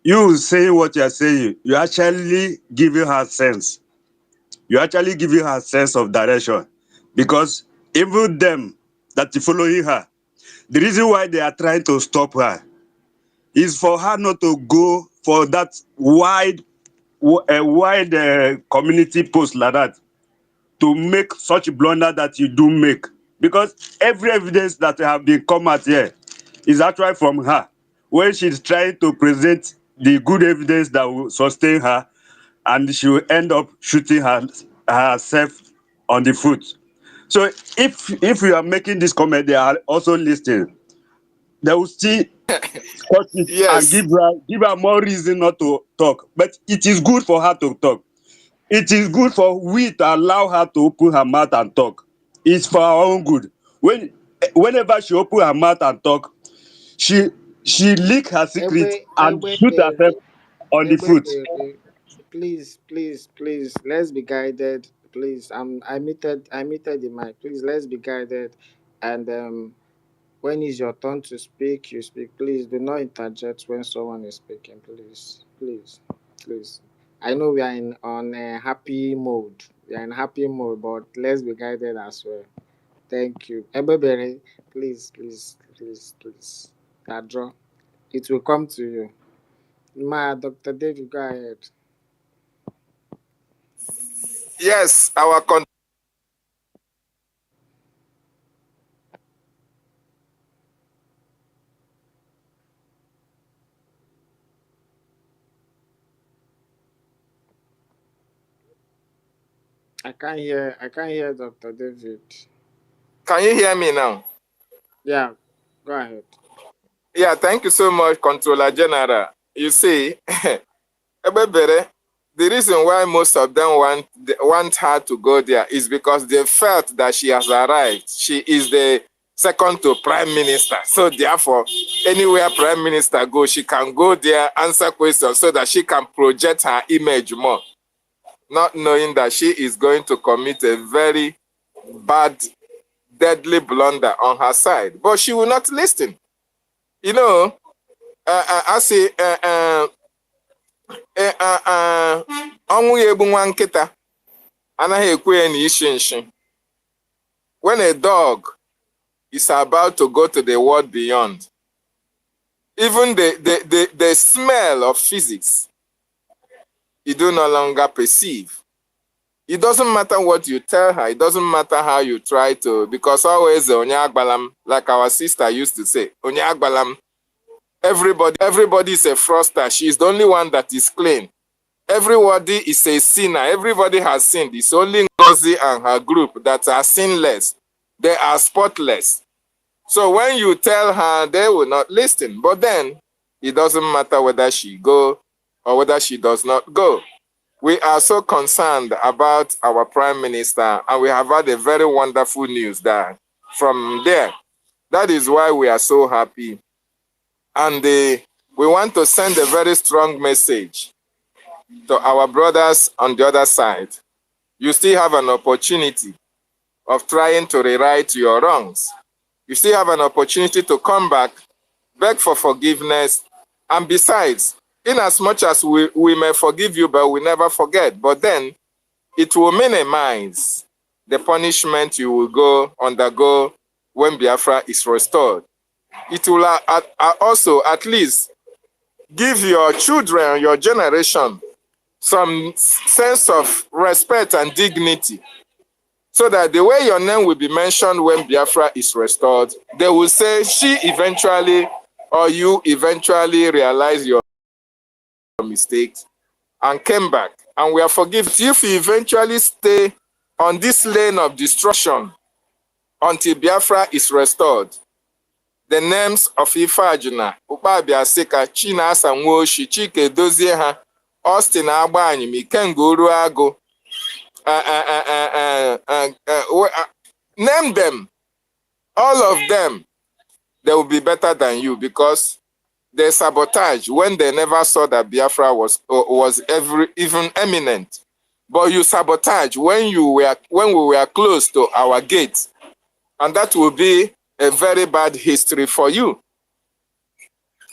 You saying what you are saying, you actually giving her sense. You actually giving her sense of direction, because even them that is following her, the reason why they are trying to stop her is for her not to go for that wide community post like that, to make such blunder that you do make, because every evidence that have been come out here is actually from her, when she's trying to present the good evidence that will sustain her, and she will end up shooting herself on the foot. So if you are making this comment, they are also listening. They will still cut it and Yes. give her more reason not to talk. But it is good for her to talk. It is good for we to allow her to open her mouth and talk. It's for our own good. Whenever she open her mouth and talk, she leak her secret and shoot herself on the foot. Please, please, please, let's be guided. Please, I muted the mic. Please, let's be guided. And when it's your turn to speak, you speak. Please do not interject when someone is speaking. Please, please, please. I know we are in on a happy mode. We are in happy mode, but let's be guided as well. Thank you. Ebebere, please, please, please, please. Draw. It will come to you. Dr. David, go ahead. Yes, I can't hear Dr. David. can you hear me now? Yeah, go ahead. Yeah, thank you so much, Controller General. You see, Ebebere, the reason why most of them want her to go there is because they felt that she has arrived. She is the second to Prime Minister. So therefore, anywhere Prime Minister goes, she can go there, answer questions so that she can project her image more, not knowing that she is going to commit a very bad, deadly blunder on her side. But she will not listen. You know, I say, ọnwụ ya egbu nwa nkịta anaghị ekwe ya na ishi nshi. When a dog is about to go to the world beyond, even the smell of physics, you do no longer perceive. It doesn't matter what you tell her. It doesn't matter how you try to, because always onye agbalam, like our sister used to say, onye agbalam. Everybody is a fraudster. She is the only one that is clean. Everybody is a sinner. Everybody has sinned. It's only Mazi and her group that are sinless. They are spotless. So when you tell her, they will not listen. But then, it doesn't matter whether she go or whether she does not go. We are so concerned about our Prime Minister, and we have had a very wonderful news there from there. That is why we are so happy. And we want to send a very strong message to our brothers on the other side. You still have an opportunity of trying to rewrite your wrongs. You still have an opportunity to come back, beg for forgiveness, and besides, in as much as we may forgive you, but we never forget, but then it will minimize the punishment you will undergo when Biafra is restored. It will also at least give your children, your generation, some sense of respect and dignity, so that the way your name will be mentioned when Biafra is restored, they will say she eventually or you eventually realize your mistakes and came back, and we are forgiven. If you eventually stay on this lane of destruction until Biafra is restored, the names of Ifeajuna, Ukpabia Sika, Chinasa Nwoshi, Chike Dozie ha, Austin Agbanyi, Mikengo Ruago, name them, all of them, they will be better than you, because they sabotage when they never saw that Biafra was even imminent. But you sabotage when we were close to our gate, and that will be a very bad history for you.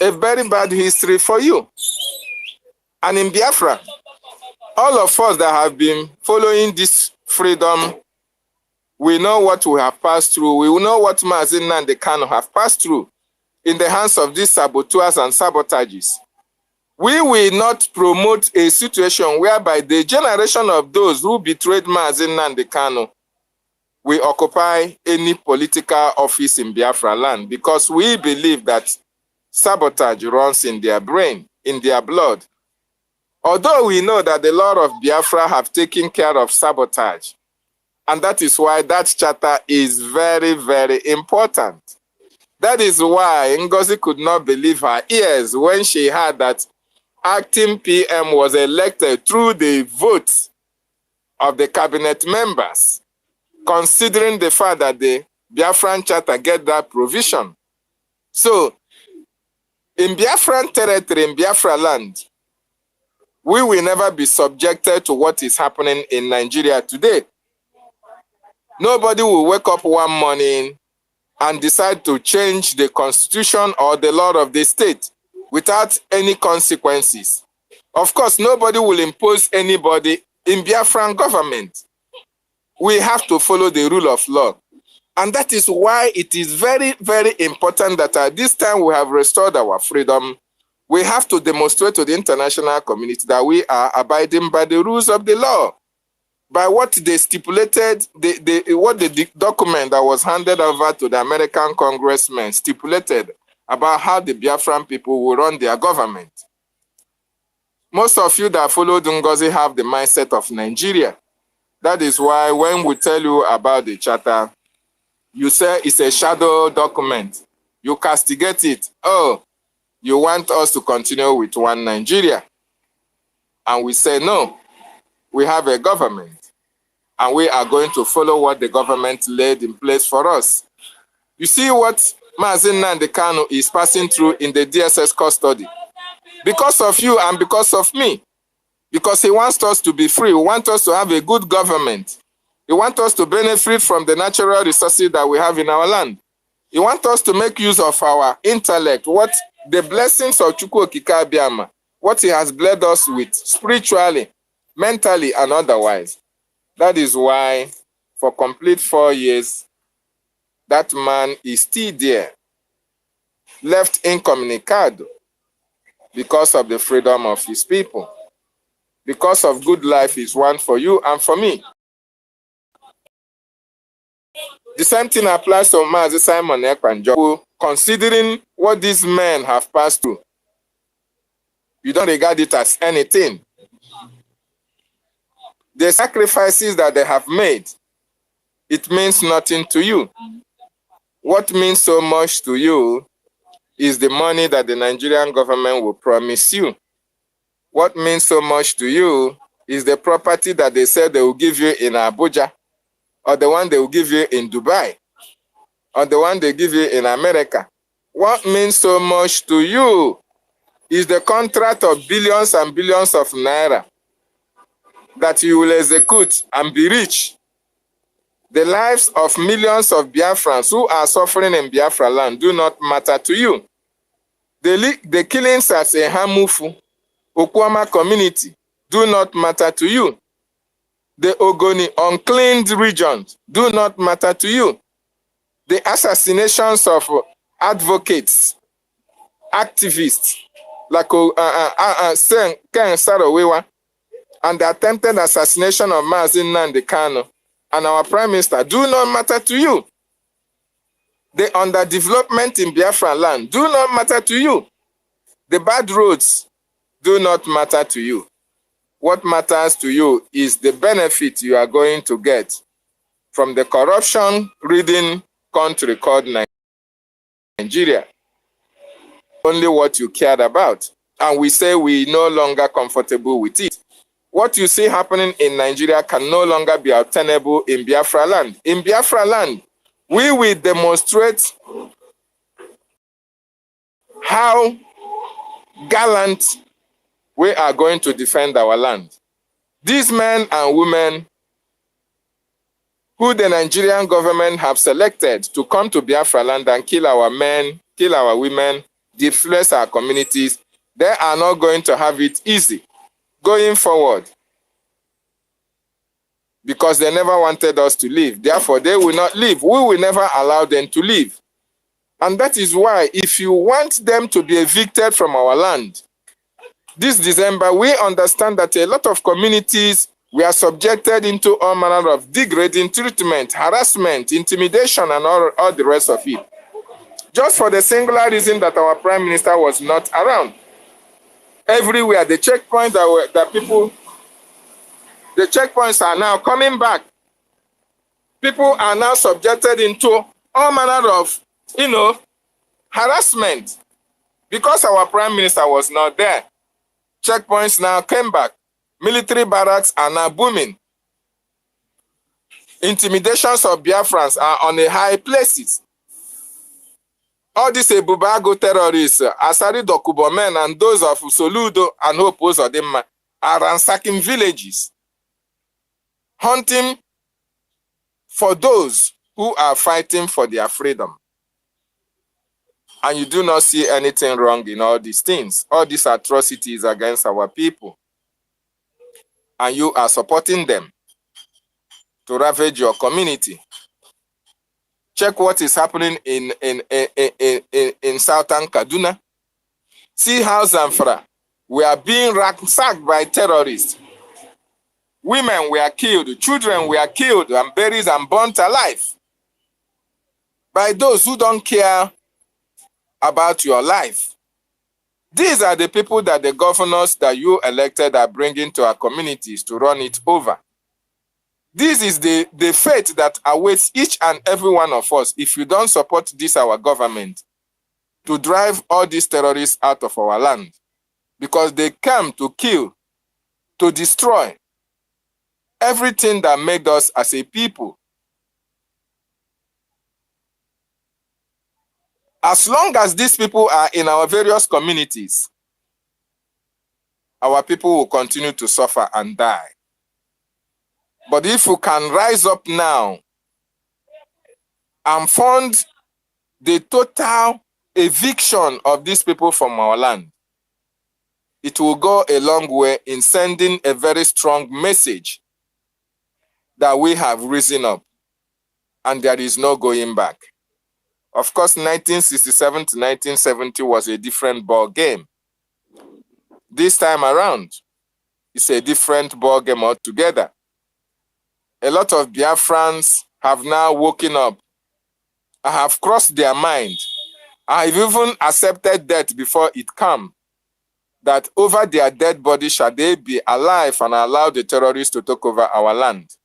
a very bad history for you. And in Biafra, all of us that have been following this freedom, we know what we have passed through. We know what Mazi and the Kano have passed through in the hands of these saboteurs and sabotages. We will not promote a situation whereby the generation of those who betrayed Mazi and the Kano will occupy any political office in Biafra land, because we believe that sabotage runs in their brain, in their blood. Although we know that the Lord of Biafra have taken care of sabotage, and that is why that charter is very, very important. That is why Ngozi could not believe her ears when she heard that acting PM was elected through the vote of the cabinet members, considering the fact that the Biafran charter get that provision. So, in Biafran territory, in Biafra land, we will never be subjected to what is happening in Nigeria today. Nobody will wake up one morning and decide to change the constitution or the law of the state without any consequences. Of course, nobody will impose anybody in Biafran government. We have to follow the rule of law. And that is why it is very, very important that at this time we have restored our freedom. We have to demonstrate to the international community that we are abiding by the rules of the law, by what they stipulated, what the document that was handed over to the American congressmen stipulated about how the Biafran people will run their government. Most of you that followed Ngozi have the mindset of Nigeria. That is why when we tell you about the charter, you say it's a shadow document. You castigate it. Oh, you want us to continue with one Nigeria. And we say, no, we have a government. And we are going to follow what the government laid in place for us. You see what Mazi Nnamdi Kanu is passing through in the DSS custody? Because of you and because of me. Because he wants us to be free. He wants us to have a good government. He wants us to benefit from the natural resources that we have in our land. He wants us to make use of our intellect, what the blessings of Chukwu Okike Abiama, what he has blessed us with spiritually, mentally, and otherwise. That is why for complete 4 years, that man is still there, left incommunicado because of the freedom of his people, because of good life is one for you and for me. The same thing applies to Mazi Simon Ekpa, considering what these men have passed through. You don't regard it as anything. The sacrifices that they have made, it means nothing to you. What means so much to you is the money that the Nigerian government will promise you. What means so much to you is the property that they said they will give you in Abuja, or the one they will give you in Dubai, or the one they give you in America. What means so much to you is the contract of billions and billions of naira that you will execute and be rich. The lives of millions of Biafrans who are suffering in Biafra land do not matter to you. The killings at a Hamufu, Okwama community do not matter to you. The Ogoni uncleaned regions do not matter to you. The assassinations of advocates, activists, like Ken Saro-Wiwa, and the attempted assassination of Mazi Nnamdi Kanu and our Prime Minister do not matter to you. The underdevelopment in Biafra land do not matter to you. The bad roads do not matter to you. What matters to you is the benefit you are going to get from the corruption-ridden country called Nigeria. Only what you cared about. And we say we no longer comfortable with it. What you see happening in Nigeria can no longer be obtainable in Biafra land. In Biafra land, we will demonstrate how gallant we are going to defend our land. These men and women who the Nigerian government have selected to come to Biafra land and kill our men, kill our women, displace our communities, they are not going to have it easy going forward, because they never wanted us to leave. Therefore, they will not leave. We will never allow them to leave. And that is why, if you want them to be evicted from our land, this December, we understand that a lot of communities were subjected into all manner of degrading treatment, harassment, intimidation, and all the rest of it. Just for the singular reason that our Prime Minister was not around. Everywhere, the checkpoints the checkpoints are now coming back. People are now subjected into all manner of, harassment because our Prime Minister was not there. Checkpoints now came back. Military barracks are now booming. Intimidations of Biafrans are on the high places. All these Ebubago terrorists, Asari Dokubo men and those of Soludo and Hope Uzodimma are ransacking villages, hunting for those who are fighting for their freedom. And you do not see anything wrong in all these things, all these atrocities against our people. And you are supporting them to ravage your community. Check what is happening in southern Kaduna. See how Zamfara, we are being ransacked by terrorists. Women were killed, children were killed and buried and burnt alive by those who don't care about your life. These are the people that the governors that you elected are bringing to our communities to run it over. This is the fate that awaits each and every one of us if you don't support this, our government, to drive all these terrorists out of our land. Because they come to kill, to destroy everything that made us as a people. As long as these people are in our various communities, our people will continue to suffer and die. But if we can rise up now and fund the total eviction of these people from our land, it will go a long way in sending a very strong message that we have risen up and there is no going back. Of course, 1967 to 1970 was a different ball game. This time around, it's a different ball game altogether. A lot of Biafrans have now woken up. I have crossed their mind. I have even accepted death before it comes. That over their dead body shall they be alive and allow the terrorists to take over our land.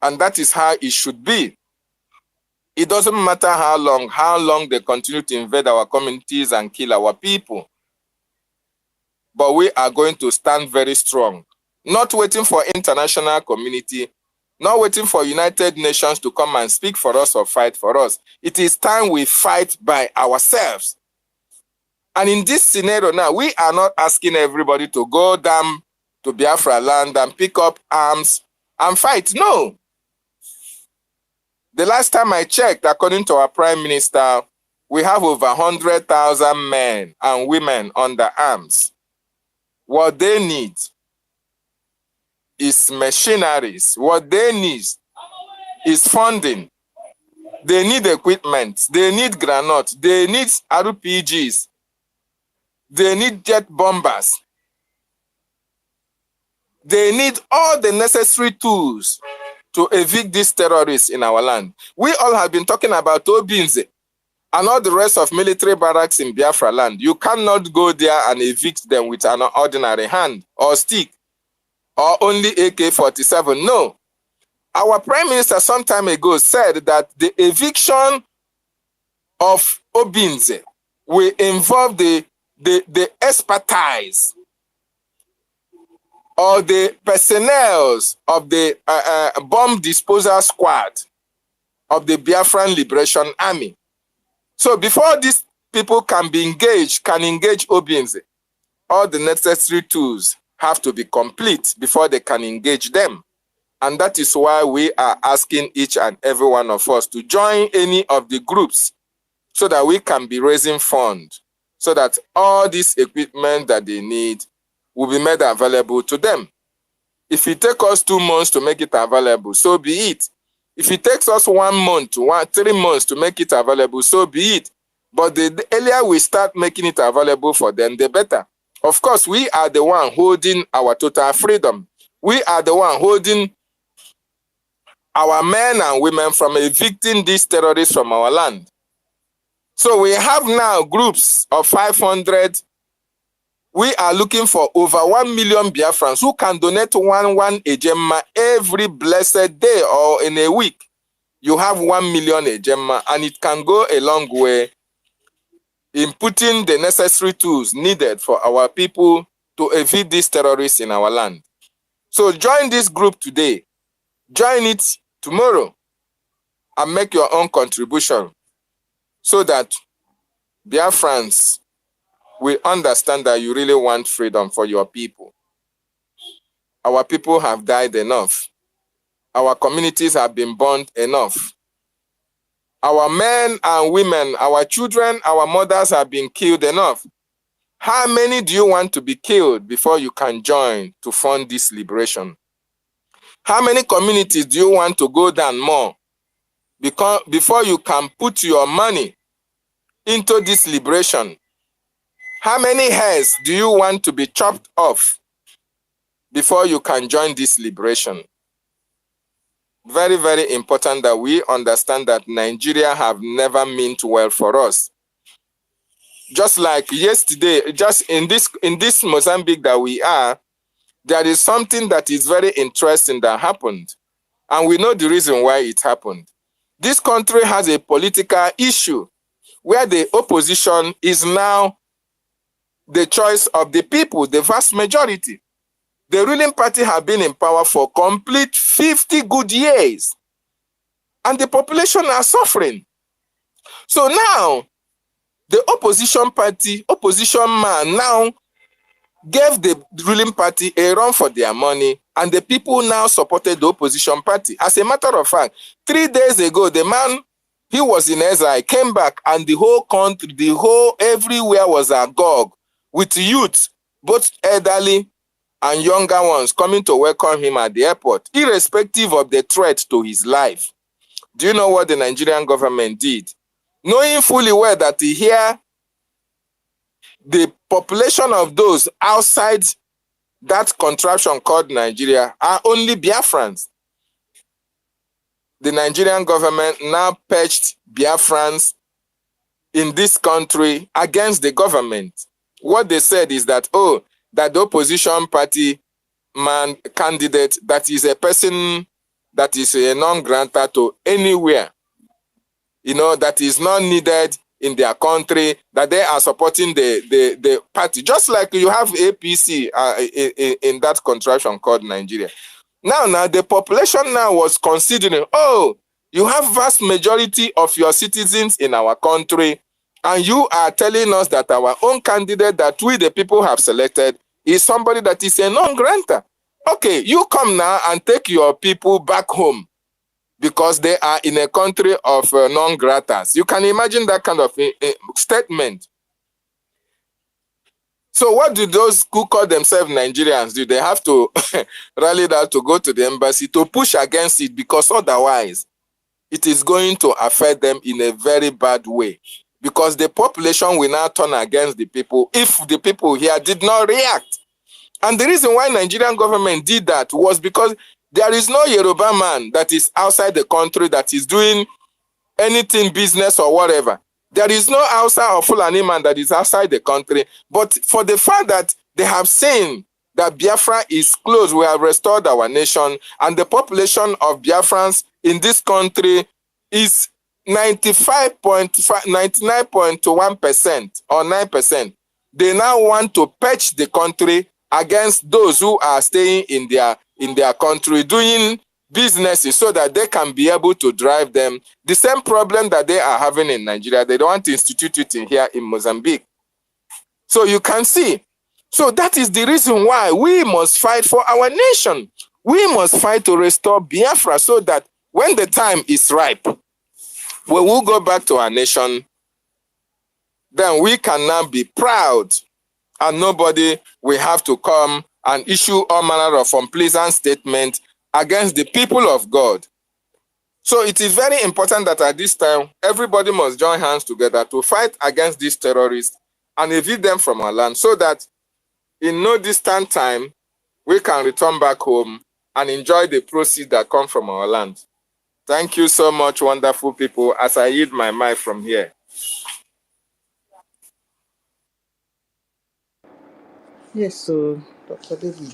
And that is how it should be. It doesn't matter how long they continue to invade our communities and kill our people. But we are going to stand very strong. Not waiting for international community, not waiting for United Nations to come and speak for us or fight for us. It is time we fight by ourselves. And in this scenario now, we are not asking everybody to go down to Biafra land and pick up arms and fight. No. The last time I checked, according to our Prime Minister, we have over 100,000 men and women under arms. What they need is machineries. What they need is funding. They need equipment. They need granite. They need RPGs. They need jet bombers. They need all the necessary tools to evict these terrorists in our land. We all have been talking about Obinze and all the rest of military barracks in Biafra land. You cannot go there and evict them with an ordinary hand or stick or only AK-47. No. Our Prime Minister some time ago said that the eviction of Obinze will involve the expertise or the personnel of the bomb disposal squad of the Biafran Liberation Army. So before these people can engage Obinze, all the necessary tools have to be complete before they can engage them. And that is why we are asking each and every one of us to join any of the groups so that we can be raising funds, so that all this equipment that they need will be made available to them. If it takes us 2 months to make it available, so be it. If it takes us 1 month to 3 months to make it available, so be it. But the earlier we start making it available for them, the better. Of course, we are the one holding our total freedom. We are the one holding our men and women from evicting these terrorists from our land. So we have now groups of 500. We are looking for over 1 million Biafrans who can donate one ejemma every blessed day or in a week. You have 1 million ejemma, and it can go a long way in putting the necessary tools needed for our people to evict these terrorists in our land. So join this group today. Join it tomorrow and make your own contribution so that Biafrans will understand that you really want freedom for your people. Our people have died enough. Our communities have been burned enough. Our men and women, our children, our mothers have been killed enough. How many do you want to be killed before you can join to fund this liberation? How many communities do you want to go down more before you can put your money into this liberation? How many hairs do you want to be chopped off before you can join this liberation? Very, very important that we understand that Nigeria have never meant well for us. Just like yesterday, just in this Mozambique that we are, there is something that is very interesting that happened. And we know the reason why it happened. This country has a political issue where the opposition is now the choice of the people, the vast majority. The ruling party have been in power for complete 50 good years. And the population are suffering. So now, the opposition party, opposition man now gave the ruling party a run for their money, and the people now supported the opposition party. As a matter of fact, 3 days ago, the man, he was in exile, came back, and the whole country, everywhere was agog with youth, both elderly and younger ones, coming to welcome him at the airport, irrespective of the threat to his life. Do you know what the Nigerian government did? Knowing fully well that here, the population of those outside that contraption called Nigeria are only Biafrans. The Nigerian government now perched Biafrans in this country against the government. What they said is that, oh, that the opposition party man candidate, that is a person that is a non-grantor to anywhere, that is not needed in their country, that they are supporting the party, just like you have APC in that contraption called Nigeria. Now the population now was considering, oh, you have vast majority of your citizens in our country, and you are telling us that our own candidate that we the people have selected is somebody that is a non-grantor. Okay, you come now and take your people back home because they are in a country of non-gratas. You can imagine that kind of statement. So what do those who call themselves Nigerians do? They have to rally out to go to the embassy to push against it, because otherwise it is going to affect them in a very bad way. Because the population will now turn against the people if the people here did not react. And the reason why Nigerian government did that was because there is no Yoruba man that is outside the country that is doing anything, business or whatever. There is no Hausa or Fulani man that is outside the country. But for the fact that they have seen that Biafra is close, we have restored our nation, and the population of Biafrans in this country is 99.1% or 9%. They now want to patch the country against those who are staying in their country doing businesses so that they can be able to drive them. The same problem that they are having in Nigeria, they don't want to institute it here in Mozambique. So you can see. So that is the reason why we must fight for our nation. We must fight to restore Biafra so that when the time is ripe, we will go back to our nation then we can now be proud, and nobody will have to come and issue all manner of unpleasant statements against the people of God. So it is very important that at this time, everybody must join hands together to fight against these terrorists and evict them from our land, so that in no distant time, we can return back home and enjoy the proceeds that come from our land. Thank you so much, wonderful people, as I yield my mic from here. Yes, so Dr. David.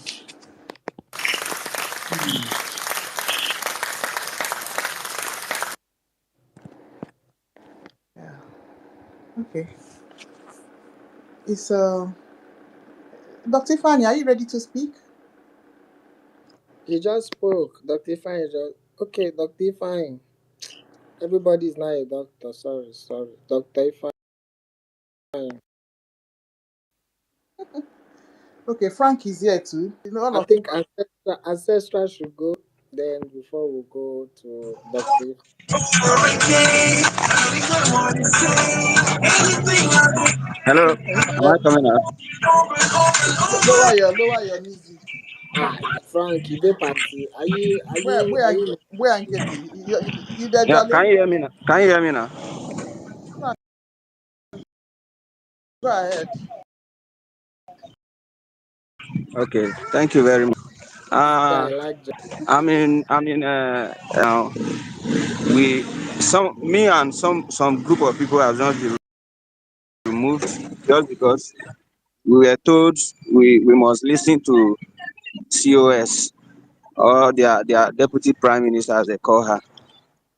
Yeah. Okay. It's Dr. Fanny, are you ready to speak? He just spoke. Dr. Fine just okay, Dr. Fine. Everybody is not a doctor. Sorry. Dr. Fine. Okay, Frank is here too. You know, I think ancestral should go then before we go to Dr. Hello, am I coming out? Lower your music. Frank, you dey party. Where I'm getting you there, Yeah, can darling? you hear me now? Can you hear me now? Go ahead. Okay, thank you very much. Yeah, I like that. We me and some group of people have just been removed just because we were told we must listen to COS, or their deputy prime minister as they call her.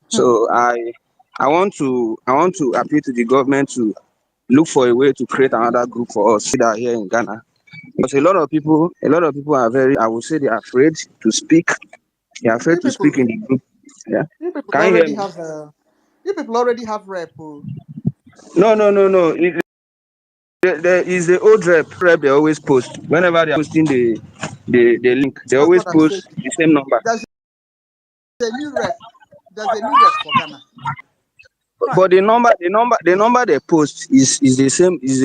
So I want to appeal to the government to look for a way to create another group for us that are here in Ghana. Because a lot of people are very, I would say, they are afraid to speak. They are afraid You to speak people, in the group. Yeah. you people Can you hear already me? have rep. Oh. No, no, no, no. There is the old rep they always post. Whenever they are posting the link, they That's always what I'm saying. post the same number. There's a new rep. There's a new rep for Ghana. Frank. But the number they post is the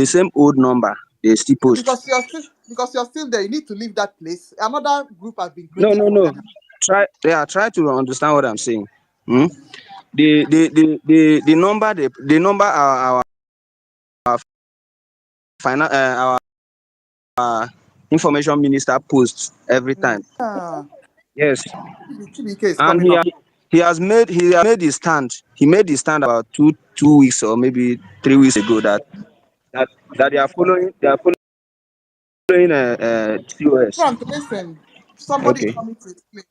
same old number they still post. Because you're still there, you need to leave that place. Another group has been No, created no, for no. Ghana. Try to understand what I'm saying. Hmm? The number our our information minister posts every time. Ah, Yes, Chibike is and coming up. he has made his stand. He made his stand about two weeks or maybe 3 weeks ago that, that they are following COS. Frank, listen. Somebody is Okay. coming to explain.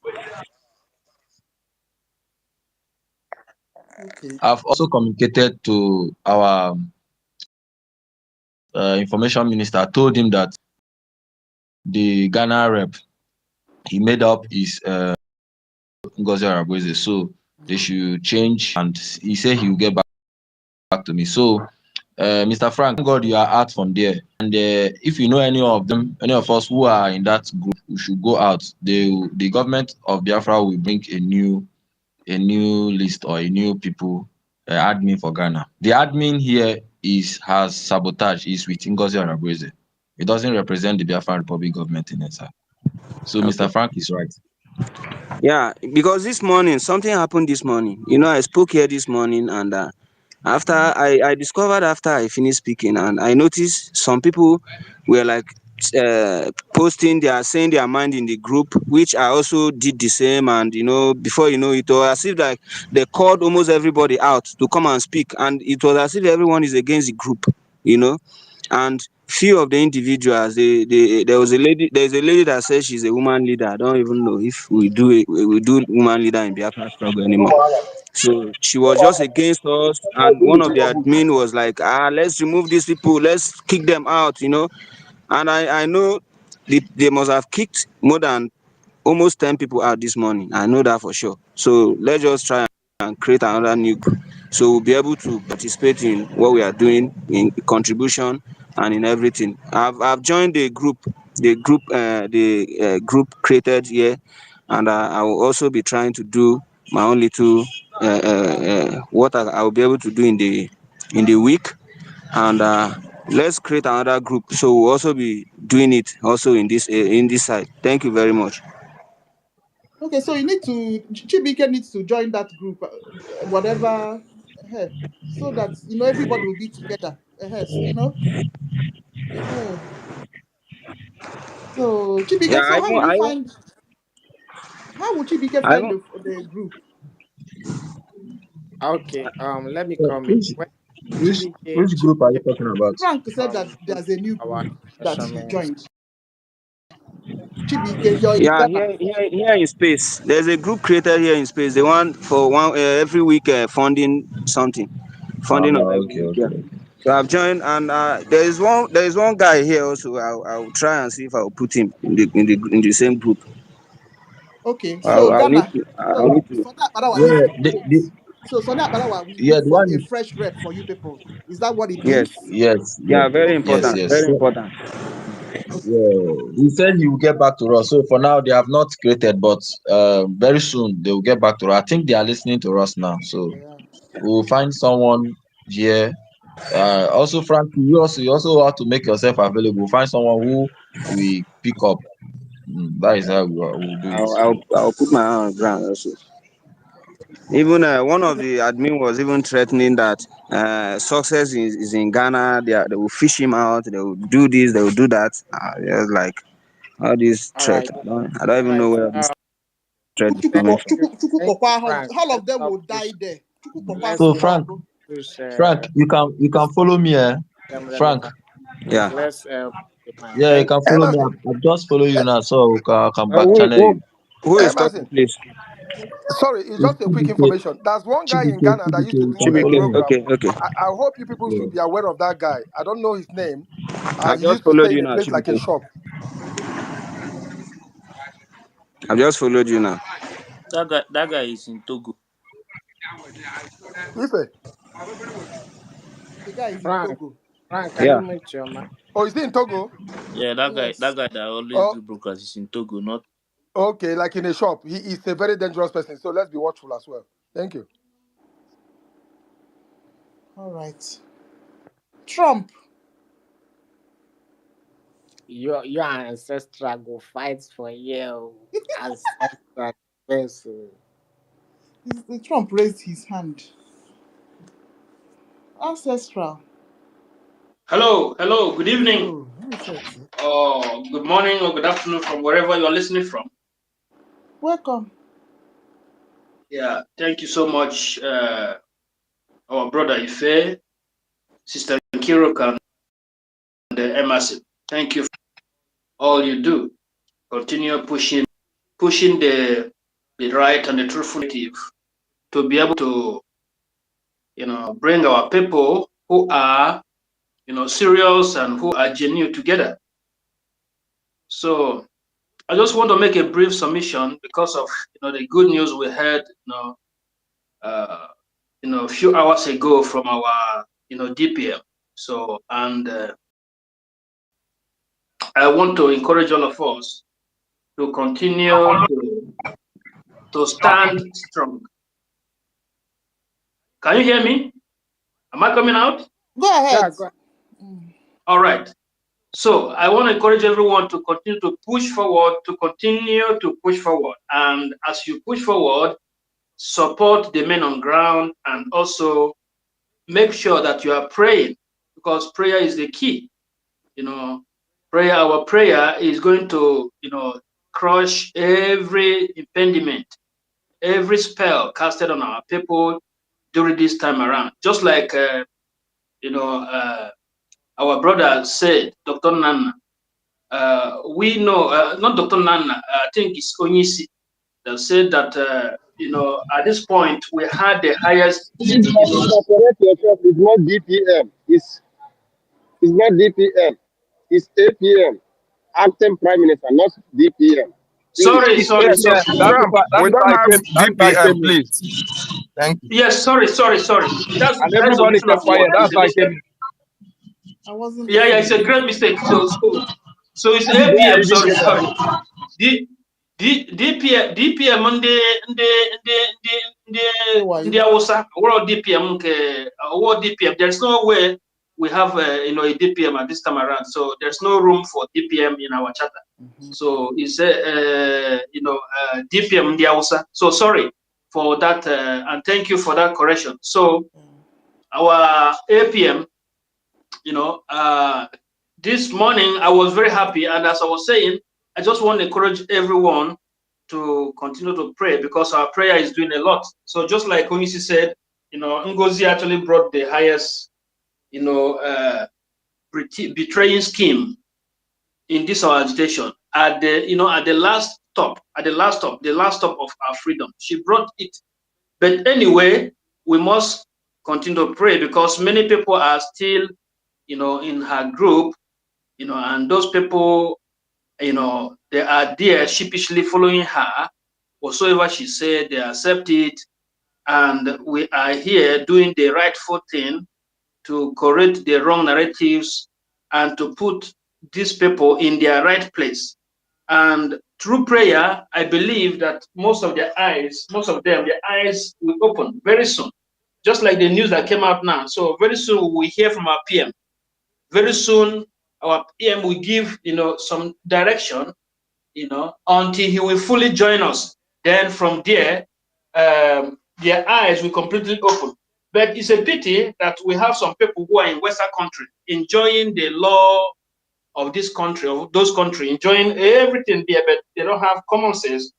Okay. I've also communicated to our information minister. I told him that the Ghana rep he made up is Ngozi Arabweze, so they should change, and he said he will get back to me. So, Mr. Frank, thank God you are out from there, and if you know any of them, any of us who are in that group, we should go out. The government of Biafra will bring a new list or a new people admin for Ghana. The admin here has sabotage is with Ngozi Arabweze. It doesn't represent the Biafran Republic government in itself. So Okay. Mr. Frank is right. Yeah, because this morning something happened this morning. I spoke here this morning, and after I discovered after I finished speaking, and I noticed some people were like posting, they are saying their mind in the group, which I also did the same. And before you know it, was as if like they called almost everybody out to come and speak, and it was as if everyone is against the group. And few of the individuals, there's a lady that says she's a woman leader. I don't even know if we do woman leader in Biafra struggle anymore. So she was just against us, and one of the admin was like, let's remove these people, let's kick them out. And I know they must have kicked more than almost 10 people out this morning. I know that for sure. So let's just try and create another new group, so we'll be able to participate in what we are doing, in contribution and in everything. I've joined the group created here, and I will also be trying to do my own little what I will be able to do in the week, and let's create another group. So we'll also be doing it also in this side. Thank you very much. Okay, so you need to Chibike needs to join that group, whatever, so that everybody will be together. So Yeah, Chibike, so how will you find? How would Chibike I find won't. the group? Okay. Let me come in. Which When which which group are you Chibike talking about? Frank said that put there's a new our group that he measurements. joined. Chibike, you're in Yeah, Ghana. here in space. There's a group created here in space. They want for one every week funding something, funding of every Okay, week. Yeah. okay. So I've joined, and there is one guy here also. I'll try and see if I'll put him in the same group. Okay, so I'll need Ghana. to. I'll So need to. Sonia Barawa is Yeah, in states. So Sonia Barawa will yeah, look the for one a is fresh rep for you people. Is that what it Yes. means? yes, Yeah. Very yes, important. yes. Very So, important. yeah, he said he will get back to us. So for now, they have not created, but very soon they will get back to us. I think they are listening to us now. So Yeah. we'll find someone here. Also, Frank, you also have to make yourself available. Find someone who we pick up. That is how we'll do it. I'll put my hand on the ground also. Even one of the admin was even threatening that success is in Ghana. They will fish him out. They will do this. They will do that. It's like all these All threat. right. I don't All even know right. where this threat is Thank coming from. you. Thank you, Frank. All Let's of them not will die push. there. So Frank, Push you can follow me. let me Frank, come. Please Yeah. let's the mind. yeah, you Thank can you. follow me. Emerson, I've just follow you now, so I can back Who, channel you. who, who is talking, Emerson. please? Sorry, it's It's just a quick TBK, information. There's one guy in Ghana that used to You do can a follow Chibike. me. program. Okay. Okay. I hope you people Yeah. should be aware of that guy. I don't know his name. I've He just used to followed stay you in a now, place like a Chibike. shop. I've just followed you now. That guy is in Togo. Ife. The guy is in Frank. Togo. Frank, can you Yeah. mute your mic? Oh, is he in Togo? Yeah, that guy Yes. that always Oh, do broadcast is in Togo, not okay, like in a shop. He is a very dangerous person, so let's be watchful as well. Thank you. All right. Trump. Your ancestral go fight for you. Ancestral person. Trump raised his hand. Ancestral. Hello, good evening, Oh, who is that? or good morning, or good afternoon from wherever you are listening from. Welcome. Yeah, thank you so much, our brother Ife, Sister Kirok, and Emerson. Thank you for all you do. Continue pushing the right and the truthful narrative to be able to, bring our people who are, serious and who are genuine together. So I just want to make a brief submission because of the good news we heard uh, a few hours ago from our DPM. So and I want to encourage all of us to continue to stand strong. Can you hear me? Am I coming out? Go ahead. Yeah, go. All right. So I want to encourage everyone to continue to push forward, and as you push forward, support the men on ground, and also make sure that you are praying, because prayer is the key. Our prayer is going to, crush every impediment, every spell casted on our people during this time around. Just like, our brother said, Dr. Nana, we know, not Dr. Nana, I think it's Onyisi that said that, at this point, we had the highest, Correct yourself. It's not DPM. It's not DPM. It's APM. Acting Prime Minister, not DPM. Please. sorry, Yes, sorry, yes, sorry. Trump, we that's don't why I have came. That's why I DPM, came in, please. Thank you. Yes, sorry. and That's the everybody omission of kept word. quiet. That's It's a why I came mistake. in. I wasn't Yeah, it's listening. a great mistake. So it's This is why APM. you didn't get Sorry. that. DPM Say why ndị Hausa, world DPM nke world DPM. There's no way we have a DPM at this time around, so there's no room for DPM in our charter. So it's DPM Ndiausa. So sorry for that, and thank you for that correction. So our APM, this morning I was very happy, and as I was saying, I just want to encourage everyone to continue to pray, because our prayer is doing a lot. So just like Onisi said, Ngozi actually brought the highest, betraying scheme in this our agitation at the last stop of our freedom. She brought it. But anyway, we must continue to pray, because many people are still, in her group, and those people, they are there sheepishly following her. Whatsoever she said, they accept it. And we are here doing the rightful thing to correct the wrong narratives and to put these people in their right place. And through prayer, I believe that most of their eyes will open very soon. Just like the news that came out now. So very soon we hear from our PM. Very soon our PM will give, some direction, until he will fully join us. Then from there, their eyes will completely open. But it's a pity that we have some people who are in Western country enjoying the law of this country, of those countries, enjoying everything there, but they don't have common sense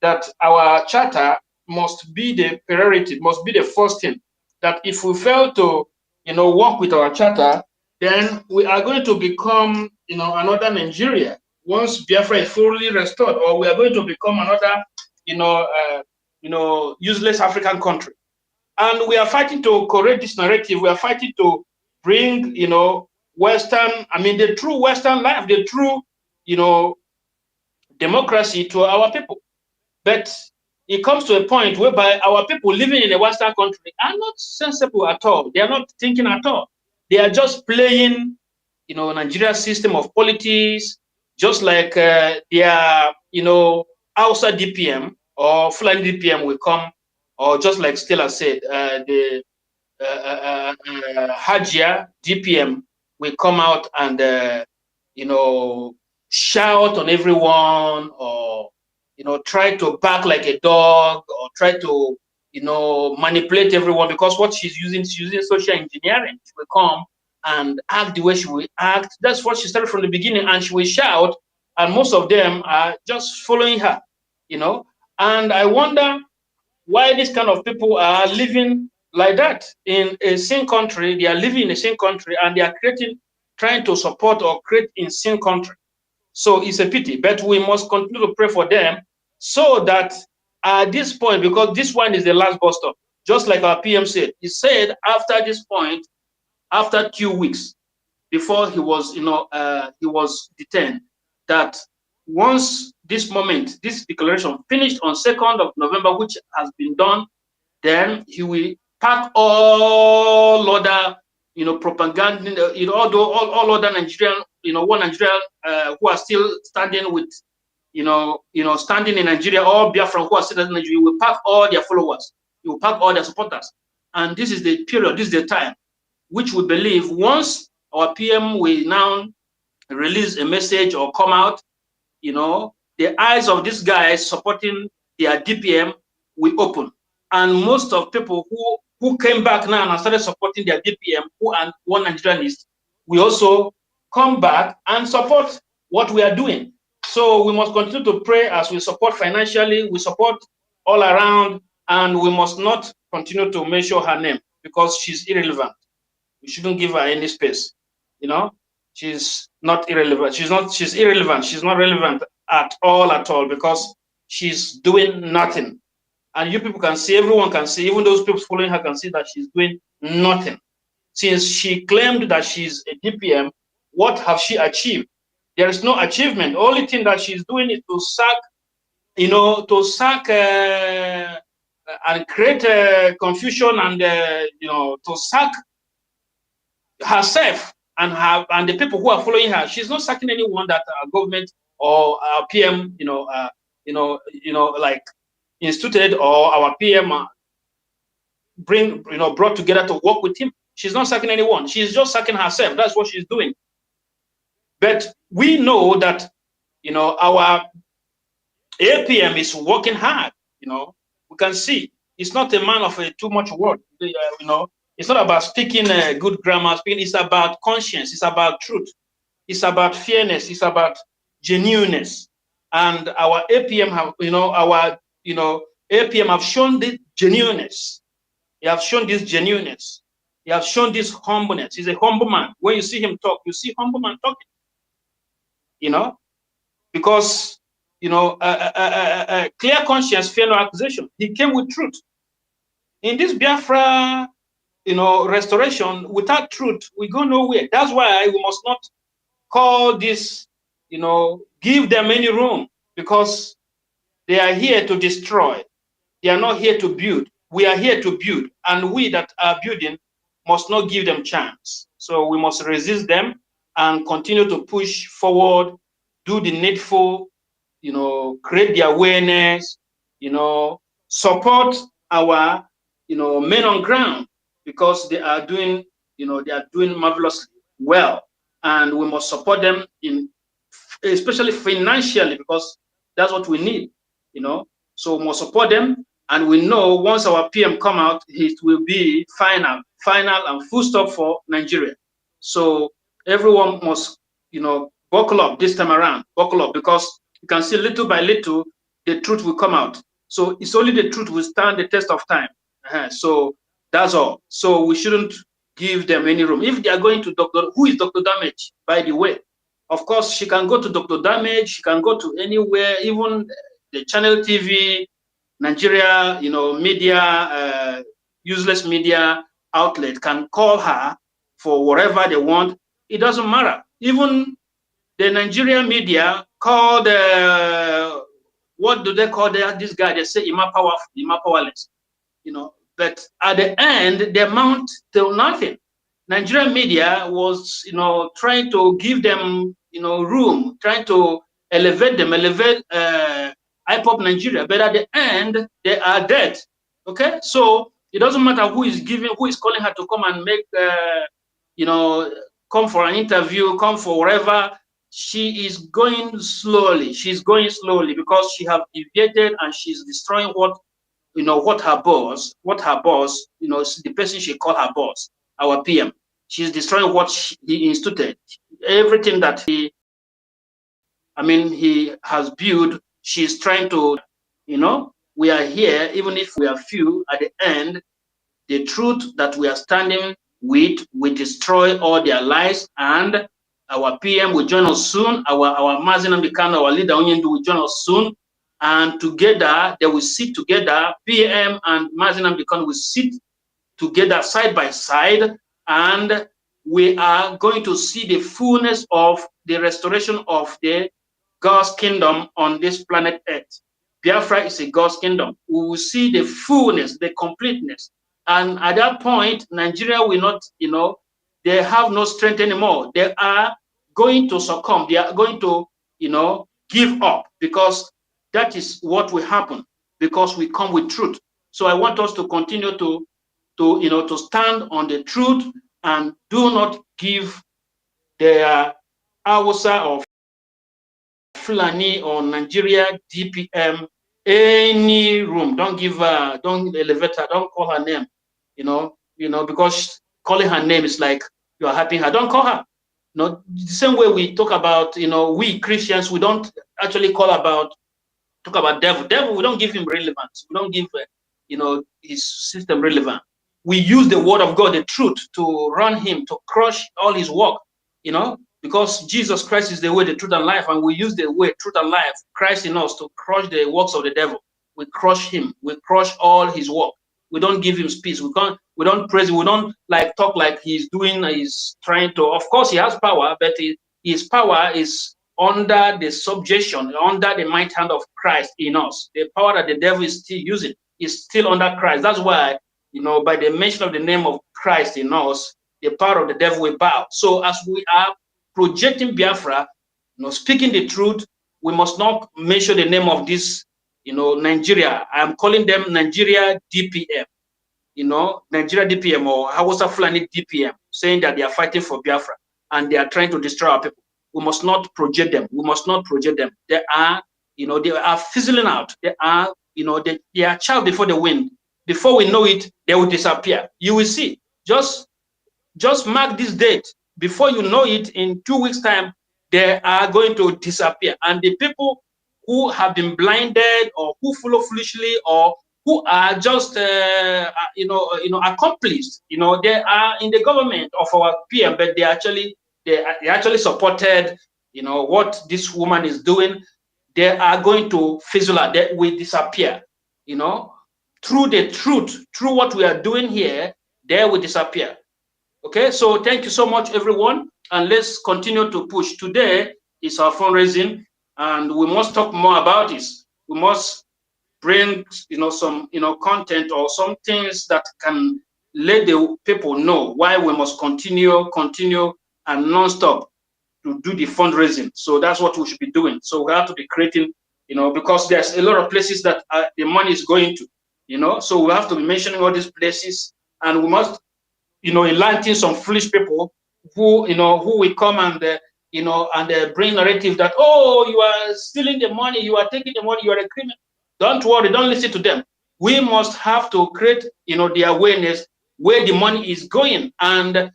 that our charter must be the priority, must be the first thing. That if we fail to, work with our charter, then we are going to become, another Nigeria once Biafra is fully restored, or we are going to become another, useless African country. And we are fighting to correct this narrative. We are fighting to bring, the true Western life, the true, democracy to our people. But it comes to a point whereby our people living in a Western country are not sensible at all. They are not thinking at all. They are just playing, Nigeria's system of politics, just like their, Hausa DPM or Fulani DPM will come, or just like Stella said, the Hajia DPM will come out and, shout on everyone, or, try to bark like a dog, or try to, manipulate everyone, because what she's using social engineering. She will come and act the way she will act. That's what she started from the beginning, and she will shout, and most of them are just following her, And I wonder why these kind of people are living like that in a same country. They are living in the same country, and they are trying to support or create in same country. So it's a pity, but we must continue to pray for them, so that at this point, because this one is the last bus stop, just like our PM said, he said after this point, after 2 weeks before he was, he was detained, that once this declaration finished on 2nd of November, which has been done, then he will pack all other, propaganda, all other Nigerian, one Nigerian who are still standing with, standing in Nigeria, all Biafran who are still in Nigeria, will pack all their followers, he will pack all their supporters. And this is the period, this is the time, which we believe once our PM will now release a message or come out, the eyes of these guys supporting their DPM will open. And most of people who came back now and started supporting their DPM, who are one Nigerianist, we also come back and support what we are doing. So we must continue to pray as we support financially, we support all around, and we must not continue to mention her name because she's irrelevant. We shouldn't give her any space. She's not irrelevant. She's irrelevant. She's not relevant at all, because she's doing nothing. And you people can see, everyone can see, even those people following her can see that she's doing nothing. Since she claimed that she's a DPM, what have she achieved? There is no achievement. The only thing that she's doing is to sack, and create confusion, and to sack herself and the people who are following her. She's not sacking anyone that our government or our PM, like instituted, or our PM brought together to work with him. She's not sacking anyone. She's just sacking herself. That's what she's doing. But we know that, you know, our APM is working hard. You know, we can see it's not a man of too much word. You know, it's not about speaking good grammar. It's about conscience. It's about truth. It's about fairness. It's about genuineness. And our APM have, APM have shown this genuineness. He have shown this genuineness. He have shown this humbleness. He's a humble man. When you see him talk, you see humble man talking. You know, because clear conscience, fear no accusation. He came with truth. In this Biafra, restoration, without truth, we go nowhere. That's why we must not call this, give them any room, because they are here to destroy. They are not here to build. We are here to build, and we that are building must not give them chance. So we must resist them and continue to push forward, do the needful, create the awareness, support our, men on ground, because they are doing, they are doing marvelously well, and we must support them especially financially, because that's what we need, so we must support them. And we know once our PM come out, it will be final and full stop for Nigeria. So everyone must, buckle up this time around, buckle up, because you can see little by little, the truth will come out. So it's only the truth will stand the test of time. So that's all. So we shouldn't give them any room. If they are going to who is Dr. Damage, by the way? Of course, she can go to Dr. Damage, she can go to anywhere, even the channel TV, Nigeria, media, useless media outlet can call her for whatever they want. It doesn't matter. Even the Nigerian media called, what do they call this guy? They say Ima powerless, but at the end, they amount to nothing. Nigerian media was, trying to give them, room, trying to elevate IPOP Nigeria, but at the end, they are dead. Okay, so it doesn't matter who is calling her to come and make, come for an interview, come for whatever. She is going slowly. She's going slowly because she have deviated and she's destroying what her boss, the person she called her boss, our PM. She's destroying what he instituted. Everything that he has built, she's trying to, we are here, even if we are few, at the end, the truth that we are standing with will destroy all their lies, and our PM will join us soon. Our Mazi Namdekano, our leader, Onyendu, will join us soon. And together, they will sit together. PM and Mazi Namdekano will sit together side by side, and we are going to see the fullness of the restoration of the God's kingdom on this planet Earth. Biafra is a God's kingdom. We will see the fullness, the completeness. And at that point, Nigeria will not, they have no strength anymore. They are going to succumb. They are going to, give up, because that is what will happen, because we come with truth. So I want us to continue to stand on the truth and do not give the Hausa or Fulani or Nigeria DPM any room. Don't give her, don't elevate her, don't call her name, because calling her name is like you are hyping her. Don't call her. The same way we talk about, we Christians, we don't actually talk about devil. Devil, we don't give him relevance. We don't give, his system relevant. We use the word of God, the truth, to run him, to crush all his work, because Jesus Christ is the way, the truth, and life, and we use the way, truth, and life, Christ in us, to crush the works of the devil. We crush him. We crush all his work. We don't give him space. We don't praise him. We don't talk like he's trying to. Of course, he has power, but his power is under the subjection, under the might hand of Christ in us. The power that the devil is still using is still under Christ. That's why, by the mention of the name of Christ in us, the power of the devil will bow. So as we are projecting Biafra, speaking the truth, we must not mention the name of this, Nigeria. I am calling them Nigeria DPM. Nigeria DPM or Hausa Fulani DPM saying that they are fighting for Biafra and they are trying to destroy our people. We must not project them. We must not project them. They are, they are fizzling out. They are, they are child before the wind. Before we know it, they will disappear. You will see. Just mark this date. Before you know it, in 2 weeks' time, they are going to disappear. And the people who have been blinded or who follow foolishly or who are just, accomplished, they are in the government of our PM, but they actually supported, what this woman is doing. They are going to fizzle out. They will disappear, through the truth, through what we are doing here, they will disappear. Okay, so thank you so much, everyone, and let's continue to push. Today is our fundraising, and we must talk more about this. We must bring, some, content or some things that can let the people know why we must continue, and non-stop to do the fundraising. So that's what we should be doing. So we have to be creating, because there's a lot of places that the money is going to, so we have to be mentioning all these places, and we must, enlightening some foolish people who will come and bring narrative that, oh, you are stealing the money, you are taking the money, you are a criminal. Don't worry, don't listen to them. We must have to create, the awareness where the money is going. And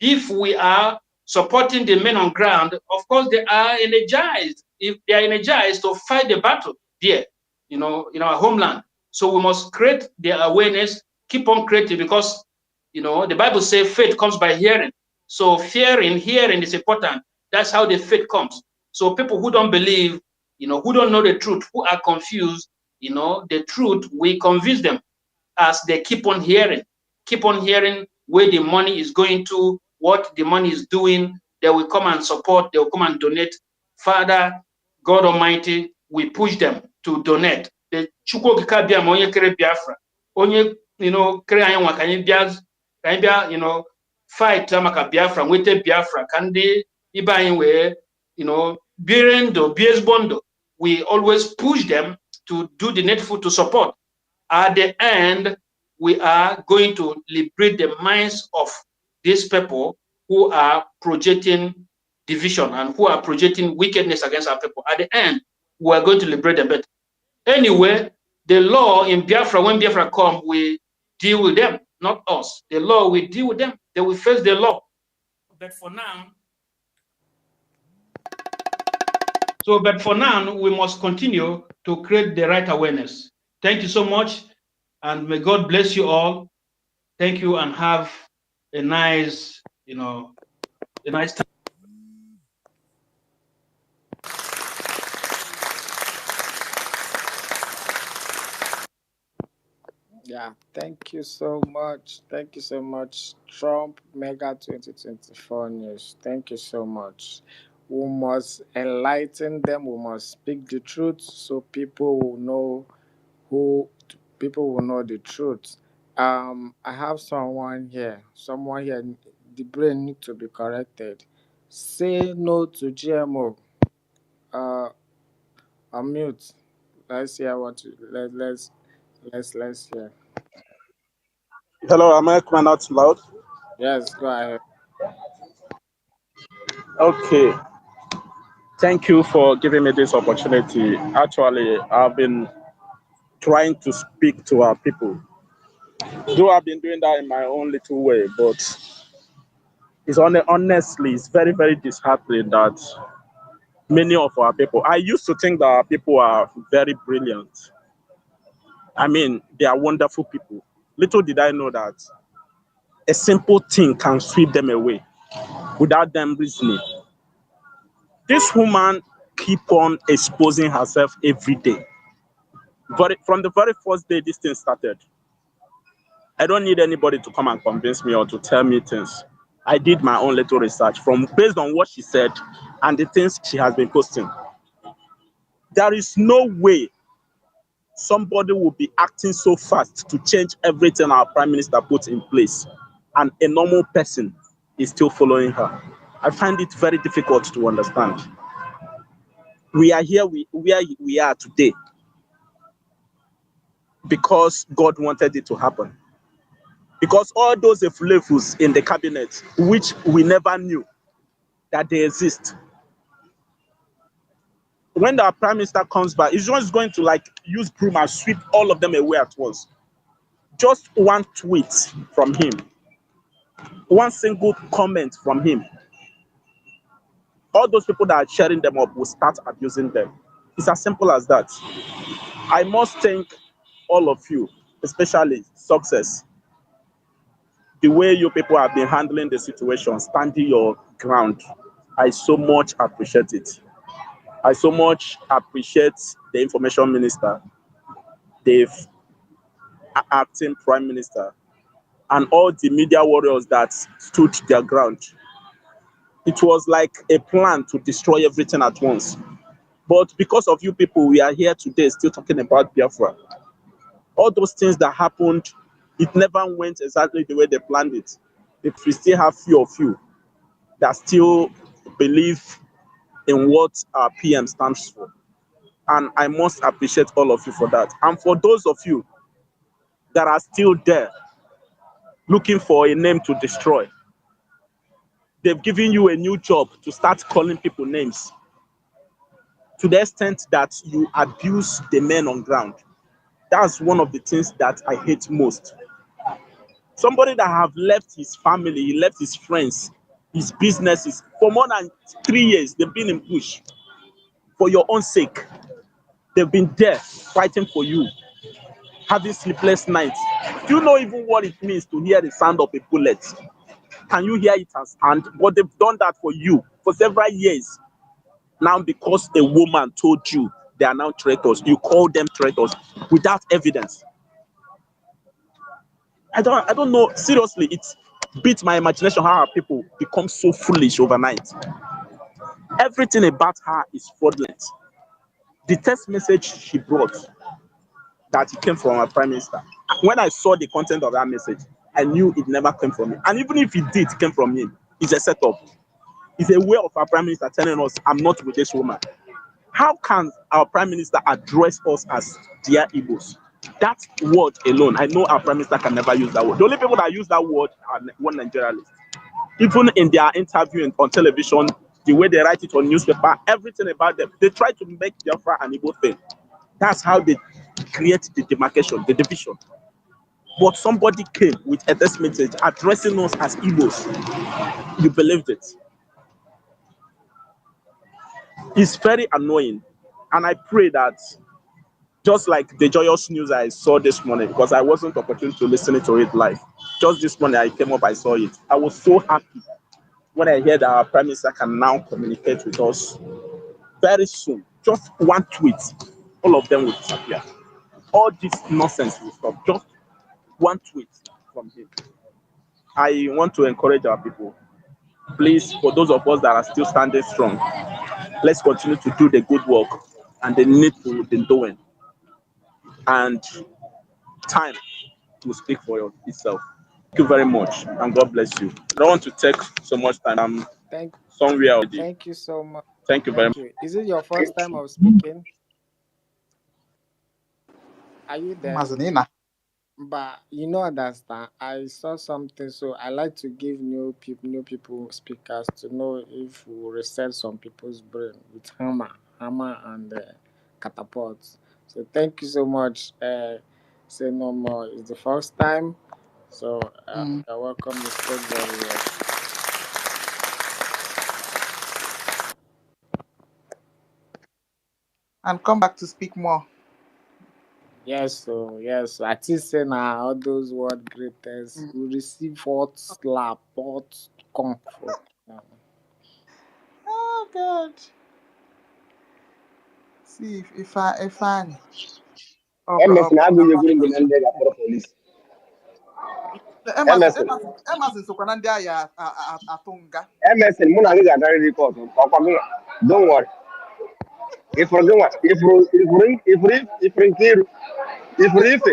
if we are supporting the men on ground, of course they are energized. If they are energized to fight the battle there, in our homeland. So we must create the awareness, keep on creating, because the Bible says faith comes by hearing. So hearing is important. That's how the faith comes. So people who don't believe, who don't know the truth, who are confused, the truth, we convince them as they keep on hearing where the money is going to, what the money is doing. They will come and support, they will come and donate. Father, God Almighty, we push them to donate. The Chukwu Okike onye kere Biafra, onye, kere anyị nwa ka anyị bịa, fight maka Biafra, nwete Biafra, ka ndị ibe anyị wee, biri ndụ, bie ezigbo ndụ. We always push them to do the needful to support. At the end, we are going to liberate the minds of these people who are projecting division and who are projecting wickedness against our people. At the end, we are going to liberate them. But anyway, the law in Biafra, when Biafra come, we deal with them, not us. The law, we deal with them. They will face the law. But for now, we must continue to create the right awareness. Thank you so much, and may God bless you all. Thank you, and have a nice, a nice time. Yeah, thank you so much. Thank you so much, Trump Mega 2024 News. Thank you so much. We must enlighten them. We must speak the truth so people will know the truth. I have someone here. The brain need to be corrected. Say no to GMO. Unmute. Let's hear what you, let's hear. Hello, am I coming out loud? Yes, go ahead. Okay. Thank you for giving me this opportunity. Actually, I've been trying to speak to our people. Though I've been doing that in my own little way, but honestly, it's very, very disheartening that many of our people, I used to think that our people are very brilliant. I mean, they are wonderful people. Little did I know that a simple thing can sweep them away without them reasoning. This woman keep on exposing herself every day. But from the very first day this thing started, I don't need anybody to come and convince me or to tell me things. I did my own little research based on what she said and the things she has been posting. There is no way somebody will be acting so fast to change everything our prime minister puts in place, and a normal person is still following her. I find it very difficult to understand. We are here where we are today because God wanted it to happen. Because all those levels in the cabinet, which we never knew that they exist, when the prime minister comes back, he's just going to like use broom and sweep all of them away at once. Just one tweet from him, one single comment from him, all those people that are sharing them up will start abusing them. It's as simple as that. I must thank all of you, especially Success, the way you people have been handling the situation, standing your ground. I so much appreciate it. I so much appreciate the information minister, the acting prime minister, and all the media warriors that stood their ground. It was like a plan to destroy everything at once. But because of you people, we are here today still talking about Biafra. All those things that happened, it never went exactly the way they planned it. If we still have few of you that still believe in what our PM stands for. And I must appreciate all of you for that. And for those of you that are still there looking for a name to destroy, they've given you a new job to start calling people names to the extent that you abuse the men on ground. That's one of the things that I hate most. Somebody that have left his family, he left his friends, his businesses for more than 3 years. They've been in bush for your own sake. They've been there fighting for you, having sleepless nights. Do you know even what it means to hear the sound of a bullet? Can you hear it as hand? But they've done that for you for several years. Now, because a woman told you they are now traitors, you call them traitors without evidence. I don't know. Seriously, it beats my imagination how our people become so foolish overnight. Everything about her is fraudulent. The text message she brought that it came from our prime minister. When I saw the content of that message, I knew it never came from me. And even if it did came from him, it's a setup. It's a way of our prime minister telling us, I'm not with this woman. How can our prime minister address us as dear Igbos? That word alone, I know our prime minister can never use that word. The only people that use that word are one Nigerianist. Even in their interview on television, the way they write it on newspaper, everything about them, they try to make Biafra an Igbo thing. That's how they create the demarcation, the division. But somebody came with a text message addressing us as Igbos. You believed it. It's very annoying. And I pray that just like the joyous news I saw this morning, because I wasn't opportune to listen to it live. Just this morning I came up, I saw it. I was so happy when I heard that our prime minister can now communicate with us very soon. Just one tweet, all of them will disappear. All this nonsense will stop. Just one tweet from him. I want to encourage our people. Please, for those of us that are still standing strong, let's continue to do the good work and the need to be doing. And time will speak for itself. Thank you very much, and God bless you. I don't want to take so much time. I'm Thank somewhere already. thank you so much. Thank you very Thank much. you. Is it your first time of speaking? Are you there? Mazanina. But you know, understand. I saw something, so I like to give new people speakers to know if we reset some people's brain with hammer and catapult. So thank you so much. Say no more. It's the first time, so you're welcome. You spoke very well. And come back to speak more. Yes. I think say now all those word greatest we receive what slap, what comfort. Oh God. See if I Emerson okay. agụghị egwuregwu na ndị ga-akpọrọ polisi. Emerson Emerson sokwa na ndị agha atụ nga. Emerson mụ na gị ga-agarịrị kọtụ ọkwa gị don't worry. Ifuru gị nwa ifuru Nkiru ifuru Ife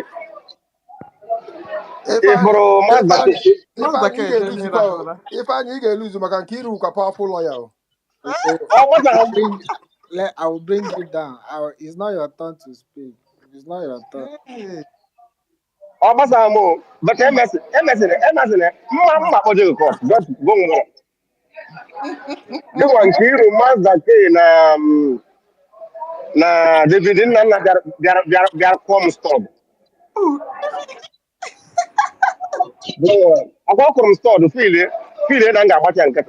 ifuru Mazda Ifeanyị ka ga-eluzu ejemira. kwa Ifeanyị ị ga-eluzu maka nke irukwa powerful lawyer o. So ọ gbasara I will bring you down. It's not your turn to speak. It's not your turn. Hey, Obasamo, but MS, Mama Ojo court, just go on. The one key romance that na David in their come stop. Oh, I go from store to feel it and got and get.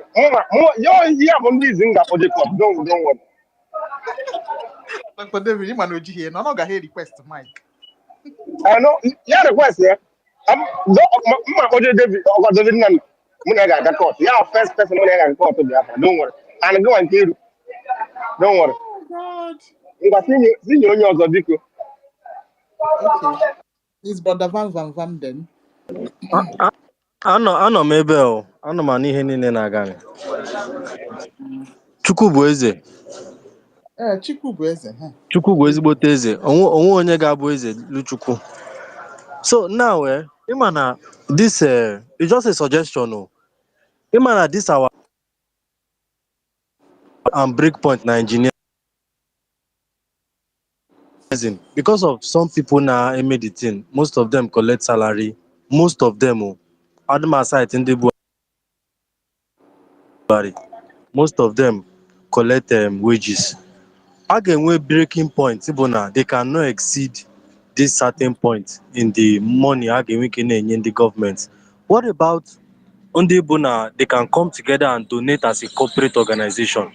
You're here on this in the Ojo court, don't worry. Dr. David, you man here. No, no, hear request, Mike. I know, yeah, the question. My Ojo David, or David Nan, Munaga, the court. Yeah, first person Munaga court to Biafra, don't worry. And go and kill, don't worry. Oh, God. You got senior Zodico. Okay. Is Brother Van then? Anọ m ebe o, anọ m anụ ihe niile na-aga. Chukwu bụ eze. Chukwu bụ eze. Chukwu bụ ezigbote eze. Onwe onye ga-abụ eze lu Chukwu. So now, ịma na this it's just a suggestion o. Ịma na this our and breakpoint na engineering because of some people na-eme the thing. Most of them collect salary. Most of them o. Adịm aside ndị bụ most of them collect wages. A ga-enwe breaking point bụ na they cannot exceed this certain point in the money a ga-enwe ike na-enye ndị government. What about ndị bụ na they can come together and donate as a corporate organization?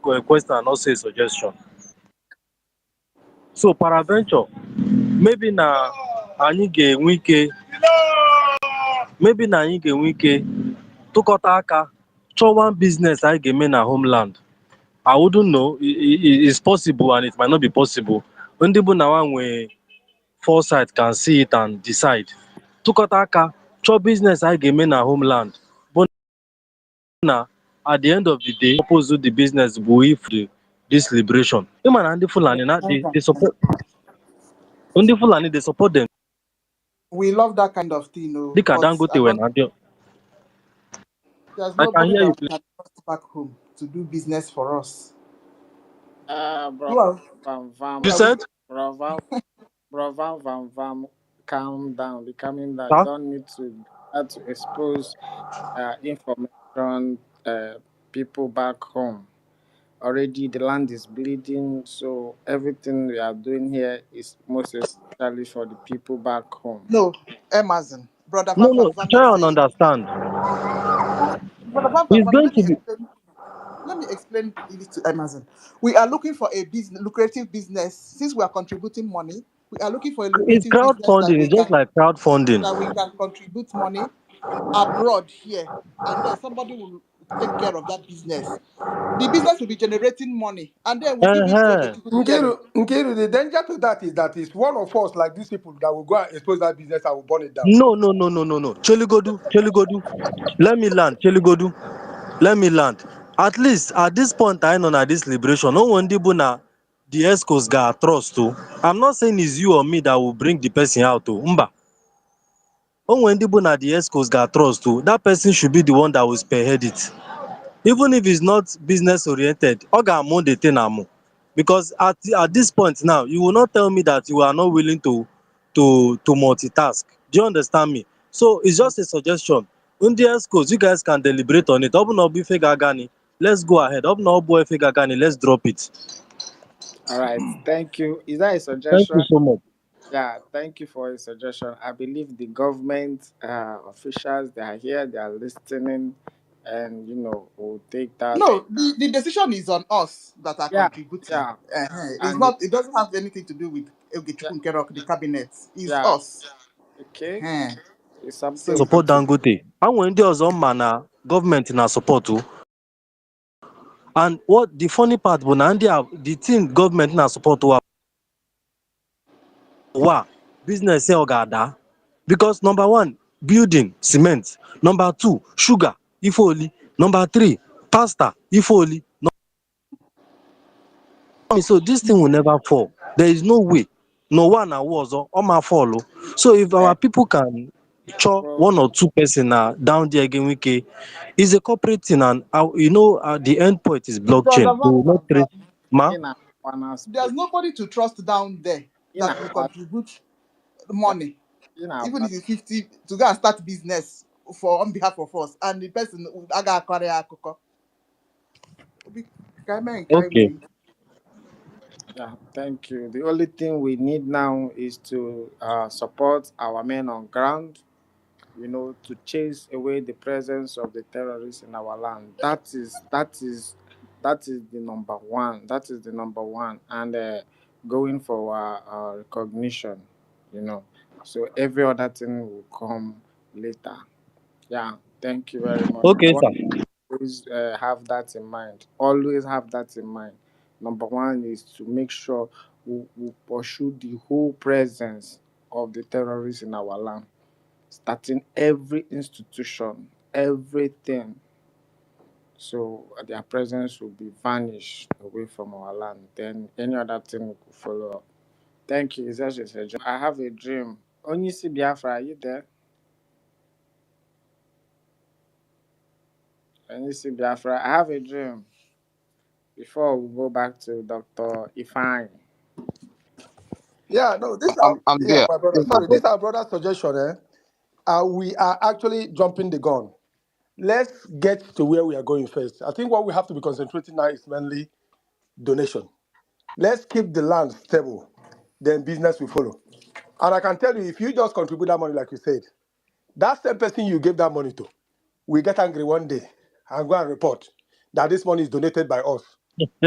A question and also a suggestion. So paraventure, maybe na anyị ga-enwe ike tụkọta aka chọọ one business anyị ga-eme na homeland. I wouldn't know. It's possible and it might not be possible. Ndị bụ na nwe foresight can see it and decide. Tụkọta aka chọọ business anyị ga-eme na homeland. Bụ na at the end of the day, purpose of the business bụ if this liberation. Ịma na ndị Fulani na they support. Ndị Fulani they support them. We love that kind of thing, no. Dịka Dangote were na ndị. There's I can nobody hear you. that can come back home to do business for us. Bro, Van You said? Bro, Van, calm down. Be calming down. Huh? You don't need to have to expose information people back home. Already the land is bleeding, so everything we are doing here is most especially for the people back home. No, Amazon. Brother No, Van try is and saying. understand. Brother It's Van, going to be. let me explain it to Amazon. We are looking for a business, lucrative business. Since we are contributing money, we are looking for a It's lucrative business crowdfunding. It's just like crowdfunding. that we can contribute money abroad here, and then somebody will take care of that business. The business will be generating money, and then we give it to Nkiru, the danger to that is it's one of us, like these people, that will go and expose that business and will burn it down. No. Cheligodu. Let me land. Cheligodu. Let me land. At least at this point, I know that this liberation, no one dibuna the escorts got trust to. I'm not saying it's you or me that will bring the person out to. Mba. When dibuna the escorts got trust to, that person should be the one that will spearhead it. Even if it's not business oriented, oga the thing. Because at this point now, you will not tell me that you are not willing to multitask. Do you understand me? So it's just a suggestion. Indians codes, you guys can deliberate on it. Let's go ahead. Let's drop it. All right, thank you. Is that a suggestion? Thank you so much. Yeah, thank you for a suggestion. I believe the government officials, they are here, they are listening, and will take that. No, the decision is on us that are contributing. Yeah. It's not. It doesn't have anything to do with the cabinet. It's us. Okay. It's something. Support Dangote. And when there's na government na support too. And what the funny part, the thing government na support business ogada. Because number one, building, cement. Number two, sugar, if only. Number three, pasta, if only. So this thing will never fall. There is no way. No one was on my follow. So if our people can chop one or two person down there again, it's a corporate thing, and the end point is blockchain. There's nobody to trust down there. that will contribute money, even if what? it's 50, to go and start business for on behalf of us, and the person aga carry akoko. Okay. Yeah, thank you. The only thing we need now is to support our men on ground, to chase away the presence of the terrorists in our land. That is the number one. That is the number one, and going for recognition. So every other thing will come later. Yeah, thank you very much. I Okay, want sir. to always have that in mind. Always have that in mind. Number one is to make sure we pursue the whole presence of the terrorists in our land, starting every institution, everything. So their presence will be vanished away from our land. Then any other thing will follow up. Thank you. It's just a dream. I have a dream. Only see Biafra, are you there? Only see Biafra. I have a dream. Before we go back to Dr. Ifine. Yeah, no, I'm yeah, there. my brother. Sorry, this is our brother's suggestion. We are actually jumping the gun. Let's get to where we are going first. I think what we have to be concentrating now is mainly donation. Let's keep the land stable, then business will follow. And I can tell you, if you just contribute that money, like you said, that same person you gave that money to will get angry one day and go and report that this money is donated by us.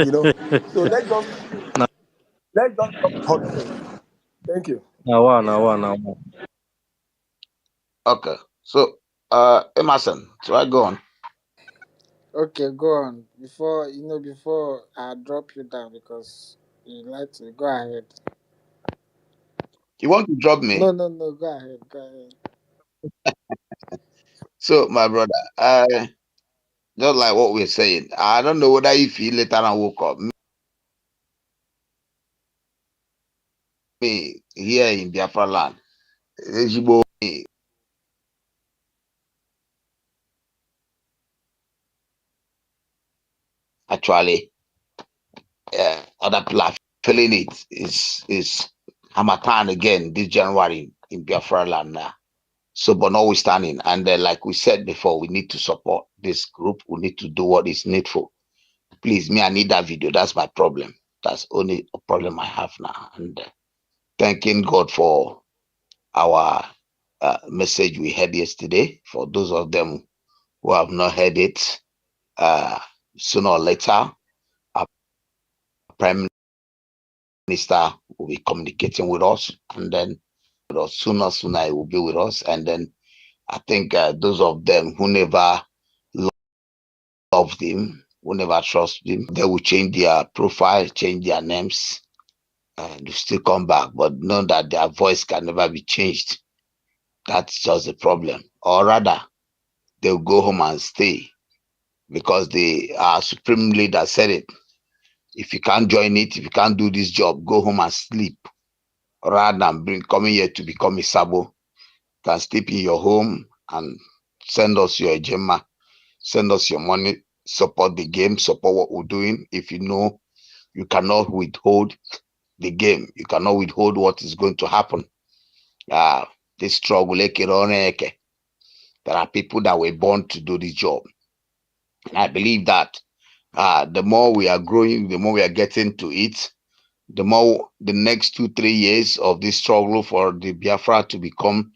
So let's just drop the hot first. Thank you. Now one. Okay. So, Emerson, so I go on. Okay, go on. Before I drop you down because you like to go ahead. You want to drop No, me? no, no, go ahead. Go ahead. So, my brother, just like what we're saying, I don't know whether you feel later and woke up. Me here in Biafra land, Ezigbo me, actually, other people are feeling it. Is Hamatan again this January in Biafra land now. So, but notwithstanding, and like we said before, we need to support this group. We need to do what is needful. Please, me, I need that video. That's my problem. That's only a problem I have now. And thanking God for our message we had yesterday. For those of them who have not heard it, sooner or later, our Prime Minister will be communicating with us, and then sooner he will be with us. And then I think those of them who never loved him, who never trust him, they will change their profile, change their names, and still come back, but know that their voice can never be changed. That's just the problem. Or rather, they'll go home and stay because the supreme leader said it. If you can't join it, if you can't do this job, go home and sleep. Rather than coming here to become a sabo, you can sleep in your home and send us your gemma, send us your money, support the game, support what we're doing. If you know you cannot withhold the game, you cannot withhold what is going to happen. This struggle, there are people that were born to do this job. And I believe that the more we are growing, the more we are getting to it, the more the next 2-3 years of this struggle for the Biafra to become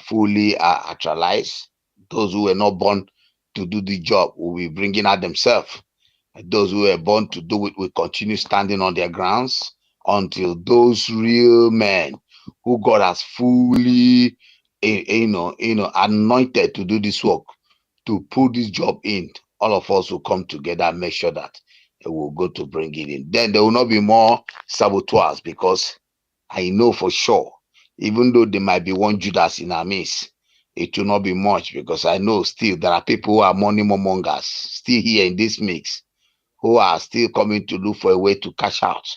fully actualized. Those who were not born to do the job will be bringing out themselves. Those who were born to do it will continue standing on their grounds until those real men who God has fully, anointed to do this work, to put this job in, all of us will come together and make sure that we'll go to bring it in. Then there will not be more saboteurs, because I know for sure, even though there might be one Judas in our midst, it will not be much, because I know still there are people who are money mongers still here in this mix, who are still coming to look for a way to cash out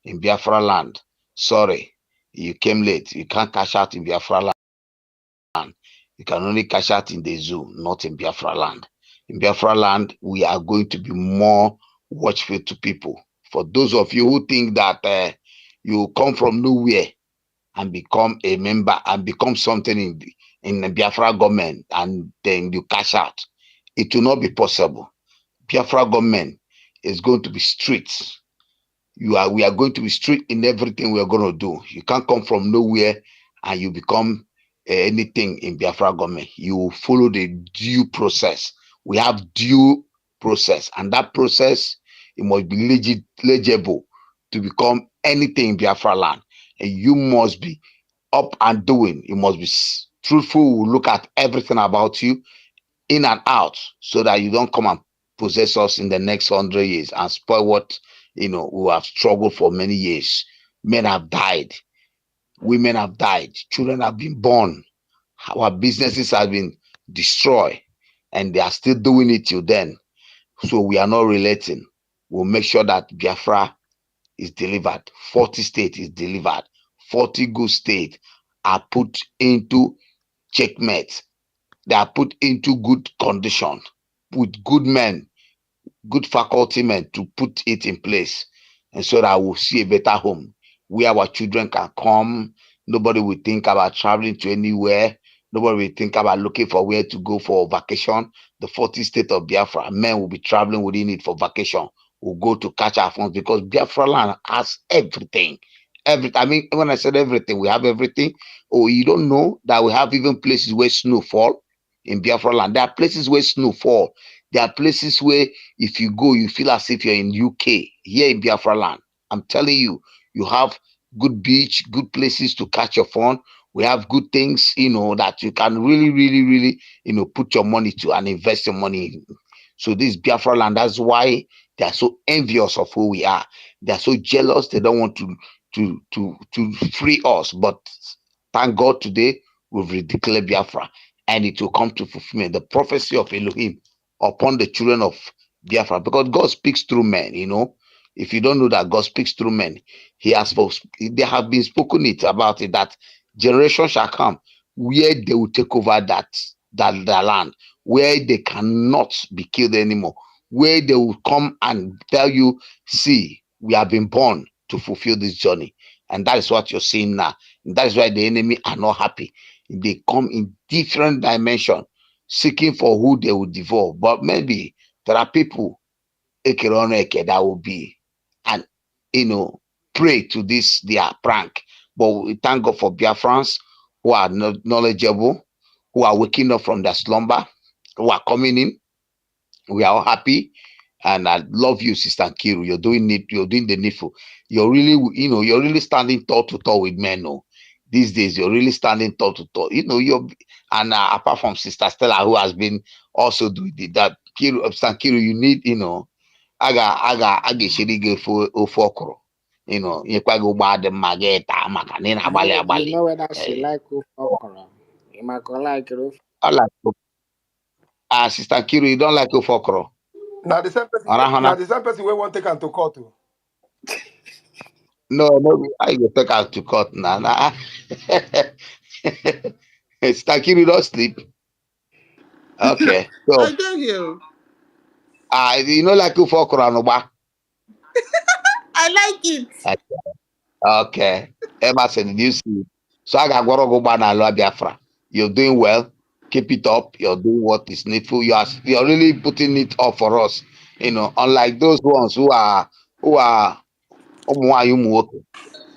in Biafra land. Sorry, you came late. You can't cash out in Biafra land. You can only cash out in the zoo, not in Biafra land. In Biafra land, we are going to be more watchful to people. For those of you who think that You come from nowhere and become a member and become something in the Biafra government, and then you cash out. It will not be possible. Biafra government is going to be strict. We are going to be strict in everything we are going to do. You can't come from nowhere and you become anything in Biafra government. You follow the due process. We have due process, and that process, it must be legible to become anything in Biafra land. And you must be up and doing. You must be truthful. We'll look at everything about you in and out, so that you don't come and possess us in the next 100 years and spoil what we have struggled for many years. Men have died, women have died, children have been born, our businesses have been destroyed, and they are still doing it till then. So we are not relating. We'll make sure that Biafra is delivered, 40 states is delivered, 40 good states are put into checkmate. They are put into good condition with good men, good faculty men to put it in place, and so that we'll see a better home where our children can come. Nobody will think about traveling to anywhere. Nobody will think about looking for where to go for vacation. The 40 state of Biafra, men will be traveling within it for vacation. We'll go to catch our funds because Biafra land has everything. I mean, when I said everything, we have everything. Oh, you don't know that we have even places where snow fall in Biafra land. There are places where snow fall. There are places where if you go, you feel as if you're in UK, here in Biafra land. I'm telling you, you have good beach, good places to catch your fun. We have good things, that you can really, really, really, put your money to and invest your money in. So this Biafra land, that's why they are so envious of who we are. They are so jealous. They don't want to free us. But thank God today we've declared Biafra, and it will come to fulfillment. The prophecy of Elohim upon the children of Biafra, because God speaks through men. If you don't know that God speaks through men, they have been spoken about it, that generation shall come where they will take over that land, where they cannot be killed anymore, where they will come and tell you, see, we have been born to fulfill this journey. And that is what you're seeing now. And that is why the enemy are not happy. They come in different dimension, seeking for who they will devour. But maybe there are people that will be and pray to this their prank. But we thank God for Biafrans who are knowledgeable, who are waking up from their slumber, who are coming in. We are all happy. And I love you, Sister Kiru. You're doing it, you're doing the needful. You're really, you're really standing toe to toe with men. No, these days you're really standing toe to toe. Apart from Sister Stella, who has been also doing that, Kiru, Sister Kiru, you need, a ga-eshiri gị ofe ọkwụrụ nyekwa gị ụgbọ adị mma gị taa maka na ị na-agbalị You agbalị. know whether she like okra. You might like it. I like Sister Kiru, you don't like ofe ọkwụrụ? Now the same person, Ọrahụna? we want take am to court. No, I go take out to court now. Nah. Sister Kiru, don't sleep. Okay. So, I don't hear. you know like ofe ọkwụrụ and ụgba? I like it. Okay. Emerson, did you see? So I got ụgba n'ala Biafra. You're doing well. Keep it up. You're doing what is needful. You're really putting it up for us. Unlike those ones who are at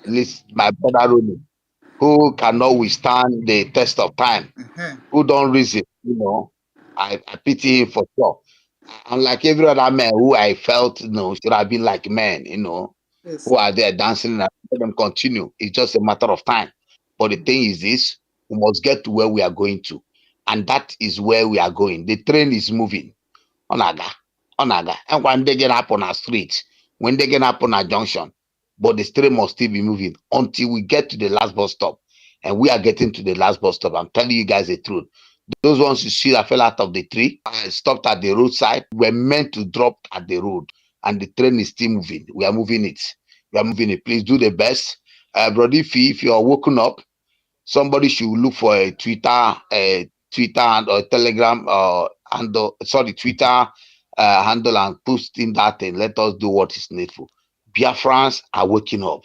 least my brother Rony, who cannot withstand the test of time, who don't reason. I pity him for sure. Unlike every other man who I felt should have been like men, Yes. who are there dancing and let them continue. It's just a matter of time. But the thing is this, we must get to where we are going to. And that is where we are going. The train is moving. Onaga. And when they get up on our street, when they get up on our junction, but the train must still be moving until we get to the last bus stop. And we are getting to the last bus stop. I'm telling you guys the truth. Those ones you see that fell out of the tree, stopped at the roadside, were meant to drop at the road. And the train is still moving. We are moving it. Please do the best. Brother, if you are woken up, somebody should look for a Twitter and or Telegram handle. Sorry, Twitter handle and post in that and let us do what is needful. Biafrans are waking up.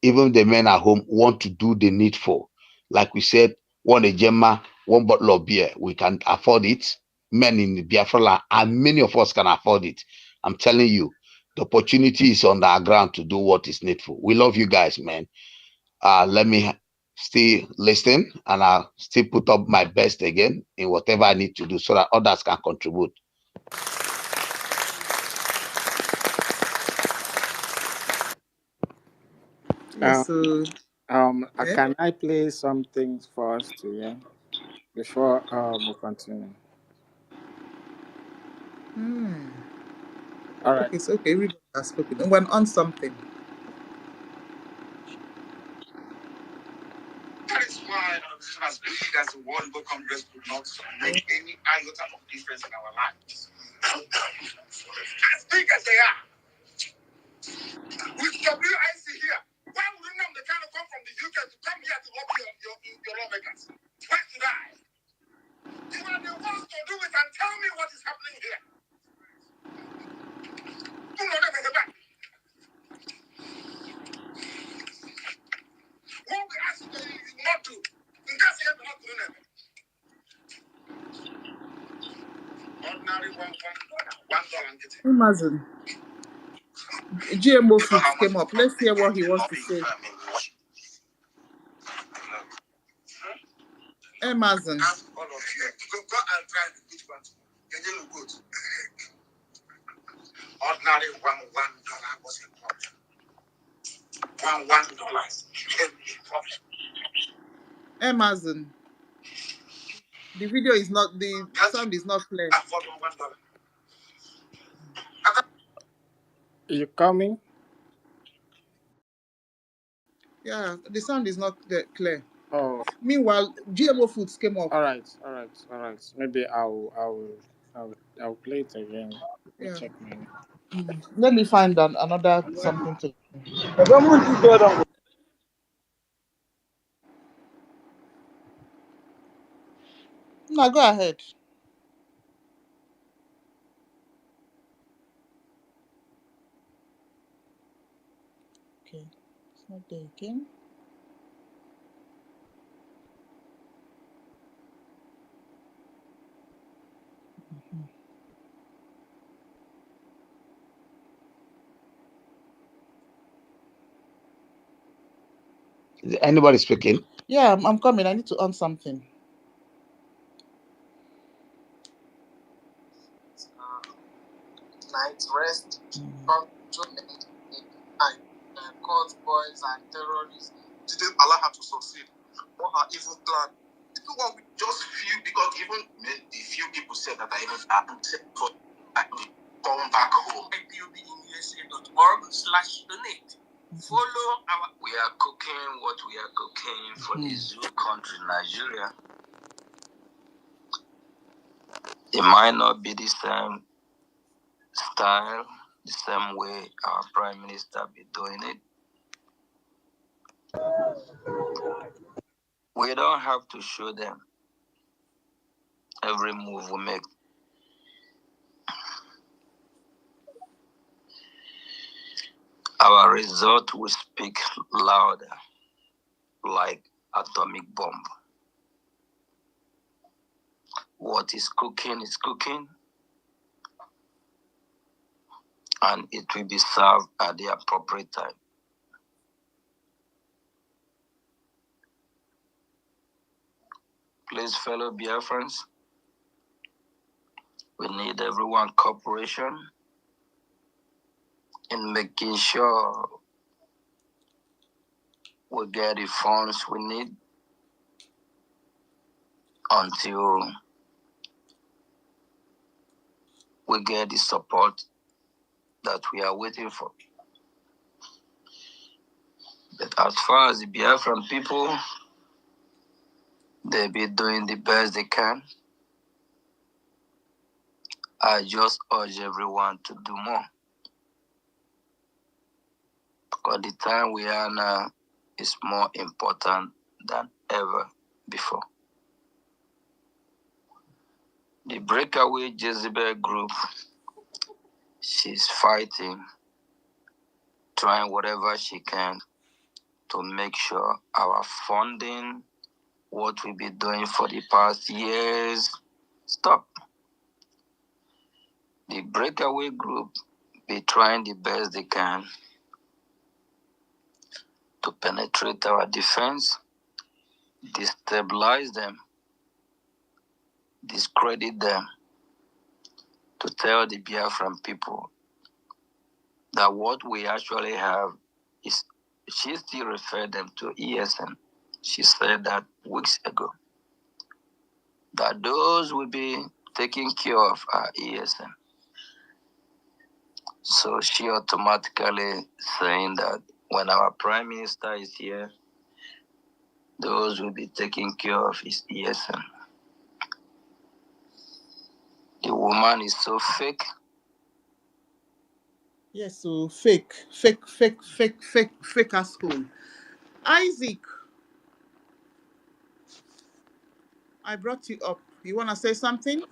even the men at home want to do the needful. Like we said, one Ejema, one bottle of beer, we can afford it. Men in Biafra land, and many of us can afford it. I'm telling you, the opportunity is on the ground to do what is needful. We love you guys, man. Let me still listen, and I'll still put up my best again in whatever I need to do so that others can contribute. Yes, so Can I play something for us to hear before we continue? All right. okay, so okay, everybody has spoken. When on something. That is why an organization as big as the World Labour Congress could not make any iota of difference in our lives. As big as they are, with WIC here, why wouldn't they kind of come from the UK to come here to lobby your lawmakers? Why should I? You are the ones to do it and tell me what is happening here. You know them in the back. What we ask you not to, in case you have not doing it. Ordinary $1. Amazon. GMO Foods came up. Let's hear what he wants to say. Amazon. Ask all of you. Go and try the good one. Can you look good? Ordinary $1 was a problem. $1 became a problem. Amazon. The video is not, the sound is not clear. Afford $1. You coming? Yeah, the sound is not clear. Oh, Meanwhile, GMO Foods came up. all right. Maybe I'll play it again. Yeah. Check my name. Let me find another something to. No, go ahead. Okay, it's not there again. Is anybody speaking? Yeah, I'm coming. I need to on something. Night rest, controlment, cult boys and terrorists didn't allow her to succeed. What her evil plan? People want we just few, because even the few people said that I even happened for come back home. IPOBinUSA.org/donate. Follow our. We are cooking what we are cooking for the zoo country, Nigeria. It might not be the same style, the same way our prime minister be doing it. We don't have to show them every move we make. Our result will speak louder, like atomic bomb. What is cooking, and it will be served at the appropriate time. Please, fellow Biafrans, we need everyone's cooperation in making sure we get the funds we need until we get the support that we are waiting for. But as far as the Biafran people, they be doing the best they can. I just urge everyone to do more. Because the time we are now is more important than ever before. The breakaway Jezebel group, she's fighting, trying whatever she can to make sure our funding, what we've been doing for the past years, stop. The breakaway group be trying the best they can to penetrate our defense, destabilize them, discredit them, to tell the Biafran people that what we actually have is, she still referred them to ESN. She said that weeks ago, that those will be taking care of our ESN. So she automatically saying that when our Prime Minister is here, those will be taking care of his ESN. The woman is so fake. Yes, so fake asshole. Isaac, I brought you up. You want to say something?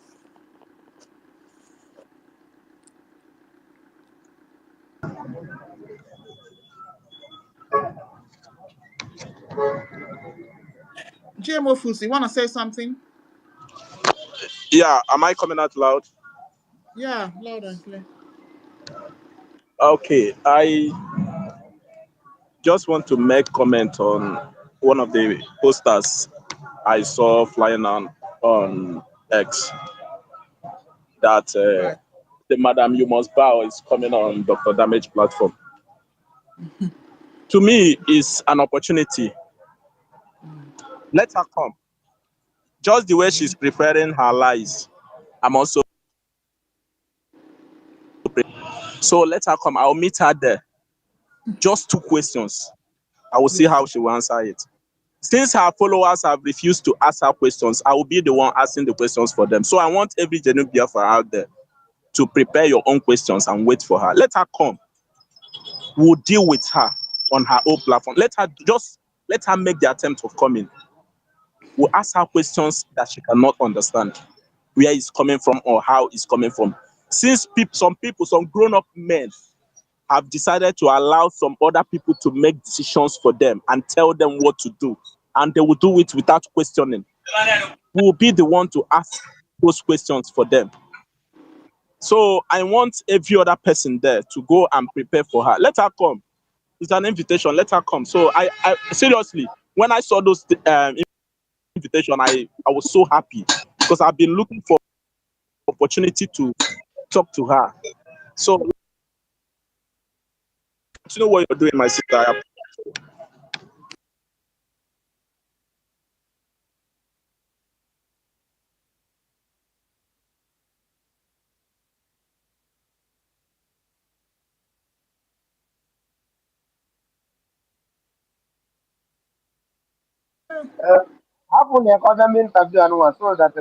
GMO Foods, you want to say something? Yeah, am I coming out loud? Yeah, loud and clear. Okay, I just want to make comment on one of the posters I saw flying on X that Right. the Madam You Must Bow is coming on Dr. Damage platform. To me, it's an opportunity. Let her come. Just the way she's preparing her lies, I'm also so let her come. I'll meet her there. Just 2 questions. I will see how she will answer it. Since her followers have refused to ask her questions, I will be the one asking the questions for them. So I want every genuine Biafra out there to prepare your own questions and wait for her. Let her come. We'll deal with her on her own platform. Let her make the attempt of coming. We'll ask her questions that she cannot understand, where it's coming from or how it's coming from. Since some grown-up men have decided to allow some other people to make decisions for them and tell them what to do, and they will do it without questioning. We will be the one to ask those questions for them. So I want every other person there to go and prepare for her. Let her come. It's an invitation. Let her come. So I seriously, when I saw those invitation, I was so happy because I've been looking for opportunity to talk to her. So you know what you're doing, my sister. Hapo ni kwa mimi interview anu so that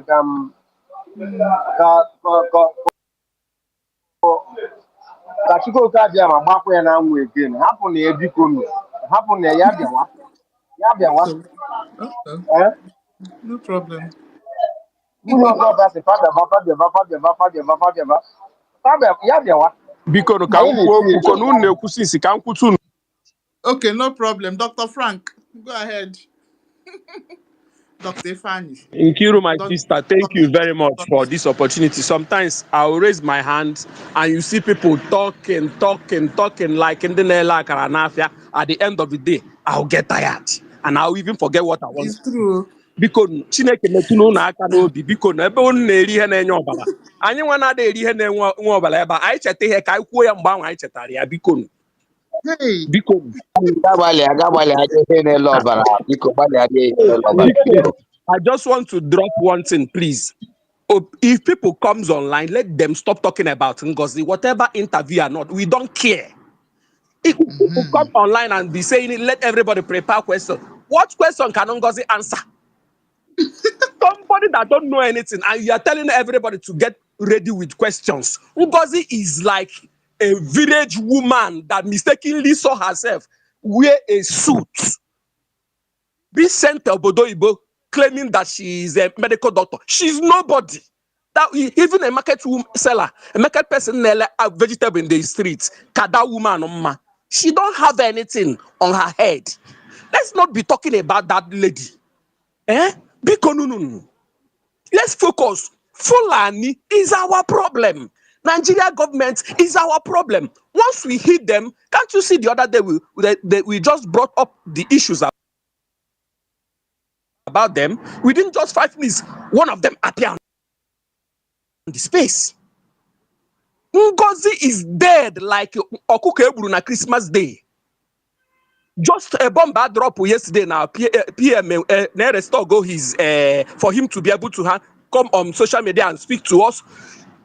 ka chiko ka dia ma gbakwa ya na anwụ again. Hapo ni ebiko no. Hapo ni ya biawa. Ya biawa. So, okay. Eh? No problem. Uno so that the father ya biawa. Biko ka Anyị nkwu okwu na-esi ko nu na-ekwusi isi ka nkwutu. Okay, no problem. Dr. Frank, go ahead. Dr. Fanny. Nkiru, my Don't, sister, thank you very much for don't. this opportunity. Sometimes I'll raise my hand and you see people talking like in the Nela Karanafia. At the end of the day, I'll get tired and I'll even forget what I want It's to do. true. Biko Chineke metụnụ na aka n'obi biko na ebe unu na-eri ihe na-enye ọbara. Anyị nwa na-eri ihe na-enwe ọbara ebe anyị cheta ihe ka anyị kwuo ya mgbe ahụ anyị chetara ya biko. Hey. Biko. I just want to drop one thing, please. If people comes online, let them stop talking about Ngozi, whatever interview or not. We don't care. If people come online and be saying it, let everybody prepare questions. What question can Ngozi answer? Somebody that don't know anything, and you are telling everybody to get ready with questions. Ngozi is like a village woman that mistakenly saw herself wear a suit, be sent to Obodo Ibo, claiming that she is a medical doctor. She's nobody. That even a market seller, a market person a vegetable in the streets, kada woman, she don't have anything on her head. Let's not be talking about that lady. Because no. Let's focus. Fulani is our problem. Nigeria government is our problem. Once we hit them, can't you see the other day we just brought up the issues about them? Within just 5 minutes, one of them appeared on the space. Ngozi is dead like Okuko Eburu na Christmas Day. Just a bomb drop yesterday now. PM restore go his for him to be able to come on social media and speak to us.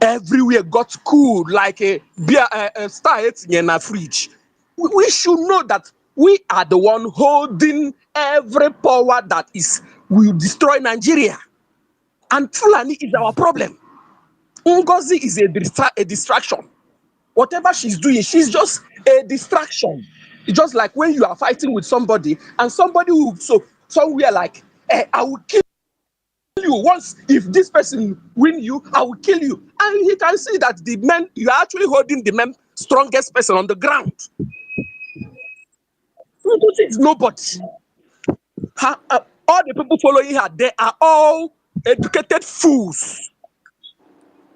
Everywhere got cool like a beer star in a fridge. We should know that we are the one holding every power that will destroy Nigeria, and Fulani is our problem. Ngozi is a distraction. Whatever she's doing, she's just a distraction. It's just like when you are fighting with somebody and somebody will somewhere like, I will kill you once. If this person win you, I will kill you. And he can see that the man, you are actually holding the strongest person on the ground. It's nobody. All the people following her, they are all educated fools.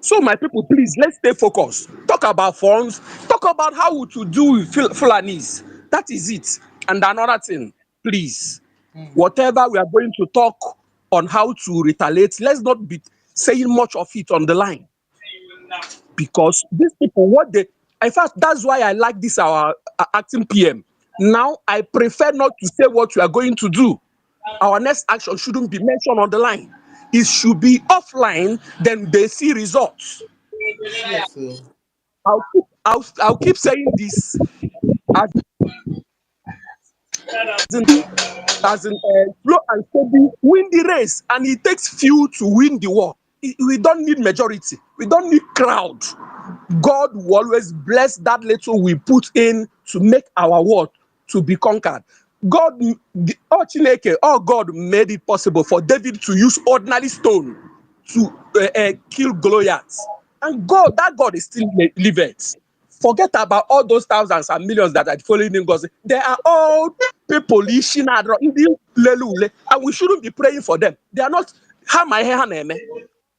So my people, please, let's stay focused. Talk about funds. Talk about how to do with Fulanis. That is it. And another thing, please, whatever we are going to talk on how to retaliate, let's not be saying much of it on the line. Because these people, in fact, that's why I like this, our acting PM. Now, I prefer not to say what we are going to do. Our next action shouldn't be mentioned on the line. It should be offline, then they see results. Yes, sir. I'll keep saying this as in slow and steady win the race, and it takes few to win the war. We don't need majority. We don't need crowd. God will always bless that little we put in to make our war to be conquered. God made it possible for David to use ordinary stone to kill Goliath. And that God is still living. Forget about all those thousands and millions that are following in God. They are all people, and we shouldn't be praying for them. They are not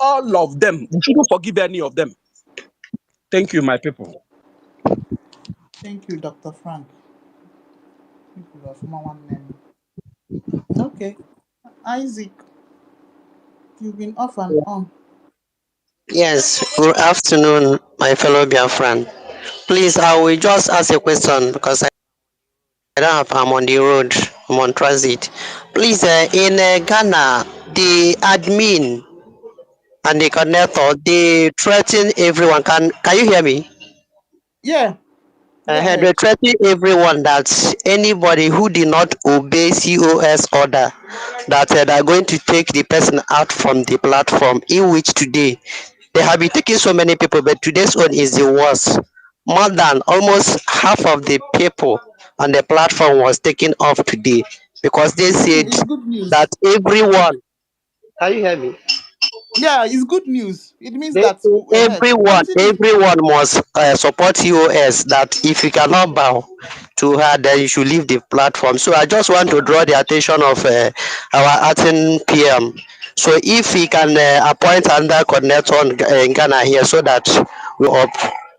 all of them. We shouldn't forgive any of them. Thank you, my people. Thank you, Dr. Frank. People of Mawan. Okay. Isaac, you've been off and on. Yes, good afternoon, my fellow Biafran. Please, I will just ask a question because I don't have, I'm on the road, I'm on transit. Please, in Ghana, the admin and the connector, they threaten everyone. Can you hear me? Yeah, go They ahead. threaten everyone that anybody who did not obey COS order, that they're going to take the person out from the platform, in which today they have been taking so many people, but today's one is the worst. More than almost half of the people on the platform was taken off today because they said It's good news. that everyone. Can you hear me? Yeah, it's good news. It means They that say ahead. everyone, Continue. everyone must support COS. That if you cannot bow to her, then you should leave the platform. So I just want to draw the attention of our acting PM. So if he can appoint another coordinator in Ghana here, so that we up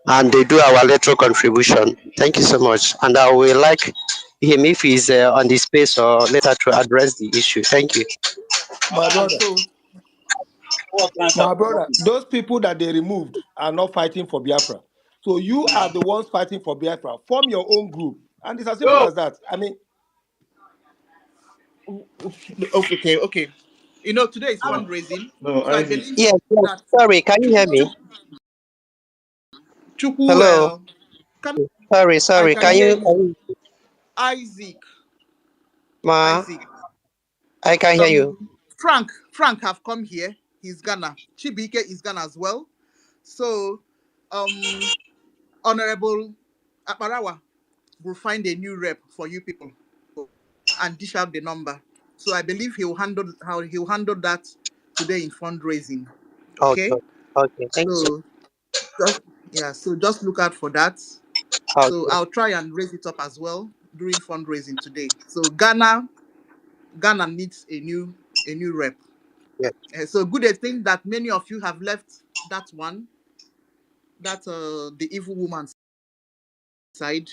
and they do our electoral contribution. Thank you so much, and I will like him if he's on the space or later to address the issue. Thank you. My brother, So, my brother, those people that they removed are not fighting for Biafra. So you are the ones fighting for Biafra. Form your own group. And it's as simple as that. I mean, okay. Today is fundraising. No, So I Isaac. believe Yes, yes. that Sorry, can you hear me? Hello. Chukwuel, I Sorry. can Can hear you? you. Isaac, Ma, Isaac. I can hear you. Frank have come here. He's Ghana. Chibike is Ghana as well. So, Honorable Aparawa will find a new rep for you people and dish out the number. So I believe he'll handle that today in fundraising. Okay. Okay. Okay. Thank you. So just look out for that. So Okay. I'll try and raise it up as well. during fundraising today. So Ghana needs a new rep. Yeah. So good a thing that many of you have left that one, that the evil woman side.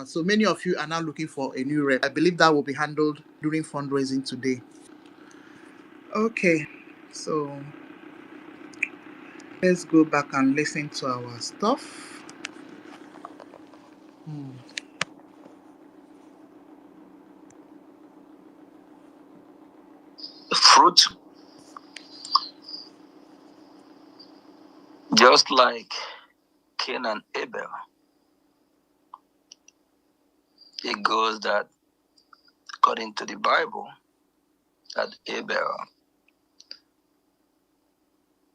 So many of you are now looking for a new rep. I believe that will be handled during fundraising today. Okay, so let's go back and listen to our stuff. Fruit, just like Cain and Abel, it goes that according to the Bible, that Abel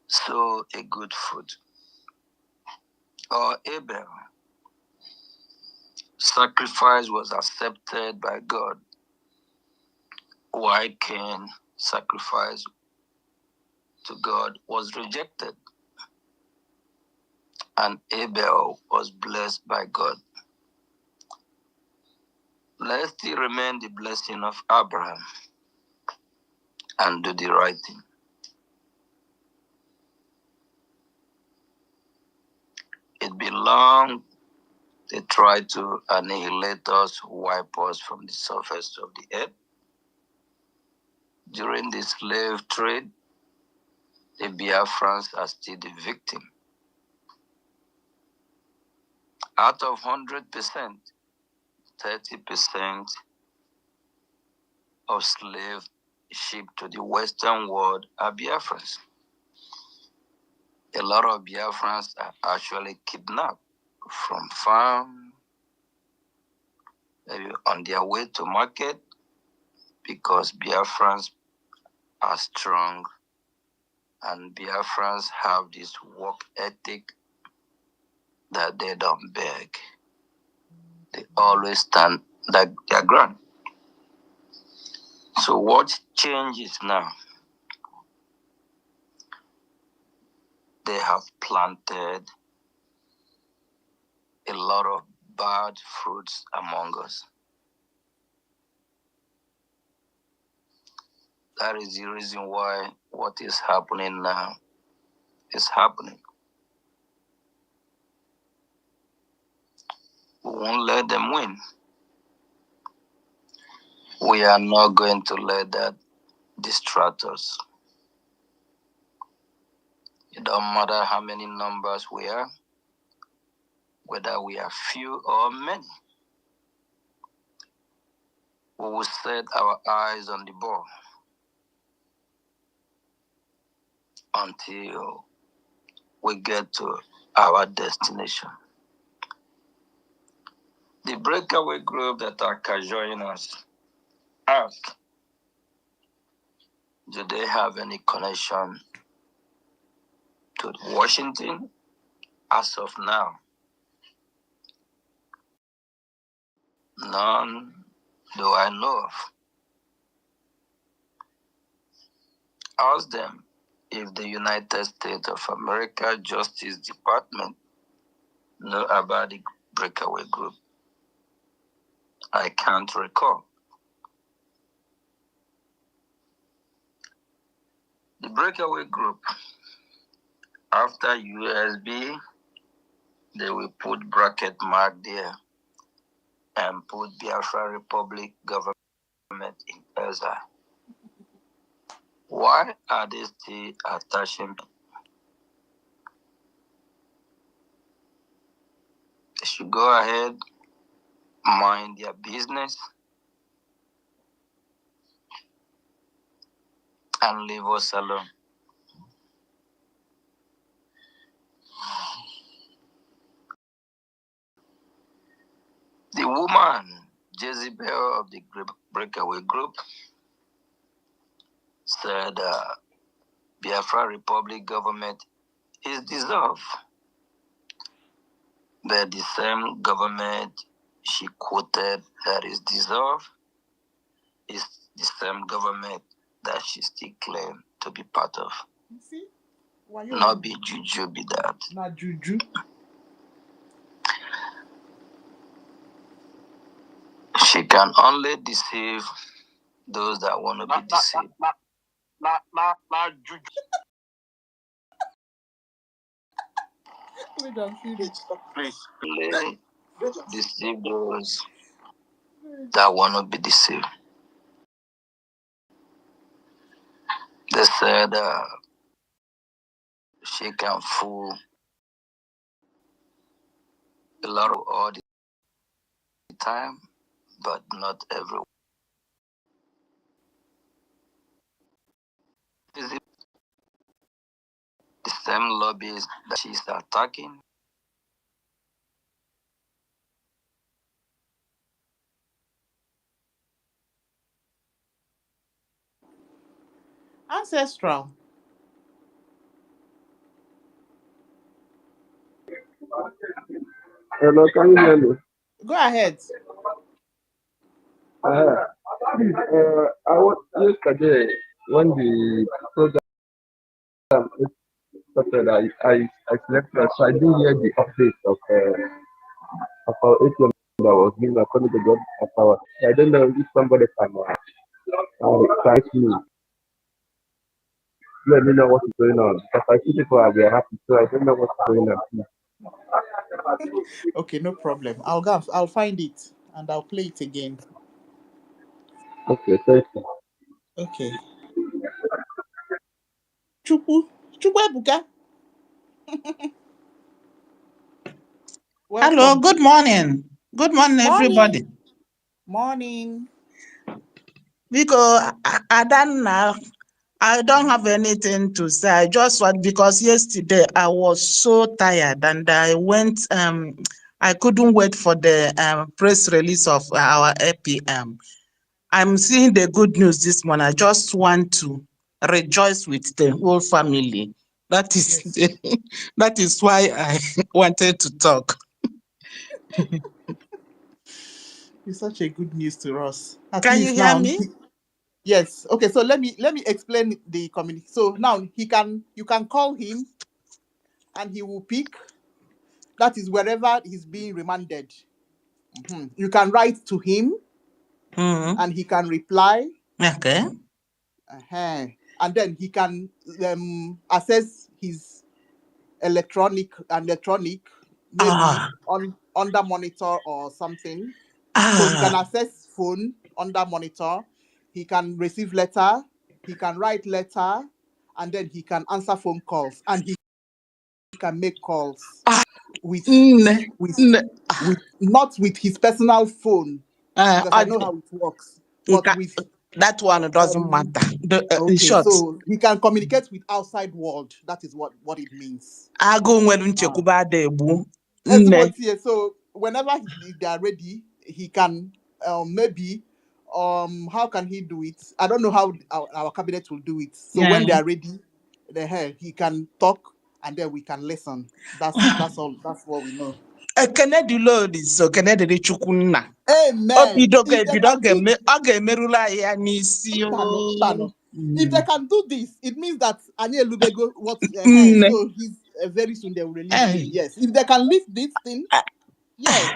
sowed a good fruit, or Abel sacrifice was accepted by God, while Cain sacrifice to God was rejected, and Abel was blessed by God. Let still remain the blessing of Abraham and do the right thing. It belonged, they tried to annihilate us, wipe us from the surface of the earth. During the slave trade, the Biafrans are still the victim. Out of 100%, 30% of slaves shipped to the Western world are Biafrans. A lot of Biafrans are actually kidnapped from farm, maybe on their way to market, because Biafrans are strong and Biafrans have this work ethic that they don't beg. They always stand their ground. So what changes now? They have planted a lot of bad fruits among us. That is the reason why what is happening now is happening. We won't let them win. We are not going to let that distract us. It don't matter how many numbers we are, whether we are few or many. We will set our eyes on the ball until we get to our destination. The breakaway group that are joining us ask, do they have any connection to Washington? As of now, none do I know of. Ask them if the United States of America Justice Department know about the breakaway group. I can't recall. The breakaway group, after USB, they will put bracket mark there and put Biafra Republic government in erasure. Why are they still attaching? They should go ahead, mind their business, and leave us alone. The woman, Jezebel of the breakaway group, said Biafra Republic government is dissolved. But the same government she quoted that is dissolved is the same government that she still claims to be part of. You see? Why you Not be juju, be that. Not juju. can only deceive those that want to be deceived. Only deceive those that want to be deceived. They said she can fool a lot of all the time, but not everyone. Is it the same lobbies that she's attacking? Ancestral. Hello, can you hear me? Go ahead. Please, I was yesterday when the program started, I slept, so I didn't hear the update of our ATM that was given according to God of our. I don't know if somebody can correct me. Let me know what is going on because I see people are very happy, so I don't know what's going on. Okay, no problem. I'll find it and I'll play it again. Okay, thank you. Okay. Chukwu. Ebuka. Hello, Welcome. good morning. Good morning, Morning. everybody. Morning. Because Adanna, I don't have anything to say. I just want because yesterday I was so tired and I went. I couldn't wait for the press release of our APM. I'm seeing the good news this morning. I just want to rejoice with the whole family. That is Yes. that is why I wanted to talk. It's such a good news to us. At Can you least hear now. me? Yes. Okay, so let me explain the community. So now you can call him and he will pick. That is wherever he's being remanded. You can write to him Mm-hmm. and he can reply. Okay. And then he can access his electronic, maybe Ah, on under monitor or something. So he can ah, access phone under monitor. He can receive letter. He can write letter, and then he can answer phone calls, and he can make calls ah, with mm, with mm, with not with his personal phone because I know how it works, but nka- with that one doesn't matter. In okay, short, so he can communicate with outside world. That is what it means. agụ nwere nchekwube ada egbu nne. Ezigbotie. So whenever they are ready, he can maybe how can he do it? I don't know how our cabinet will do it. So Yeah. when they are ready, he can talk and then we can listen. That's all. That's what we know. Ekene dị Lord so ekene dịrị Chukwu nna. O Amen. bido If they ga-ebido can do ọ ga-emerụla anyị ya n'isi o. if they can do this, it means that Anye Lubego what Nne. so he's very soon they will release him. Eh. Yes. If they can lift this thing, yeah.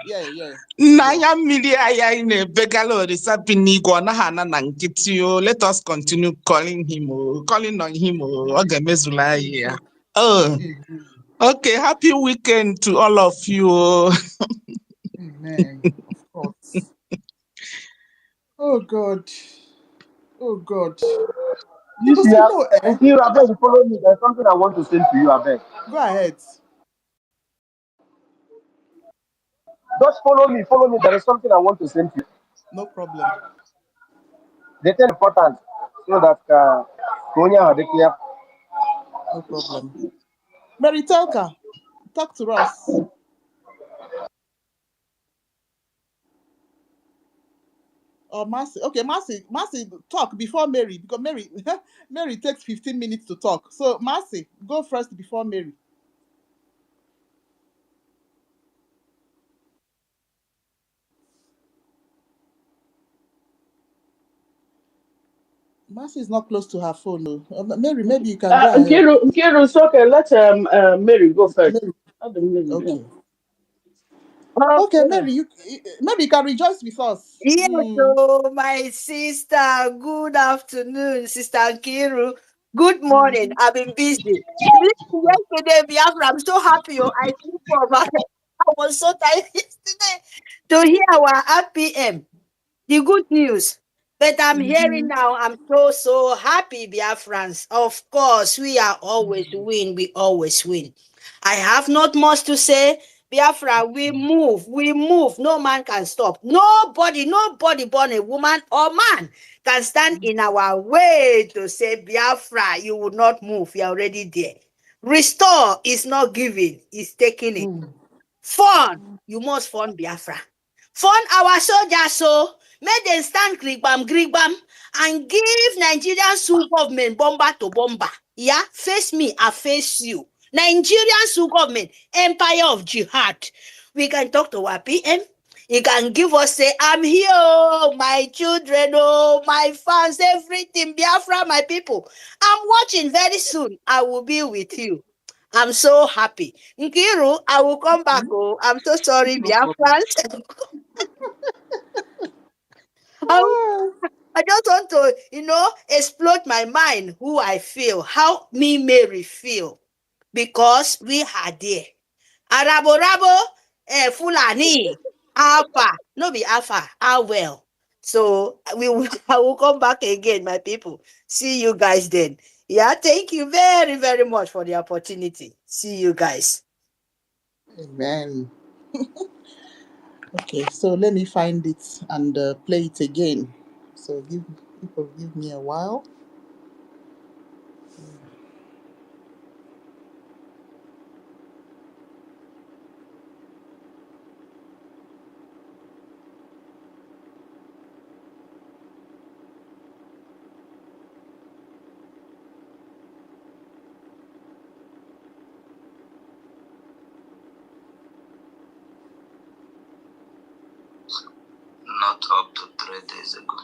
N'anya mmiri anyị na-ebegala orisa bi n'igwe ọ naghị ana na nkịtị o. Let us continue calling him o, calling on him o. Ọ ga-emezula anyị ya. Oh, okay. Happy weekend to all of you. Amen. Of course. Oh God. Oh God. You Because see, you know, until I beg you follow me, there's something I want to say to you, I beg. go ahead. Just follow me, there is something I want to say to you. No problem. They tell important so that Konya had clear. No problem. Mary Telka, talk to us. Or Massey. Okay, Massey, talk before Mary because Mary Mary takes 15 minutes to talk. So Massey, go first before Mary. Massey is not close to her phone. No. Mary, maybe you can go ahead. Nkiru, it's okay. Let Mary go first. Mary. Mary, yeah. Okay. Okay, Okay. maybe you can rejoice with us. Yes, so my sister, good afternoon, Sister Kiru. Good morning. I've been busy. Yesterday, Biafra, I'm so happy. Oh, I sleep for about, I was so tired yesterday to hear our RPM. The good news. But I'm hearing now, I'm so happy, Biafrans. Of course, we are always win. We always win. I have not much to say. Biafra, we move. No man can stop. Nobody, born a woman or man, can stand in our way to say, Biafra, you will not move. You're already there. Restore is not giving, it's taking it. Fund, you must fund Biafra. Fund our soldiers so make them stand grigbam and give Nigerian Sioux government bomber to bomber. Yeah, face me, I face you. Nigerian Sioux government, empire of jihad. We can talk to our PM. He can give us say, I'm here, oh, my children, oh, my fans, everything, Biafra, my people. I'm watching very soon. I will be with you. I'm so happy. Nkiru, I will come back. Oh, I'm so sorry, No problem. Biafrans. I just want to, explode my mind, who I feel, how me Mary feel, because we are there. Arabo rabo, Fulani, Alpha, no be Alpha, well. So I will come back again, my people. See you guys then. Yeah, thank you very, very much for the opportunity. See you guys. Amen. Okay, so let me find it and play it again. So give me a while. Not up to 3 days ago.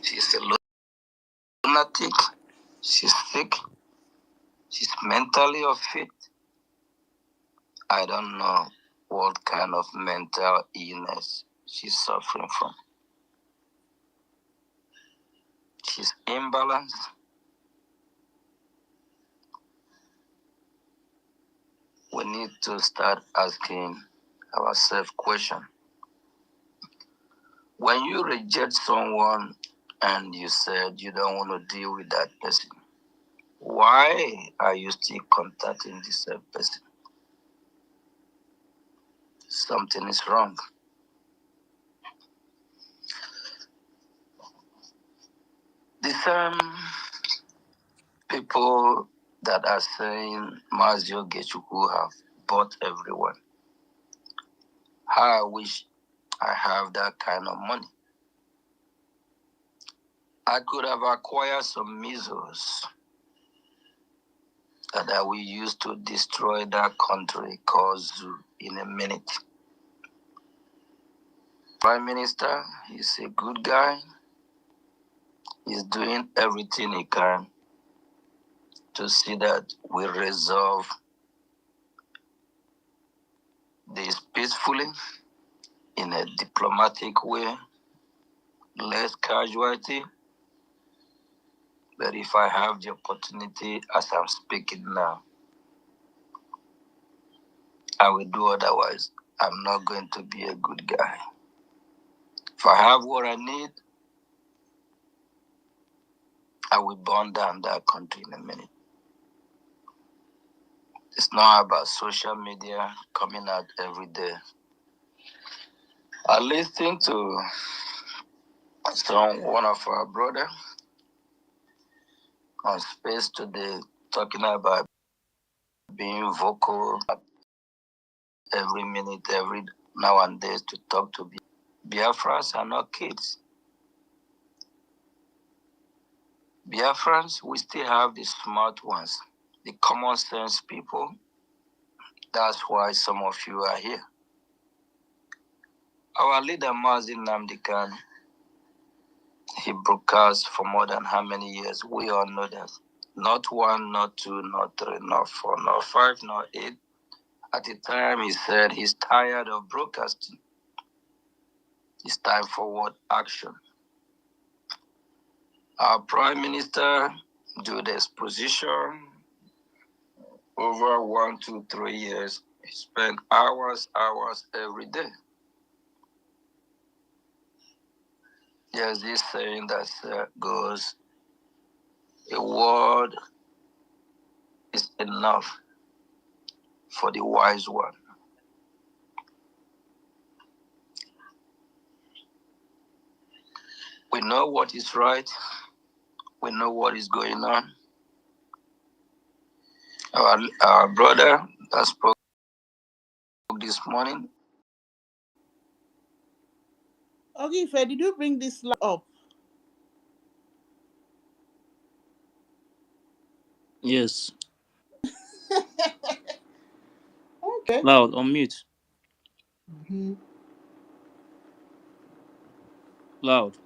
She's a lunatic. She's sick. She's mentally unfit. I don't know what kind of mental illness she's suffering from. She's imbalanced. We need to start asking ourselves questions. When you reject someone and you said you don't want to deal with that person, why are you still contacting this person? Something is wrong. The same people that are saying Mazi Ogechukwu have bought everyone. How I wish I have that kind of money. I could have acquired some missiles that I will use to destroy that country called Zoo in a minute. Prime Minister, he's a good guy. He's doing everything he can to see that we resolve this peacefully in a diplomatic way, less casualty. But if I have the opportunity as I'm speaking now, I will do otherwise. I'm not going to be a good guy. If I have what I need, I will burn down that country in a minute. It's not about social media coming out every day. I listened to one of our brother on space today talking about being vocal every minute, every now and then to talk to Biafrans are not kids. Biafrans, we still have the smart ones, the common sense people. That's why some of you are here. Our leader, Mazi Namdekan, he broadcast for more than how many years? We all know that. Not 1, not 2, not 3, not 4, not 5, not 8. At the time, he said he's tired of broadcasting. It's time for what action? Our Prime Minister do the exposition over 1 to 3 years. He spent hours every day. There's this saying that goes, a word is enough for the wise one. We know what is right. We know what is going on. Our brother that spoke this morning. Okay, Faye, did you bring this up? Yes. Okay. Loud, on mute. Mm-hmm. Loud.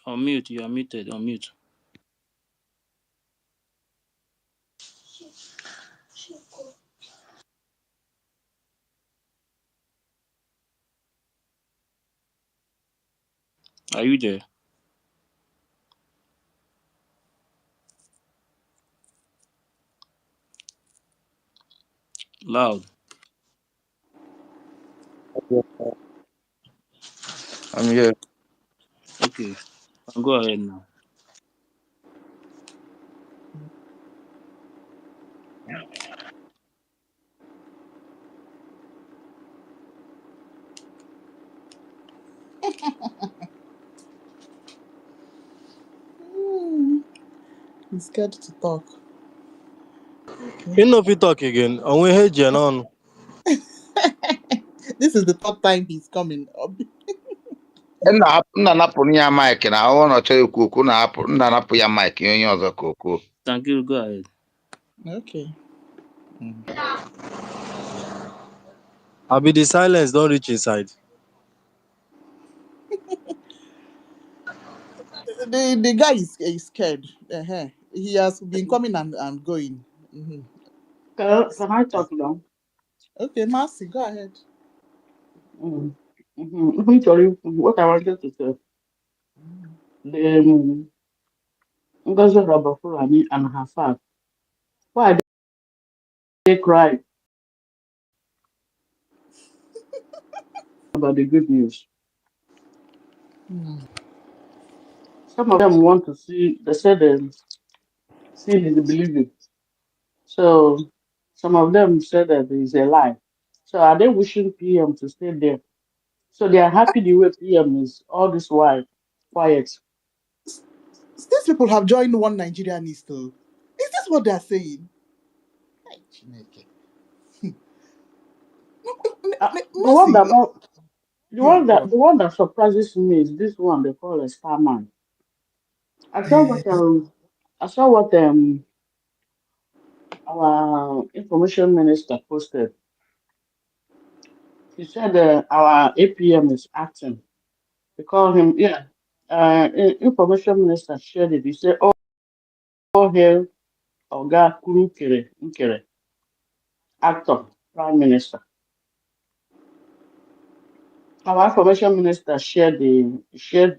On mute, you are muted, on mute. Are you there? Loud. I'm here. Okay. Go ahead now. He's scared to talk. Okay. You know if you talk again, and we heard you on. This is the third time he's coming. Nna napụ ya mic na ọ na chọrọ ikwu okwu nna napụ ya mic onye ọzọ ka okwu. Thank you, go ahead. Okay. I be the silence don't reach inside. The guy is scared. He has been coming and going. Mm-hmm. Can I talk now? Okay, Mazi, go ahead. Let me tell you what I wanted to say. The Ngozi Rabafurani and her father. Why they cry about the good news? Some of them want to see. They said seeing is believing. So some of them said that it's a lie. So are they wishing PM to stay there? So they are happy the way PM is all this while quiet. These people have joined one Nigerianist though. Is this what they are saying? Hey, Chineke. The one Mazi. that not Yeah, go on. the one that surprises me is this one they call a starman. I saw what our information minister posted. He said our APM is acting. They call him, yeah. Information minister shared it. He said, "Oh, hail Oga Kuru Nkere, actor, prime minister." Our information minister shared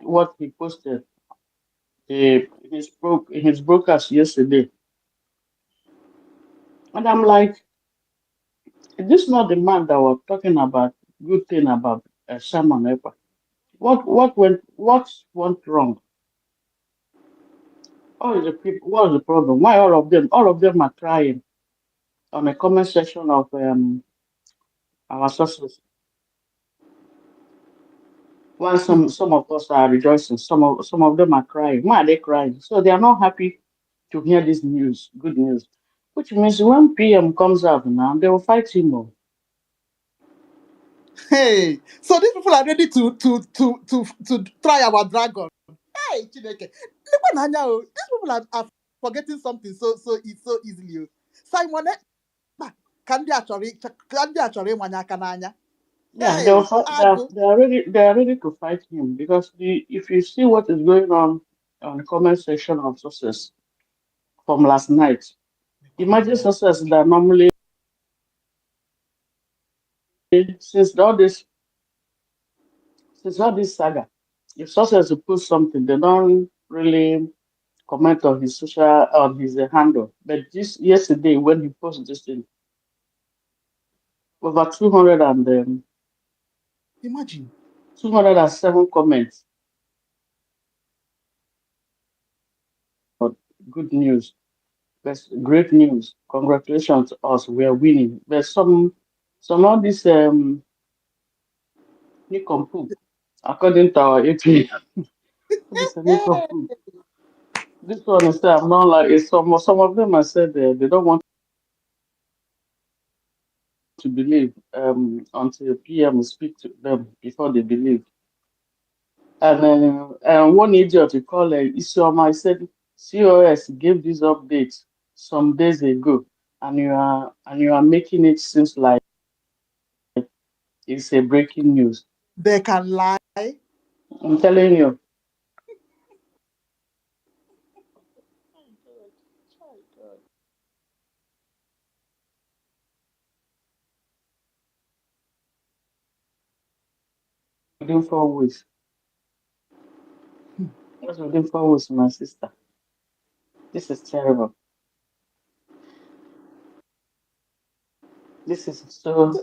what he posted in his broadcast yesterday, and I'm like, is this not the man that was talking about good thing about Simon Ekpa? What went wrong? All the people, what's the problem? Why all of them are crying on the comment section of our sources? While some of us are rejoicing, some of them are crying. Why are they crying? So they are not happy to hear this news, good news. Which means when PM comes out now, they will fight him more. Hey, so these people are ready to try our dragon. Hey, Chineke. These people are forgetting something so easily. Simon, can they actually ịmanye aka n'anya? Yeah, Hey, Agu. they are ready to fight him because if you see what is going on the comment section of sources from last night, imagine sources that normally since all this saga, if sources will post something, they don't really comment on his handle. But this yesterday when he posted this thing, over 200 and Imagine. 207 comments. Good news. That's great news. Congratulations to us. We are winning. There's some of this nincompoop, according to our AP. This is nincompoop. This one is I'm not like it's some of them I said they don't want to believe until PM will speak to them before they believe. And one idiot you call Isioma, I said COS gave this update some days ago, and you are making it seems like it's a breaking news. They can lie. I'm telling you. Within 4 weeks. Just within 4 weeks, my sister. This is terrible. This is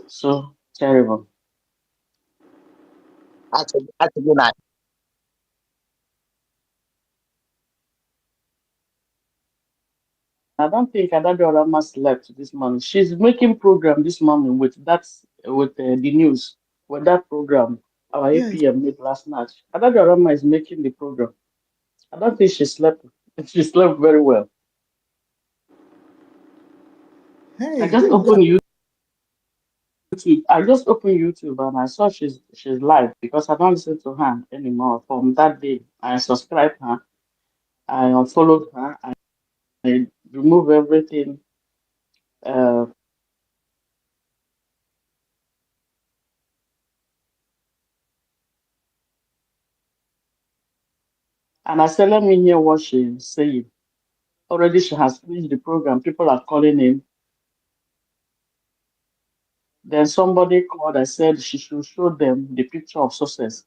so terrible. Actually, I don't think Adadorama slept this morning. She's making program this morning with the news with that program our Yes. APM made last night. Adadorama is making the program. I don't think she slept. She slept very well. I Hey, just opened YouTube. I just opened YouTube and I saw she's live because I don't listen to her anymore. From that day, I subscribed her. I unfollowed her. I removed everything. Uh, and I said, let me hear what she's saying. Already she has finished the program. People are calling in. Then somebody called. I said she should show them the picture of success.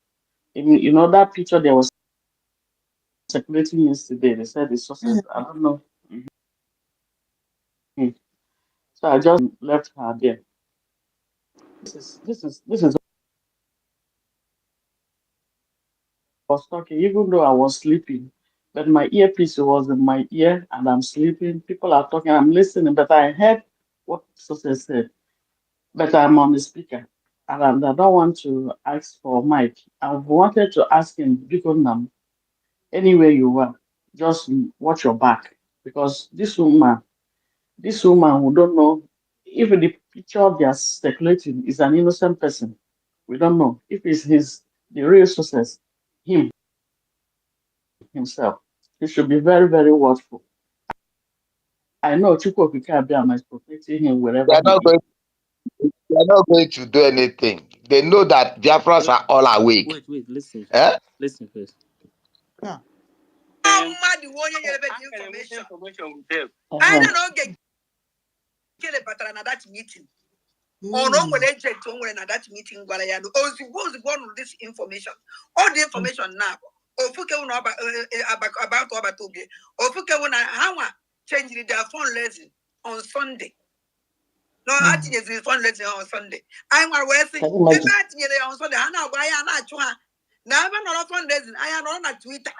That picture they was circulating yesterday. They said the success. I don't know. Mhm. So I just left her there. This is I was talking, even though I was sleeping, but my earpiece was in my ear and I'm sleeping. People are talking, I'm listening, but I heard what success said. But I'm on the speaker and I don't want to ask for mic. I wanted to ask him, because anywhere you are, just watch your back because this woman who don't know if the picture they are speculating is an innocent person. We don't know if it's the real success, him himself. He should be very, very watchful. I know Chukwokika Abiyama is protecting him they wherever are he not is. going. They are not going to do anything. They know that Biafrans are all awake. Wait, listen first. Eh? Listen first. Yeah. Mmadụ nwe onye nyere the information. I don't know get kele batara na that meeting. Or no nwere agent o nwere na that meeting gwara ya no ozugbo on this information. All the information now. Ofuke unu about Obatoge. Ofuke unu ha nwa changed their fundraising on Sunday. No, I think it's fundraising on Sunday. I'm aware say Can you ebe imagine? atinyere on Sunday ha na agba ya na achụ ha. Na ebe nọ fundraising anya nọ na Twitter.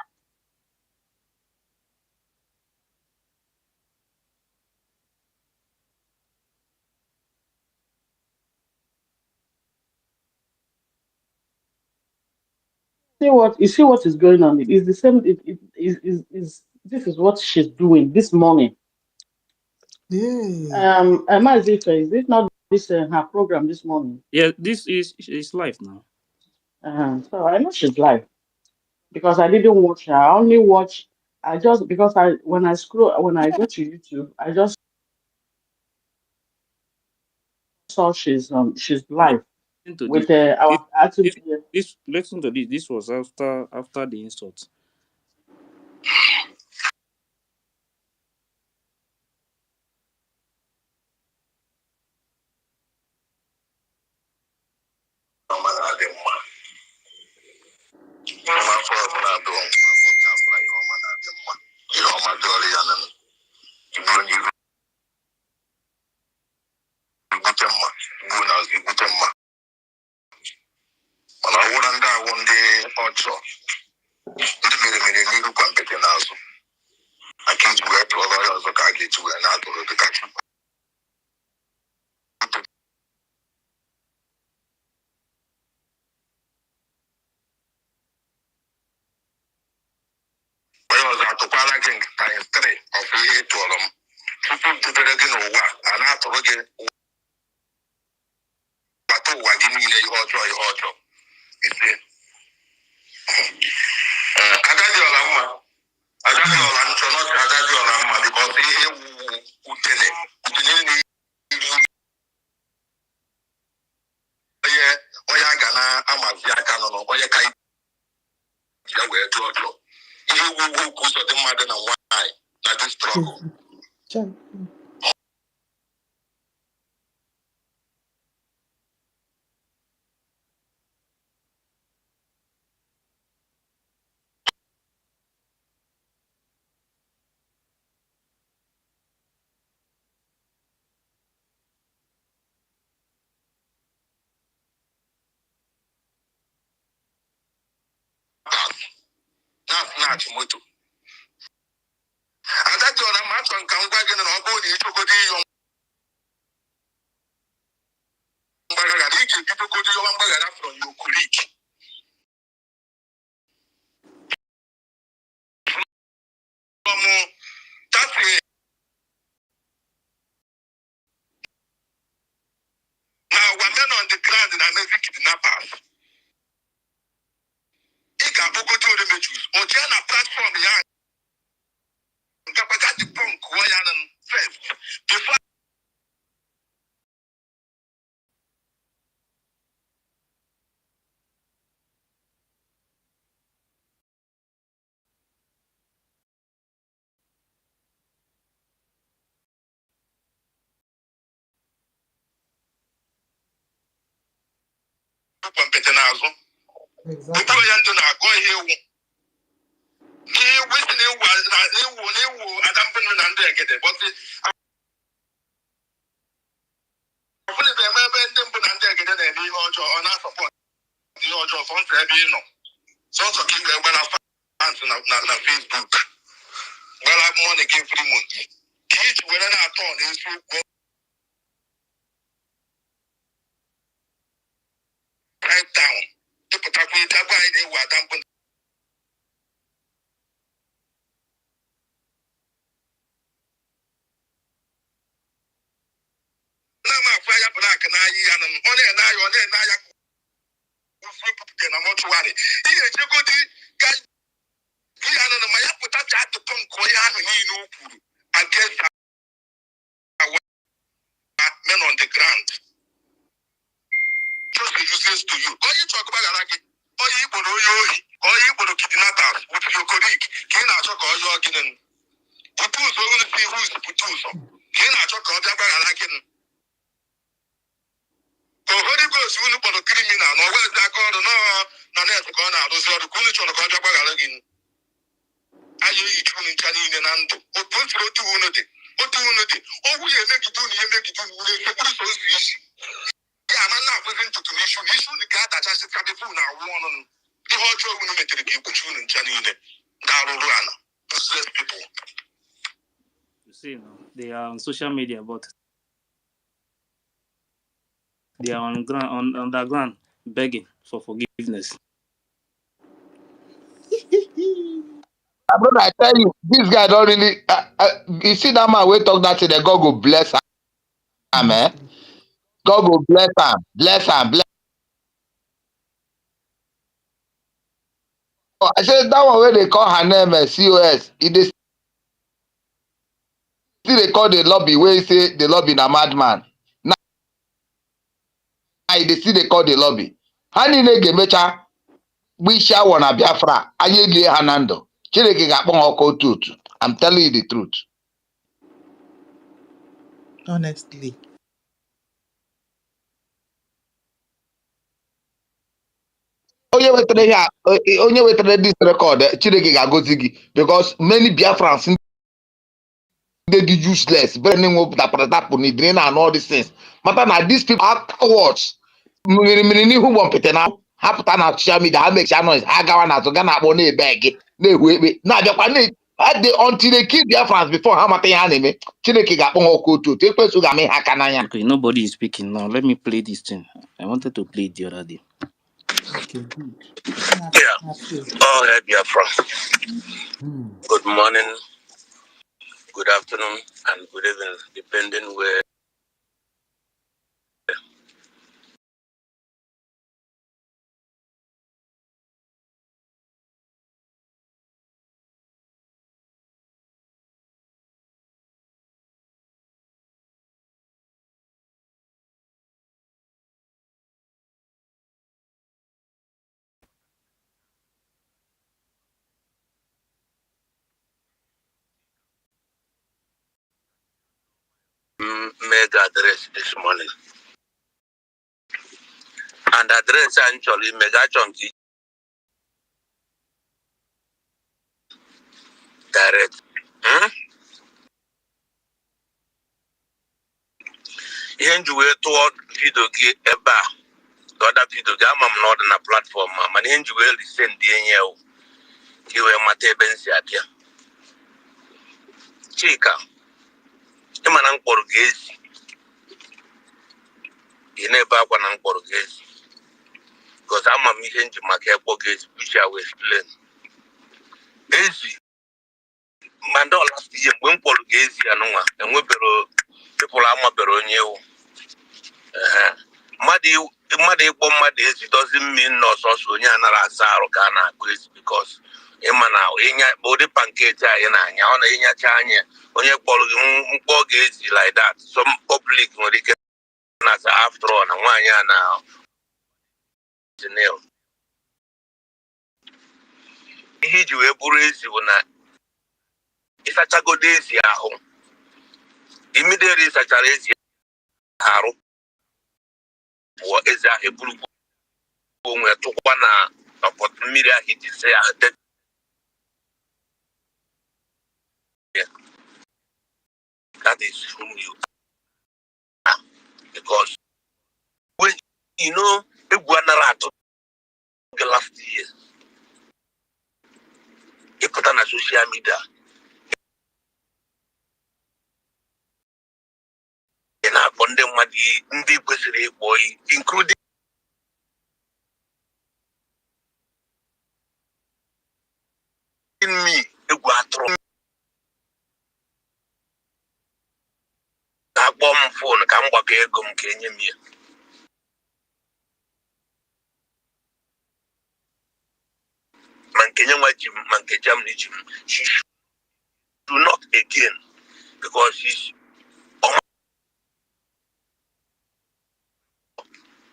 You see what is going on? It is the same. It is this is what she's doing this morning. Yeah. Mazi, is it not this her program this morning? Yeah, this is life now. So I know she's live because I didn't watch her. I only watch. I just because when I go to YouTube, I just saw she's live. to with this. This our acting this PM. this listen to this. This was after the insult. You see now, they are on social media, but they are on underground begging for forgiveness. Brother, I tell you, this guy don't really. You see that man wey talk that thing, that God go bless am, eh? God go bless am, bless. Oh, I said that one where they call her name COS. They still they call the lobby where he say the lobby na madman. Now side, they see they call the lobby. Hani nege mecha, we shall wanna Biafra, ayegi hanando. Chileke gapon oko tooth. I'm telling you the truth. Honestly. Onye wetere here, onye wetere this record, Chileke gagozi gi, because many Biafrans they do useless, burning up that and all these things. Matter now, these people are cowards. Mini who want it now. Happen na social media, I make noise. I go on to Ghana money bag. Now until they kill their fans before how much anime. Chineke got on to take place to game hakanaya. Okay, nobody is speaking now. Let me play this thing. I wanted to play it the other day. Okay, good. Yeah. All right, Biafra. Good morning, good afternoon, and good evening, depending where. Made address this morning. And address actually mega chunky direct. Here you were toward video eba. The other video I'm not on a platform. Man, here you will send the NL. You were Mate Bensiatia. Chica. Imanang Portuguese. You never want an Portuguese. Because I'm a mission to make a Portuguese, which I will explain. Easy. Mando last year when Portuguese and we people are beronio. Madi it doesn't mean no so nyana saro kana quiz because emana inya body pancake na nya ona inya chanye onye Portuguese like that. Some public no they as after all na nwanya na Janelle. Ihe ji wee bụrụ ezi bụ na ịsachagodo ezi ahụ immediately ịsachara ezi arụ pụọ ezi ahụ eburukwa onwe tụkwa na ọpọtụ mmiri ahụ iji se ya that is whom you are because when you know egwu anara atụ the last year ịpụta na social media ị na-akpọ ndị mmadụ ndị kwesịrị ịkpọ including me egwu atụrụ na-akpọ m fon ka m gbakọ ego m ka enye m ya man Kenya Jim, man Germany Jim. She should not again because she's on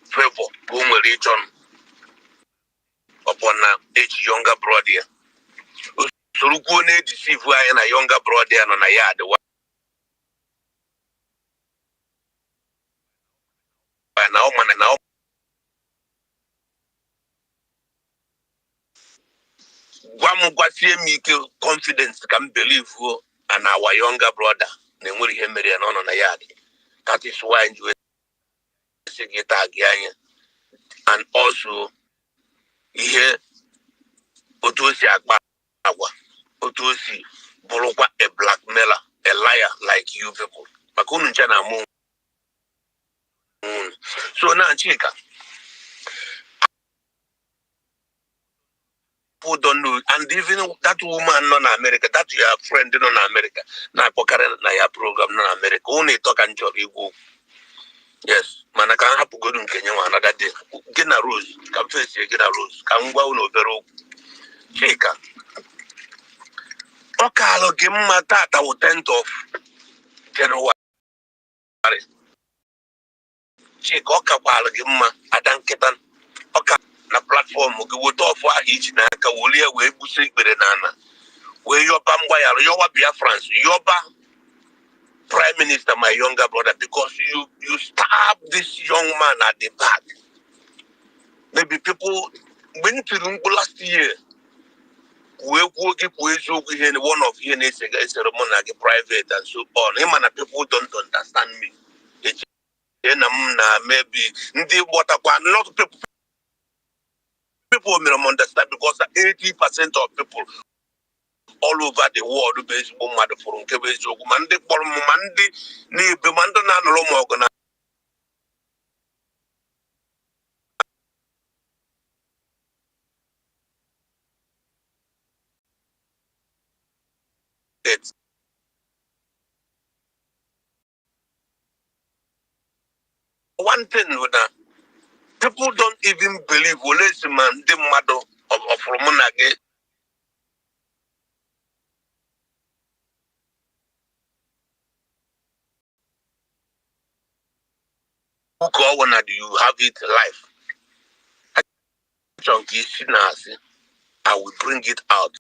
favor going region upon age younger brother. So go ne deceive why a younger brother and on a yard by now man and now. Make confidence can believe who and our younger brother. Then will he marry on a yard. That is why you get again. And also here Otosi Akpa Otosi Bolokwa a blackmailer, a liar like you people. Makununchana moon. So now Chika. People don't know, and even that woman non-America, that your friend non-America, na pokare na your program non-America, only talk and you go. Yes, man, I can have to go to Kenya another day. Get a rose, come face you, get a rose, come go no vero. Chika. Okalo give my tata 10th of January. Chik Oka Walagima, Adanketan, Oka, na platform, would offer each Naka, Wulia, we Busik Berenana, where your Bambaya, your Biafrans, Yoba Prime Minister, my younger brother, because you stabbed this young man at the back. Maybe people went to last year. We will give one of here ceremony private and so on. Him and people don't understand me. Maybe what a lot of people may understand because 80% of people all over the world base mother for Mande for Mandi ni Bemando na Romo organize. One thing with that, people don't even believe man the mother of Romanage. Go on and you have it live. Chunky Sinasi, I will bring it out.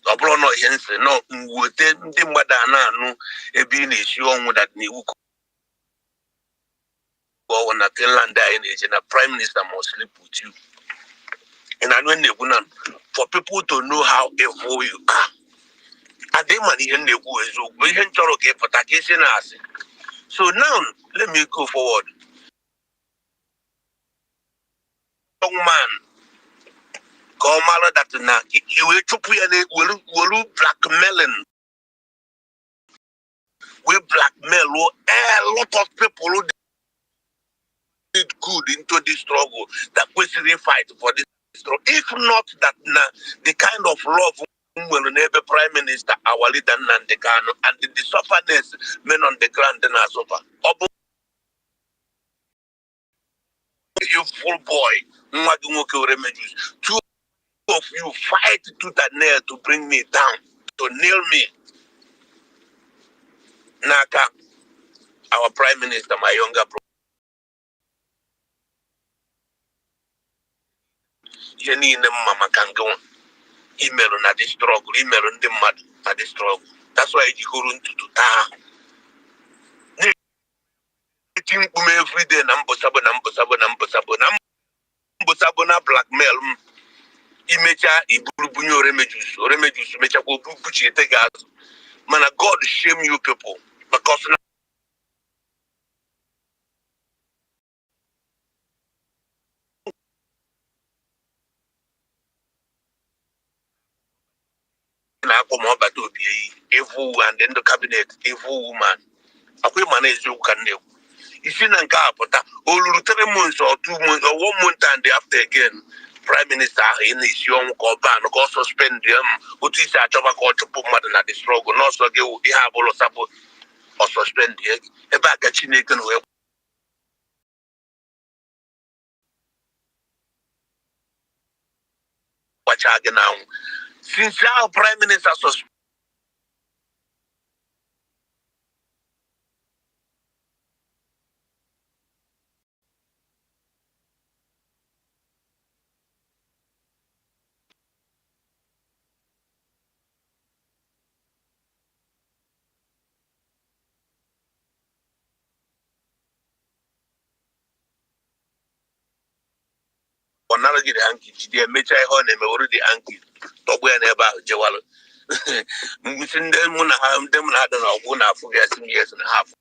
Obro no yense no wote ndi mada na anu ebi na esi onwu that na iwu go on na Finland in a prime minister must sleep with you. And I know for people to know how evil you are. And they man yen nebu ezo we yen choro ke patakesi na ase. So now let me go forward. Young man, call mala that na you will chupu ene will blackmailing. We blackmail a lot of people who did good into this struggle that we still fight for this struggle. If not that the kind of love will enable Prime Minister our leader Nandekano and the sufferness men on the ground then are suffer. You full boy, two of you fight tooth and nail to bring me down, to nail me. Naka, our Prime Minister, my younger brother. Yeni ne mama can go on. Email on the struggle, email on the mud at the struggle. That's why you go into ta. Every day, number sabona blackmail. Imecha ibulubunyo remedies, mecha go buchi gas. Man, God shame you people because now come about to be evil and then the cabinet, evil woman. Akwe man is you can know. If you don't all 3 months or 2 months or 1 month and after again, Prime Minister in his young or ban or suspend them, what is a job to put mother at the struggle, not so they have all of support or suspend the egg. A bag at Chinese watch again now. Since our Prime Minister suspend. Onara get anki, they make I on him already anki. Tobu and Eba Jawal. Missing them when I am them not a one for years and a half.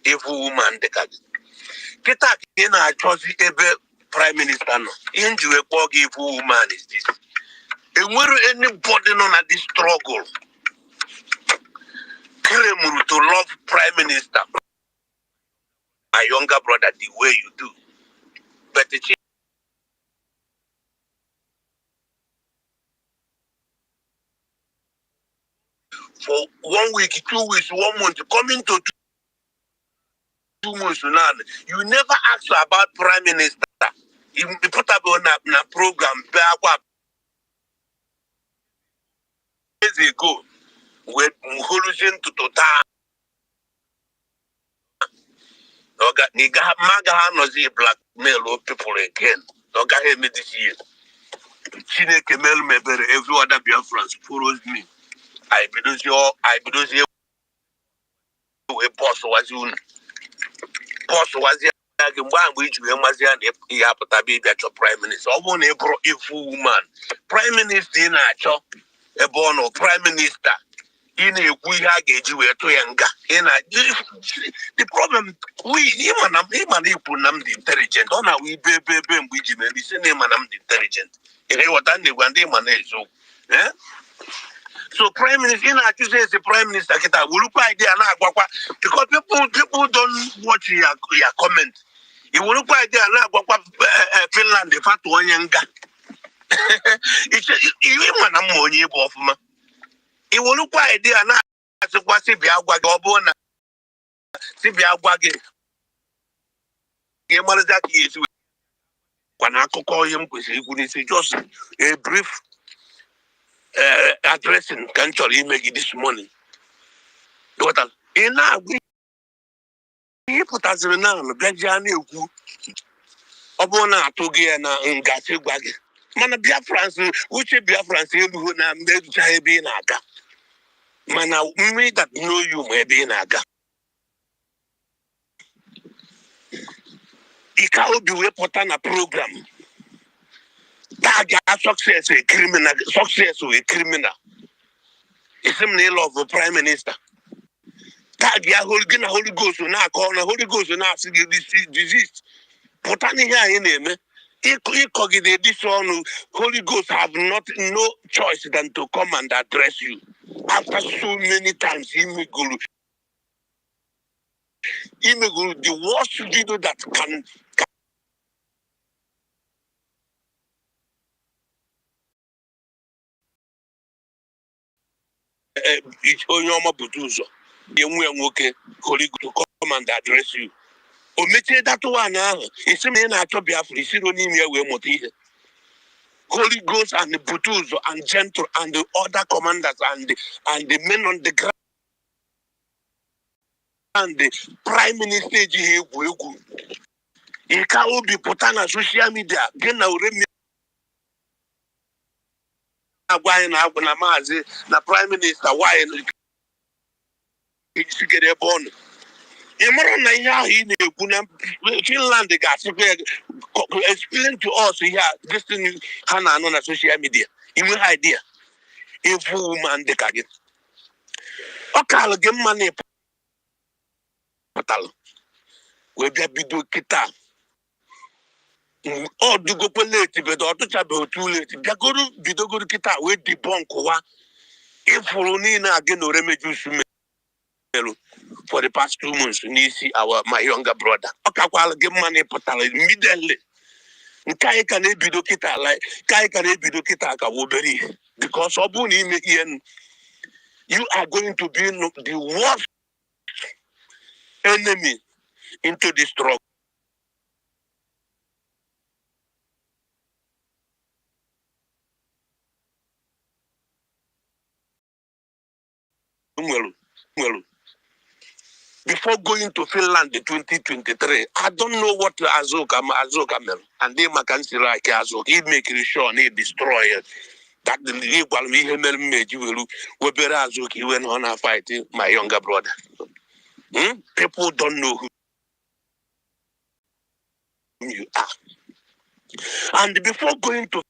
Evil woman, the cat. Get up in a choice ever Prime Minister. Injure a poor evil woman is this. And where anybody on at this struggle, Kremuru to love Prime Minister, my younger brother, the way you do. But the for 1 week, 2 weeks, 1 month, coming to 2 months now, you never ask about Prime Minister. You put up on a program years ago with Muhulusin to Tota Maga nozi blackmail people again. Oga he me this year. Chineke mel mebere every other Biafrans follows me. I bidozio we boss was you. Boss was ya mgbe iji wee mazi ya na ihe apụta bụ ịbịa chọ prime minister. Ọ bụrụ na ị bụrụ ifu woman, prime minister ị na-achọ ebe ọ nọ prime minister ị na-ekwu ihe a ga-eji wee tụ ya nga. The problem ịma na ikwu na m dị intelligent. Ọ na-awụ ibe mgbe iji mere isi na ịma na m dị intelligent. Ihe ịghọta na-egwa ndị ịma na-ezo. So prime minister, in accusing the prime minister, will look idea now because people don't watch your comment. You will look idea now Finland, the fat one younger. It's even a money of ma. You will look idea now as a Quasibia Wagobona, Sibia Wagi. Game that is when I could call him because he would say just a brief. Addressing country make this morning. What else? We put us in now, Benjani, Obona Togia and Gatti Waggy. Mana Biafrans, which Biafrans who now made be in Aga. Mana, me that know you may be in Aga. It can't be we put on a program. That success a criminal, success with a criminal. It's a name of the prime minister. That Holy Ghost will not call the Holy Ghost will not see this disease. Put on here in him. This one, Holy Ghost have no choice than to come and address you. After so many times, he may go the worst video that can it's Onyoma Butuzo. The Holy Ghost to come and address you. Omete that one it's a man at Biafra, it's only Holy Ghost and the Butuzo and Gentle and the other commanders and the men on the ground and the prime minister he can't be put on a social media. Again, now Mazi, the prime minister, why he get a bond. Finland got explain to us here this thing Hana on social media. You have idea. If woman de kage. Okal ge money patal. We be bido kita. Oh, do go late, but or to chabe too late. Biagoru bido go kita we debunk wa. If we na again no remedy for the past 2 months, we see my younger brother. Okakwal give money patal immediately. Kai can bido kita like Kai can bido kita ka woberi because obuni me you are going to be the worst enemy into this struggle. Well, before going to Finland in 2023, I don't know what Azoka Mel and they can see like Azok. He make sure he destroy it. That the legal me made you will be Azoki went on a fighting my younger brother. People don't know who you are. And before going to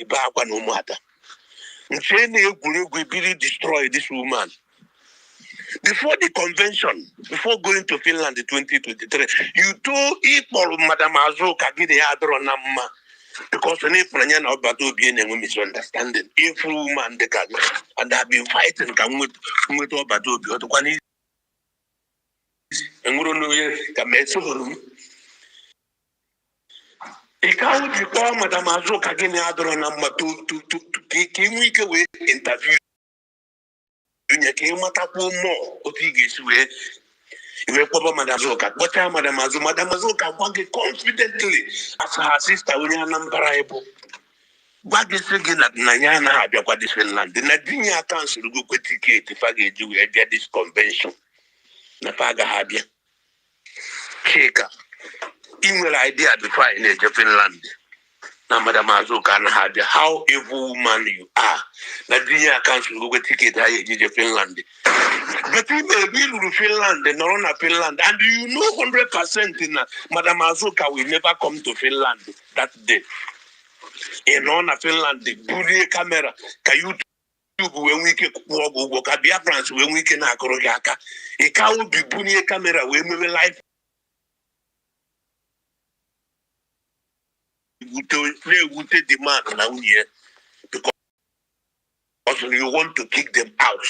Ibaba no matter. We really destroy this woman. Before the convention, before going to Finland in 2023, you told equal Madame Azoka Nama because if Nanya be any misunderstanding, if woman the and I've been fighting with Obadobi or the one and we don't know Kametsu. It can't be called Madame Azoka Nama to week away interview. You came at more of way. You were Papa Madame Zoka. What time Madame Zoka confidently as her sister when you are numberable. gwa gị sị gị na ya anaghị abịakwa dis Finland na di ya kansụl gokwe tiketi fa ga-eji wee bịa dis convention na fa agaghị abịa. Chika ị nwere idea before anyị na-eje Finland na Madam Azuka anaghị abịa, how evil woman you are na di ya kansụl gokwe tiketi ha ga-eji je Finland. But you may be to Finland, nọrọ na Finland, and you know 100% na Madam Azuka will never come to Finland that day. Nọ na Finland burie kamera ka YouTube wee nwee ike kwụọ gị ụgwọ ka Biafrans wee nwee ike na-akụrụ gị aka. Ị ka obi bunie kamera wee mewe live na-ewute the man na nwunye because you want to kick them out.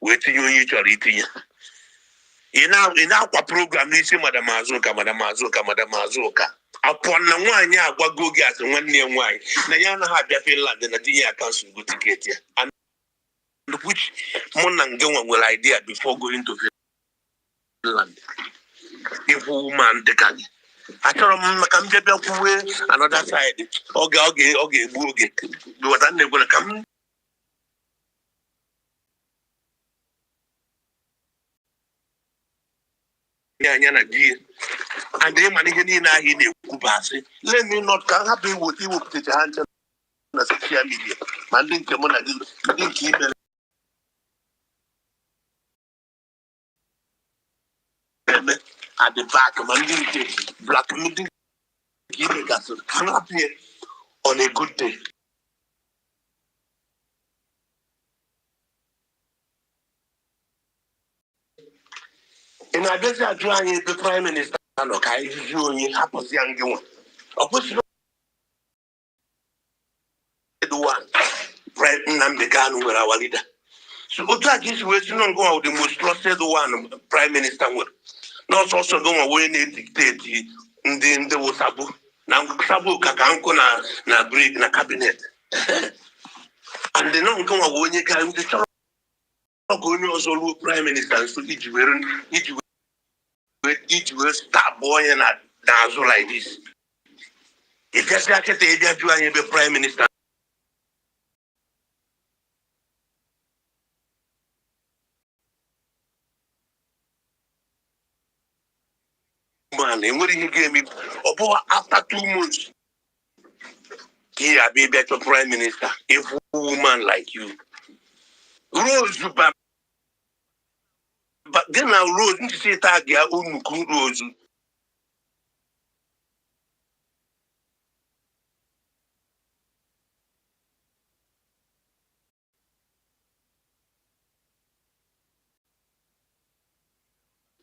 Wee tinye onye ị chọrọ itinye. Ị na-akwa program n'isi Madam Azuka upon na nwaanyị agwago gị asị nwanne ya nwaanyị na ya anaghị abịa Finland na tinye ya kansụl go tiketi ya, and which mụ na nge nwere idea before going to Finland. Evil woman dịka gị achọrọ m maka m bịa kwuwe another side ọ ga-egbu oge weta na-egwere ka m anya na di and ịma ihe niile ahụ ị na-ekwuba asị let me not ka hapụ iwepụtacha ha nche na social media ma ndị nke mụ na gị ndị nke imere eme at the back ma ndị nke black ndị nke ime gasịrị ka hapụ ya on a good day. Ị na-abịazi ajụ anyị ebe prime minista nọ ka anyị jụzi onye hapụzi ya ngị nwa ọ kwesịrị Prime Nnamdi Kanu nwere our leader. So otu a ka isi wee si nọ ngwa the most trusted one prime minister nwere n'ọsọ ọsọ gị wee na-edikteti ndị wụsabụ na sabụ ka nkụ na brik na kabinet and nọ nke nwa onye ga ndị chọrọ ọgụ onye ọzọ ruo prime minister nso iji wee stab onye na-azụ like this. Ịbịasị akịta ịbịa jụọ anyị ebe prime minister man enwere ihe ga-eme ọ bụ after 2 months ka ị abịa ịbịa chọ prime minister a woman like you. Rose but then now Rose ndị si taa gị nnukwu Rose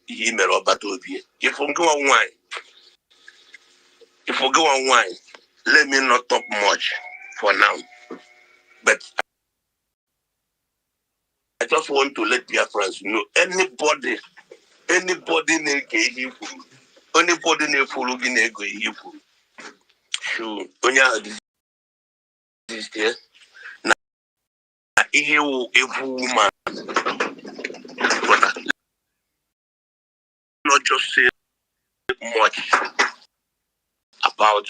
ihe mere ọbata obi ifungiwa nwanyị let me not talk much for now, but I just want to let Biafrans know anybody na-ege ihe ikwu anybody na-efuru gị na-ego ihe ikwu sure onye ahụ dị na ihe wụ evil woman but not just say much about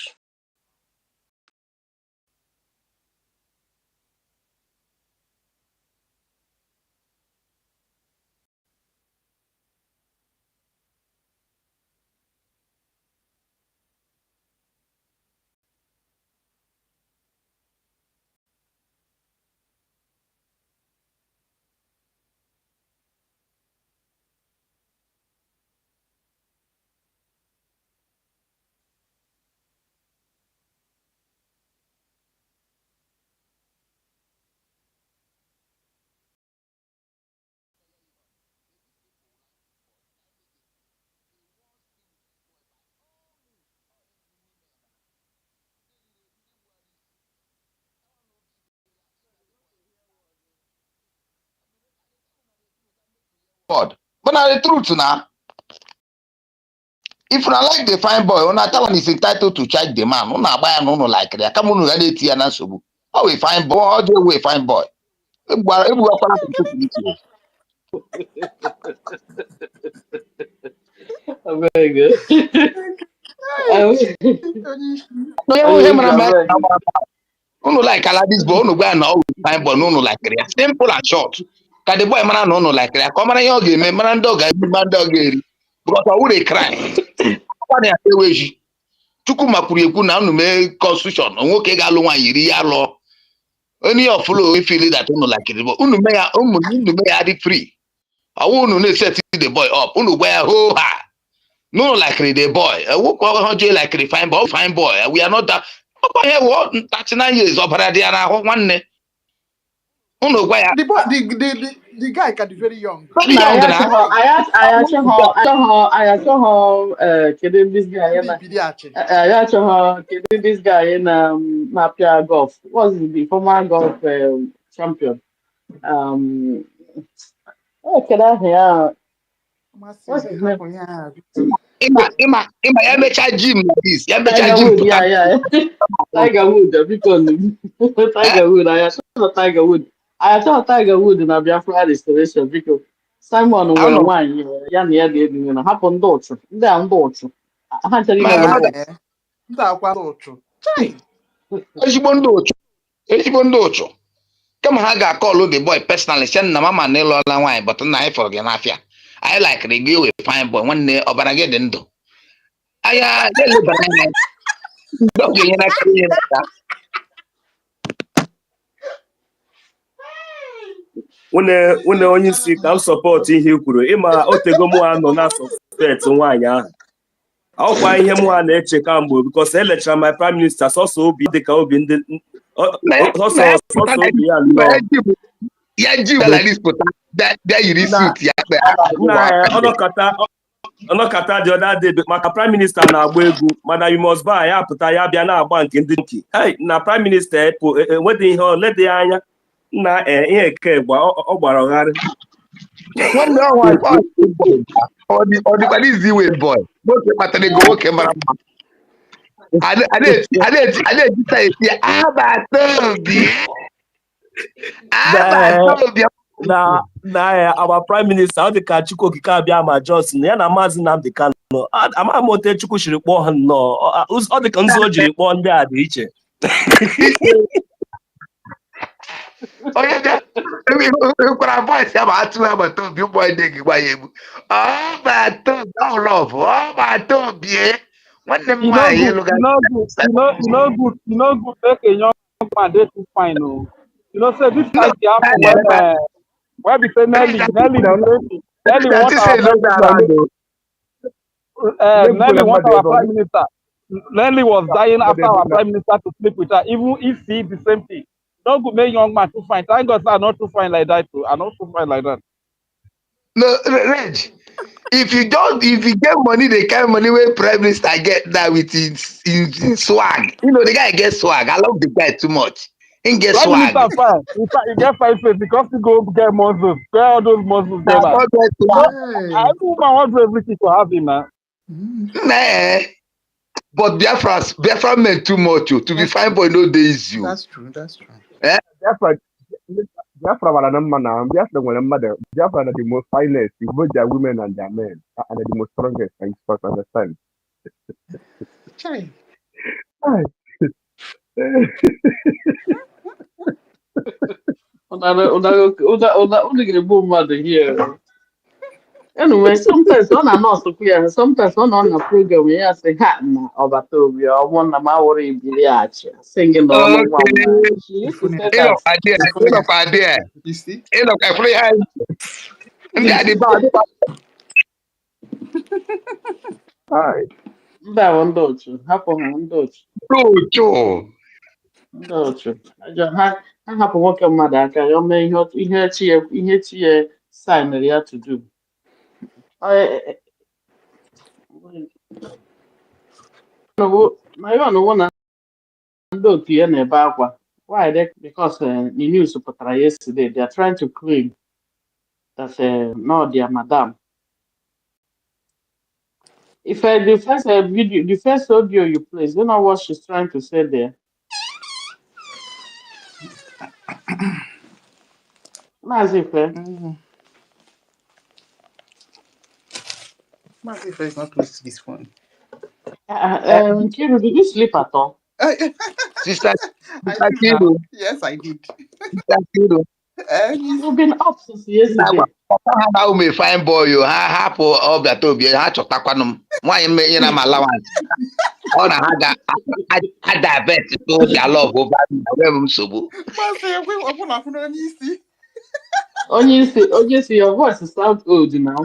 God. But now the truth now, if you like the fine boy, una tell one is entitled to charge the man. Una buy no like that. Come on, you tia na sobu. How we fine boy? How do we fine boy? If we Very good. no, Unu like this boy, unu gwa na all fine boy, unu like it. Simple and short. Ka the boy mara na unu like it. Ka mara yo ga-eme, mara ndị ọ ga-eme, mara ndị ọ ga-eri. Because I would cry. Kwa na eweji. Chukwu makwuru ekwu na unu mee constitution, nwoke ga-alụ nwaanyị iri ya lụọ. Any of follow we feel that unu like it. But unu me ya dị free. Awu unu na set the boy up. Unu gwa ya ho ha. No like the boy. Who call her like the fine boy. We are not that. Papa here what 39 years of Radiana one. Who know why? The boy, the guy can be very young. Very Nah, young now. I saw her, kidding this guy, I saw her, kidding this guy in Mapia Golf. Was the former golf champion? Oh, can I hear? What's his name? Ima, ya mecha gym like this. Ya mecha Tiger gym. Wood, yeah. Tiger Wood, because Tiger Wood, I saw Tiger Wood. I saw Tiger Wood in a Biafra restoration because Simon were one year, young year, didn't happen daughter. Down daughter. I had to Ezigbo ndị ụchụ. Kama ha ga-akọlụ the boy personally send na mama na ịlụọla nwaanyị but na anyị fọrọ gị n'afịa. I like the girl with fine boy nwanne ọbara gị dị ndụ. Aya na-elebara anya. Ndị ọ ga-enye n'aka ihe n'aka. Nwunye onye isi ka m sọpọtụ ihe i kwuru ịma otego mụ anọ na suspect nwaanyị ahụ. Ọkwa ihe mụ a na-eche kamgbe because elechara my prime minister sọsọ obi dịka obi ndị sọsọ obi ya nnọọ. Ya ji like this pụta bịa yiri suit ya. Ọnọkata the other day maka prime minister na-agba egwu mana you must buy ya pụta ya bịa na-agba nke ndị nki. Na prime minister enwedị ihe olede anya na ihe ke ọ gbara ọgharị. Nwanne ọ dịkwa n'izi iwe boy. Nwoke kpatara ego nwoke mara mma. A na-ejita esi agbata obi. Na our prime minister ọ dị ka Chukwu okike abịa ma Johnson ya na Mazi Nnamdi Kanu amaghị m otu Chukwu siri kpọọ ha nnọọ ọ dị ka nzu o jiri kpọọ ndị a dị iche. Onye kwara voice ya ma atụ agbata obi ụmụ ndị gị gba ya egbu. Ọgbata obi ọlọvụ ọgbata obi nwanne m nwaanyị ịlụga. You know good make a young man dey too fine o. You know say this kind dey happen when be say Nelly want our prime minister. Nelly was dying after our prime minister to sleep with her, even if he the same thing. No good make young man too fine. Thank God sir, I'm not too fine like that too. I'm not too fine like that. No, Reg, if you get money, the kind of money where prime minister get that with his swag. You know the guy gets swag. I love the guy too much. He gets swag. Prime minister fine. In fact, he get 5 face because he go get muscles. Where all those muscles there? I woman want everything to have him now. Nah. But Biafra men too much to be fine boy no days you. That's true. Biafra are the man now. Biafra are the mother. Biafra are the most finest. Both their women and their men are the most strongest. And you must understand. Anyway, sometimes on a not so clear, sometimes on a program, we are saying, "Ha, over to be or one of my worry, singing on one." She used to say that. You see? That one dochu, happen one dochu. Dochu. I have to work on my dad. I may not in here, sign that you have to do. My own one do to any bagua. Why? Because the news put yesterday, they are trying to claim that no, dear madam. If the first video, the first audio you play, you know what she's trying to say there. Mazi, Mazi is not close to this phone. Kiru, did you sleep at all? Sister I Sister did now. Kiru, Yes, I did. Sister Kiru. You've been up since yesterday. Ha ume fine boy yo ha hapụ ọbịa tobi ha chọtakwanụ m nwaanyị ihe na m allowance ọ na ha ga ha divert to their love over me enweghị m nsogbu. Onye si, your voice sounds old now.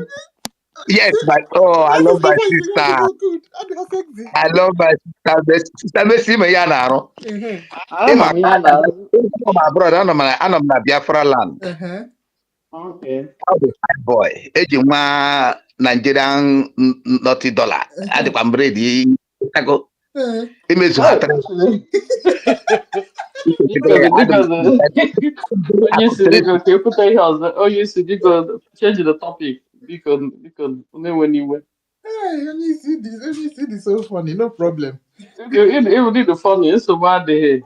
Yes, but I love my sister. I love my sister. Sister Messi me ya na-arụ. Ịma my brother anọ m na Biafra land. Okay. How the fine boy eji nwa Nigerian naughty dollar adịkwa m ready imezu ha Onye si dịka ka ekwute ihe ọzọ, onye si dịka change the topic biko na-enwe n'iwe. Hey, only see this so funny, no problem. Even the funny, nsogbu adịghị.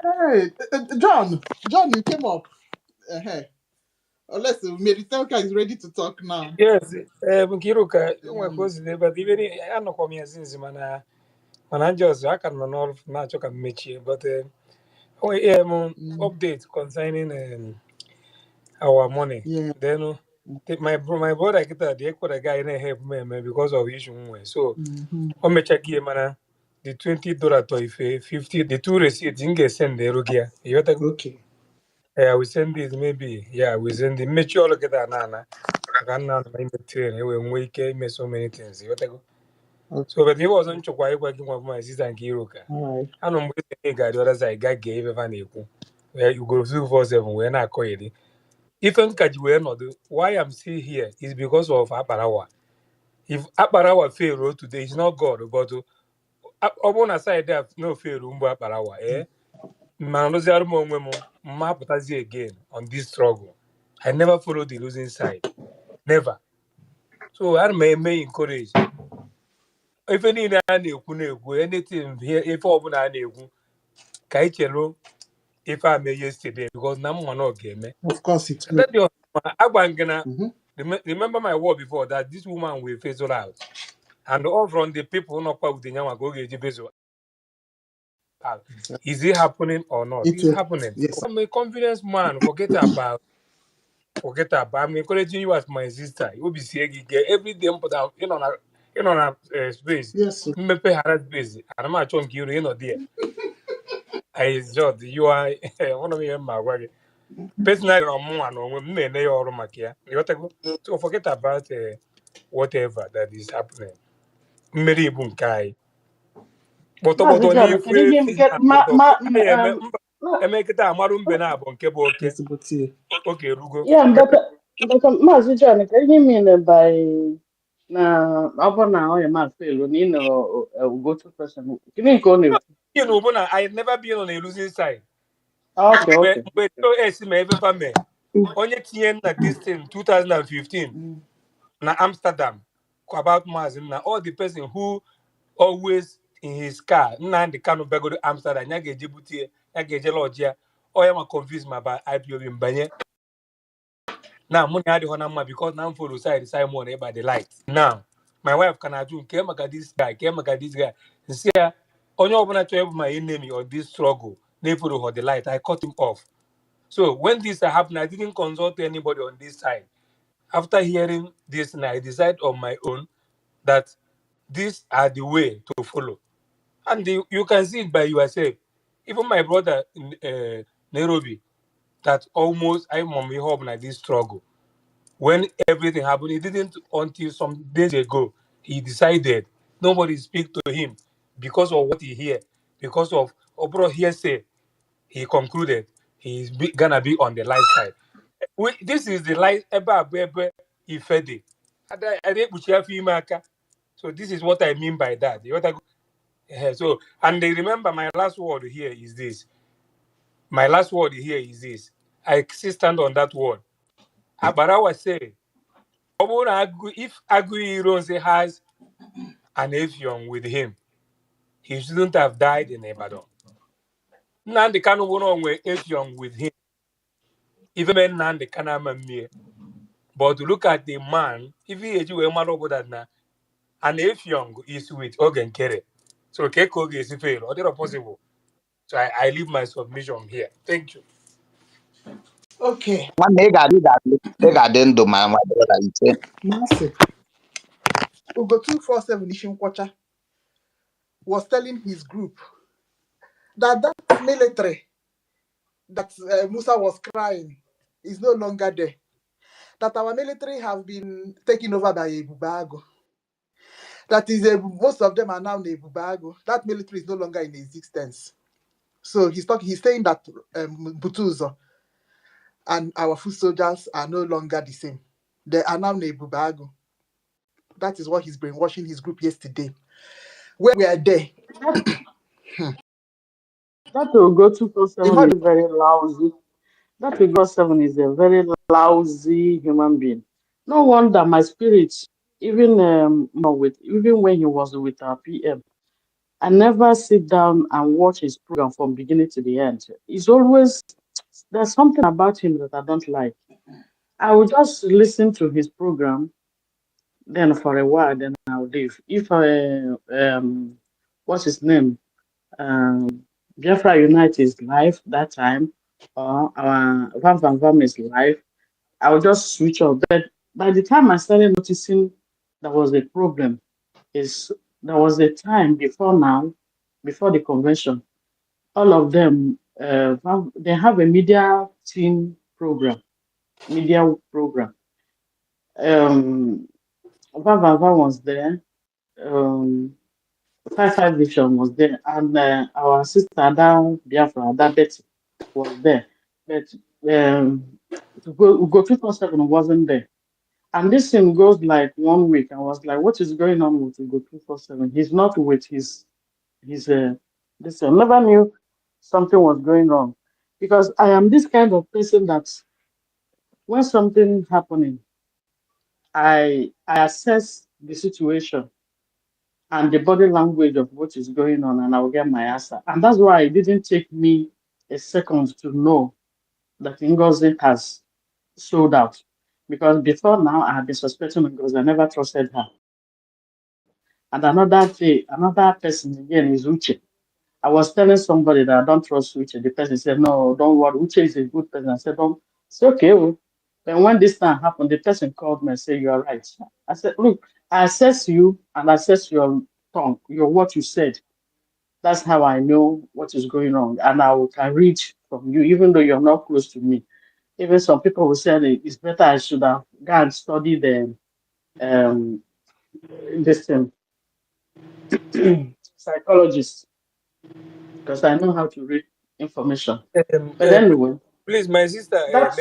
Hey, John, you came up. Hey, unless Meritelka is ready to talk now. Yes, Nkiruka, but even I know come since mana just I can not natural can mechi, but update concerning our money. Yeah. Then my brother get the equal guy in help me because of issue. So on me check here mana the $20 to if 50 the two receipts in get send the rugia. Okay. Yeah, we send this maybe. Yeah, we send the make sure look at that nana. I can now my train when we came so many things. So but he wasn't quite working with my sister and Kiruka. Alright. I know we got the other side guy gave a van where you go 247 we're not quite. If I'm not why I'm still here is because of Aparawa. If Aparawa fail road today, it's not God, but upon aside there no fail room Aparawa, eh? Maputazi again on this struggle. I never followed the losing side. Never. So I may encourage. If any anything here, if open an Kaichelo, if I may yesterday, because no one not game. Of course it's And good. that Abangana, remember my word before that this woman will face all out. And all from the people not part with the Yama go get Jibezo. Is it happening or not? It's happening. Yes. I'm a confidence man. Forget about. I'm encouraging you as my sister. You will be seeing every day. Put out, space. Yes. Me pay her space. And I'm not trying to you know there. I just you are one of me my work. Personally, I'm one of me. They are my care. You go. So forget about whatever that is happening. Mary Bunkai. But Mazi about John, can you only get I make it a marum benab on cable. Okay, Rugo. yeah, but Mazi John, can you mean by na over now your man fail when you know go to person. Can you go new? You know, I had never been on a losing side. Okay. But no estimate ever me. Only TN at this thing 2015 na Amsterdam about Mazi na all the person who always in his car na the kind of go to Amsterdam nyage Djibouti nyage Georgia or am confused my about IPO in Banye. Now money had the honor because now follow side Simon by the light. Now my wife can do came at this guy and see only open to my enemy or this struggle they follow the light I cut him off. So when this happened I didn't consult anybody on this side. After hearing this I decided on my own that these are the way to follow. And you can see it by yourself. Even my brother in Nairobi, that almost I'm on my home like this struggle. When everything happened, he didn't until some days ago. He decided nobody speak to him because of what he hear, because of Obro hearsay. He concluded he's gonna be on the light side. This is the light ever ifede. So this is what I mean by that. So and they remember my last word here is this. My last word here is this. I still stand on that word. Abarawa say, if Aguiyi has an avion with him, he shouldn't have died in Ibadan. Nandi Kanu won't avion with him. Even when Nandi Kanama. But look at the man, if he is a man over that now, and avion is with Ogenkere. So Keko is fail, or not possible. So I leave my submission here. Thank you. Okay. One ndụ my brother ise. Massive. Ugo 247 Ishinkwacha was telling his group that military that Musa was crying is no longer there. That our military have been taken over by Ebubago. That is, most of them are now in Ebubago. That military is no longer in existence. So he's saying that Butuzo and our foot soldiers are no longer the same. They are now in Ebubago. That is what he's brainwashing his group yesterday. When we are there. That will go 247 Imagine. is very lousy. That will go 7 is a very lousy human being. No wonder my spirit, even even when he was with our PM, I never sit down and watch his program from beginning to the end. It's always there's something about him that I don't like. I will just listen to his program, then for a while, then I'll leave. If what's his name? Biafra Unite is live that time, or our Van Vam is live. I will just switch off. But by the time I started noticing there was a problem, there was a time before now, before the convention, all of them they have a media program. Van was there. Um, 5 Vision was there, and our sister down Biafra, that Betty was there. But Ugo 247 wasn't there. And this thing goes like 1 week. I was like, what is going on with Ugo 247? He's not with his this. I never knew something was going on. Because I am this kind of person that when something happening, I assess the situation and the body language of what is going on, and I'll get my answer. And that's why it didn't take me a second to know that Ngozi has sold out. Because before now, I had been suspecting Ngozi. I never trusted her. And another person again is Uche. I was telling somebody that I don't trust Uche. The person said, no, don't worry. Uche is a good person. I said, don't. It's okay. Oh. Then when this time happened, the person called me and said, you are right. I said, look, I assess you and assess your tongue, what you said. That's how I know what is going on. And can read from you, even though you're not close to me. Even some people will say it's better I should have gone and studied this psychologist, because I know how to read information. But anyway, please, my sister, that's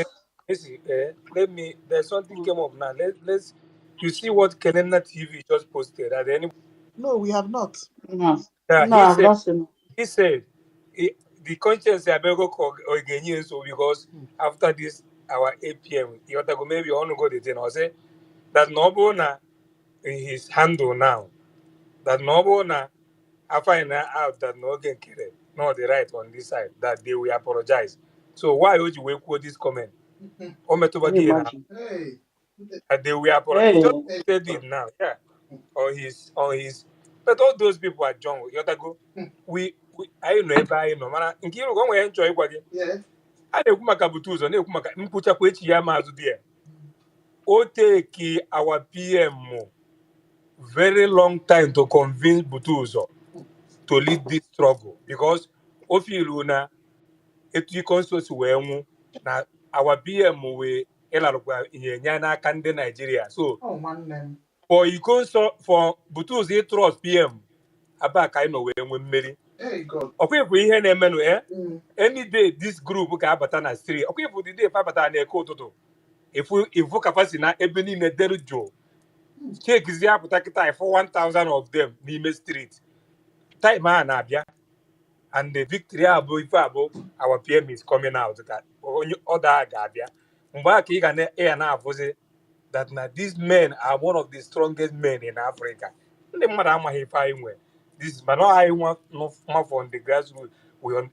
let me. There's something came up now. Let's. You see what Kenena TV just posted? Are there any? No, we have not. no, Yeah, no, I've not seen. he said the conscience Abego again so because after this our 8 p.m. you want to go maybe on go the thing or say that Nobona in his handle now. That Nobona I find out that no again not the right on this side that they will apologize. So why would you quote this comment? Can you imagine? Hey. That they will apologize. He Hey, just said it now, yeah. On his but all those people are John Yotago. We I know I know man nkiru go we enjoy gwa gi. Yeah. A na-ekwu maka butuzo na-ekwu maka mkpuchakwa echi ya maazụ die. O take our PM very long time to convince Butuzo to lead this struggle because o feel na etu constituency wee nwu na our PM we ịlarụkwa ihe nye n'aka ndị Nigeria. So for Butuzo trust PM aba ka anyị nọ wee nwee mmeri. Ọkwa bụ ihe na-emenụ any day this group ga-abata na street. Ọkwa bụ the day abata na eke ụtụtụ. Ifu kapasi na ebe niile dere jụụ. Chekizi apụta kịta ifo 1000 of them n'ime street. Time a na-abịa and the victory abụ ife abụ our PM is coming out ka onye ọda ga-abịa. Mgbe a ka ị ga na-afụzi that na these men are one of the strongest men in Africa. Ndị mmadụ amaghị ife anyị nwe. This but not I want from the grassroots.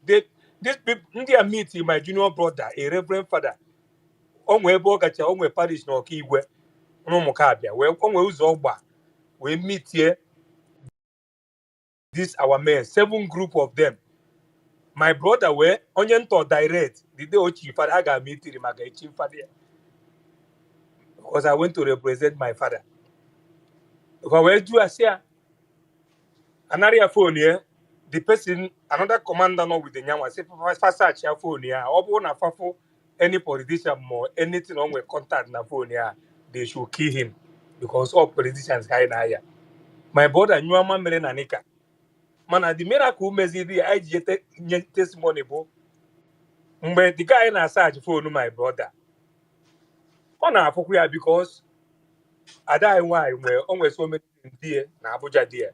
These people, ndị a meet my junior brother, a reverend father. Onwe ebe ọ gacha onwe parish na ọka igwe n'ụmụ ka abịa wee onwe ụzọ ọgba wee meetie this our men, 7 group of them. My brother were onion to direct. The day Ochi father I got meeting him father because I went to represent my father. If I were to say another phone here, the person another commander not with the nyama say first search your phone here. Or na fafo any politician more anything on with contact na phone here, they should kill him because all politicians high na here. My brother knew a man nanika. Man, the miracle mezi the I testimony bo. Mbe the guy na search phone my brother. On a fokuya because I die why where always so many there na Abuja there.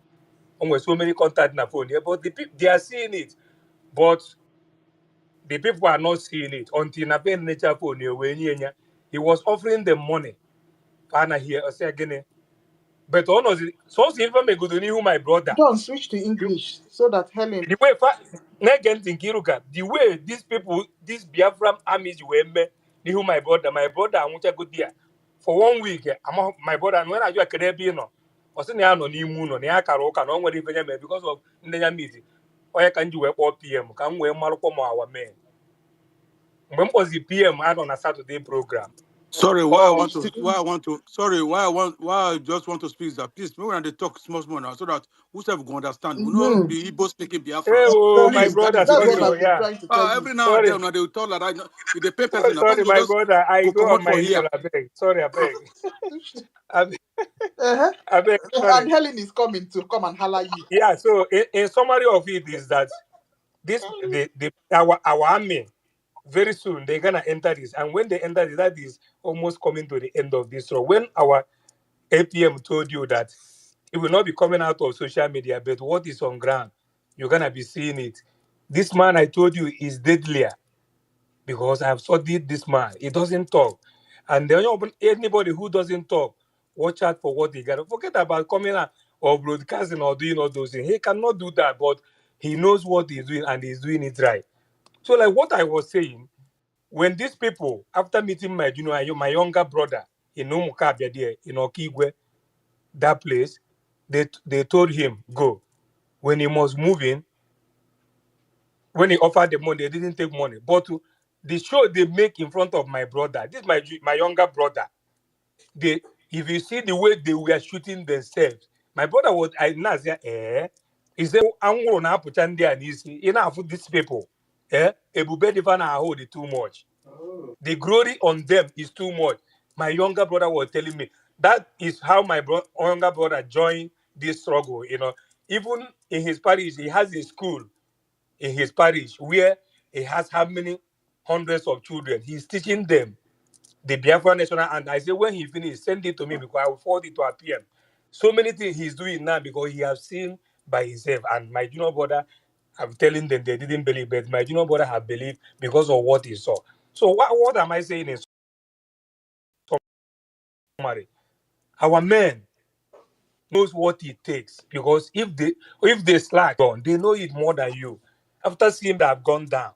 Almost so many contacts na phone here, but the people they are seeing it, but the people are not seeing it until na pay nature phone here when he was offering them money. Pana here or say again. But honestly, so even me go to know my brother. John, switch to English so that Helen. The way the way these people, these Biafran armies were me, knew my brother, I want to go there. For 1 week, my brother, and when I do a Caribbean, or send no new moon on the Akaroka, no one even because of the meeting. Or I can do a 4 p.m. Come where Malcolm our men. When was the PM had on a Saturday program? Sorry, Oh, why I just want to speak is that please, when they talk small now, so that whoever can understand. We know be Igbo speaking Biafra. Hey, oh, my Please, that brother, is the that's what sorry, reason. oh, I've been yeah. trying to tell you. Every now and Sorry. then, they will talk like that. If they pay person, Sorry, person go my just brother. I go go come on out for my here. level. I beg. Sorry, I beg. I beg. Uh-huh. I beg. Sorry. And Helen is coming to come and holler you. Yeah. So, in summary of it is that this our army very soon they're gonna enter this, and when they enter this, that is almost coming to the end of this. So, when our APM told you that it will not be coming out of social media, but what is on ground, you're gonna be seeing it. This man I told you is deadlier. Because I've studied this man. He doesn't talk. And anybody who doesn't talk, watch out for what he got. Forget about coming out or broadcasting or doing all those things. He cannot do that, but he knows what he's doing and he's doing it right. So, like what I was saying, when these people, after meeting my younger brother in Umukabia there, in Okigwe, that place, they told him, go. When he was moving, when he offered the money, they didn't take money. But the show they make in front of my brother, this is my younger brother. They, if you see the way they were shooting themselves, my brother was he said, I'm gonna put and easy enough for these people. Ebube Divana hold it too much. The glory on them is too much. My younger brother was telling me that is how my younger brother joined this struggle. Even in his parish, he has a school in his parish where he has how many hundreds of children. He's teaching them the Biafra national. And I say when he finished, send it to me because I will forward it to our PM. So many things he's doing now because he has seen by himself. And my junior brother, I'm telling them they didn't believe, but my junior brother have believed because of what he saw. So what am I saying in summary? Our men knows what it takes because if they slack on, they know it more than you. After seeing that have gone down,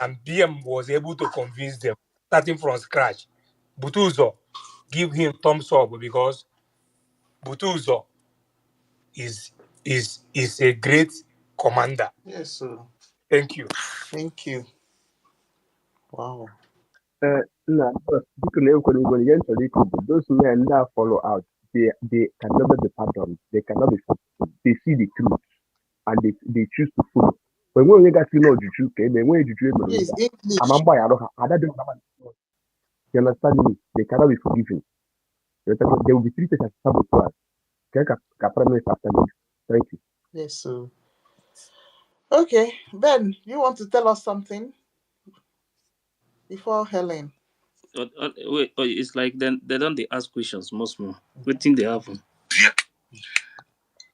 and BM was able to convince them, starting from scratch. Butuzo, give him thumbs up because Butuzo is a great commander. Yes, sir. Thank you. Thank you. Wow. No, when you enter those men that follow out, they can never be pardoned. They cannot be forgiven. They see the truth and they choose to follow. When we get to know the truth, when you choose Please, to English. you understand me? They cannot be forgiven. They will be treated as saboteurs. Thank you. Yes, sir. Okay, Ben, you want to tell us something before Helen? Wait, it's like then they don't ask questions most more. What think they happen?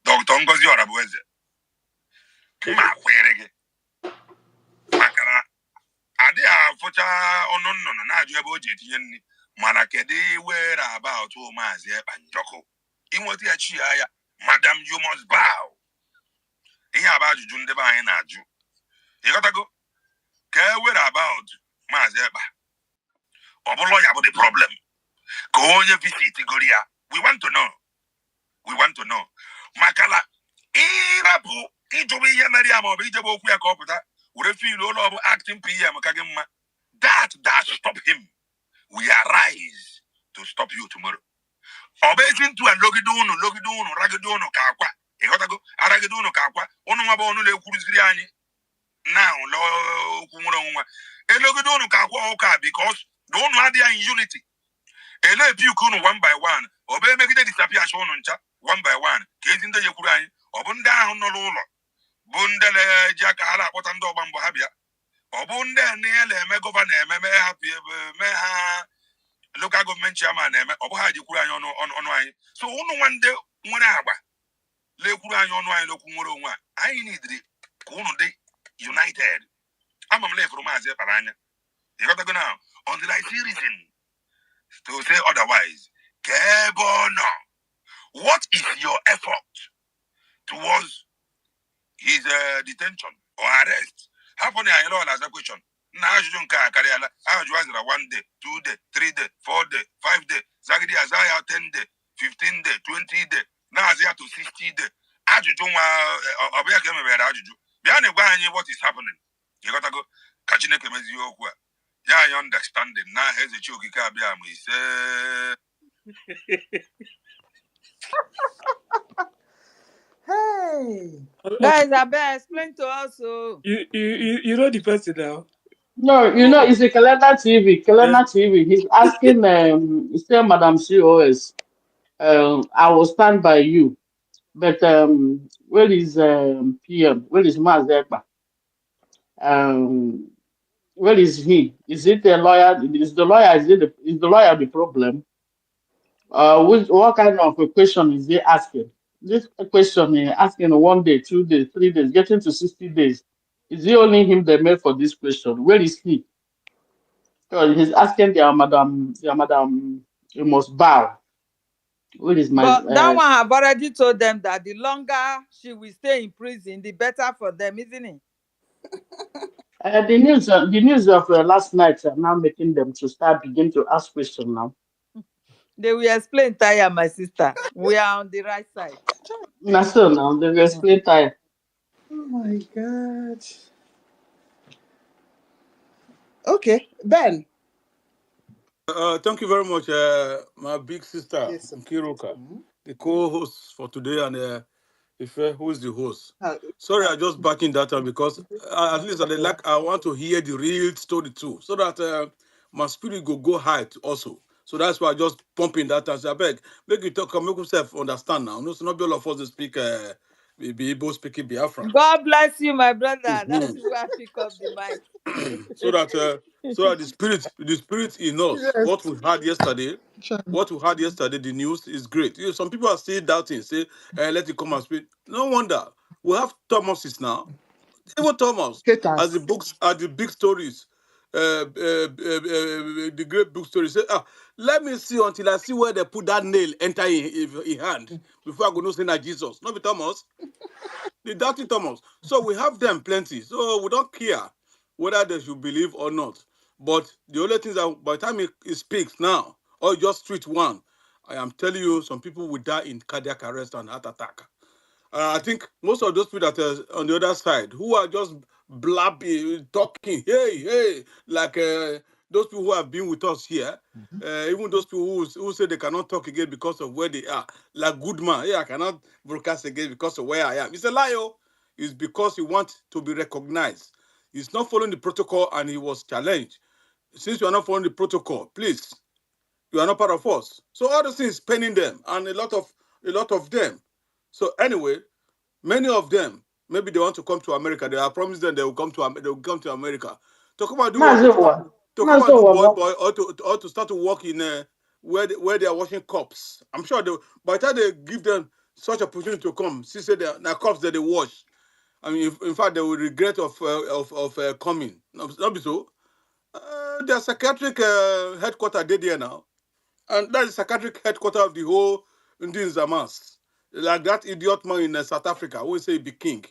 Dr. Ngozi Orabueze. Ma kwerege. Makara ade afọcha ọnụnnụnụ na-ajụ ebe o ji etinye nri mana kedu where about Mazi Ekpa njọkụ inweta ya chi ya madam you must bow ihe aba ajụjụ ndị be anyị na-ajụ ịghọtago ka where about Mazi Ekpa ọ bụrụ ya bụ the problem ka onye visit gori ya we want to know makala Ijobi ye Maria mo be Ijobo ku ya ko puta. We feel all of acting PM kagema. That stop him. We arise to stop you tomorrow. Obezin to and logidunu, ragiduno kakwa. Ehotago, aragiduno kakwa. Onu mabo onu le kuruziri ani. Now, lo kumuro nwa. Elogidunu kakwa oka because don't have their in unity. Ele piukunu one by one. Obe megide disappear shono ncha one by one. Kezinde yekurani. Obunda ahụ nọ n'ụlọ. Bundele jaka hala akpọta ndị ọgba mbọ ha bịa. Obunde niele eme gọvanọ ememe happy me ha local government chairman eme obuha jikwuru anyị ọnụ anyị. So unu nwande nwere agba lekwuru anyị ọnụ anyị lokwu nwere onwe a. Anyị needri ka unu dị united. Ama m lefuru maazị kpara anya. You got to go now. Until I see reason to say otherwise. Kebono. What is your effort towards his detention or arrest? Happening I know as a question. Now you don't carry a 1 day, 2 day, 3 day, 4 day, 5 day, Zagidi Azaya 10 day, 15 day, 20 day, now Azaya to 60 day. Ajuju Obia came about Ajuju. Behind what is happening. You gotta go Kachine Kemezio. Yeah, I understand it. Now here's a choki kabia we Hey, guys, I better explain to us. So You know the person now. No, you know, it's a Calendar TV. Calendar TV. He's asking, still Madam COS, I will stand by you. But where is PM? Where is Mazi Ekpa? Where is he? Is it a lawyer? Is the lawyer? Is the lawyer the problem? What kind of a question is he asking? This question asking 1 day, 2 days, 3 days, getting to 60 days. Is it only him that made for this question? Where is he? So he's asking their madam, you must bow. Where is my? but that one have already told them that the longer she will stay in prison, the better for them, isn't it? The news of last night are now making them to begin to ask questions now. They will explain, Taya, my sister. We are on the right side. Now, they will explain Taya. Oh my God. Okay, Ben. Thank you very much, my big sister, Yes, sir. Nkiruka, the co-host for today, and Ife, who is the host. Uh, Sorry, I just backing that up because at least I want to hear the real story too, so that my spirit go high also. So that's why I just pumping that and say, I beg, make you talk, make yourself understand now. No, so not be all of us to speak, be able speaking Biafran. God bless you, my brother. That's why I pick up the mic. so that the spirit in us, yes. what we had yesterday, the news is great. You know, some people are still doubting, say, let it come and speak. No wonder. We have Thomases now. Even Thomas, as the big stories, the great book stories, say, let me see until I see where they put that nail enter in hand before I go no say that Jesus. Not be Thomas. The dirty Thomas. So we have them plenty. So we don't care whether they should believe or not. But the only thing is that by the time he speaks now, or just tweet one, I am telling you, some people will die in cardiac arrest and heart attack. I think most of those people that are on the other side, who are just blabbing, talking, hey, like those people who have been with us here, even those people who say they cannot talk again because of where they are, like Goodman, I cannot broadcast again because of where I am. It's a lie, it's because he wants to be recognized. He's not following the protocol and he was challenged. Since you are not following the protocol, please, you are not part of us. So all those things penning them, and a lot of them. So anyway, many of them, maybe they want to come to America. They are promised them they will come to America. To come and do what? To come and do boy, or to start to work in where they are washing cups. I'm sure by the time they give them such opportunity to come, see say they are cups that they wash. I mean, in fact, they will regret of coming. Not be so. Their psychiatric headquarters are there now. And that is psychiatric headquarters of the whole Indian Zamas. Like that idiot man in South Africa who say be king.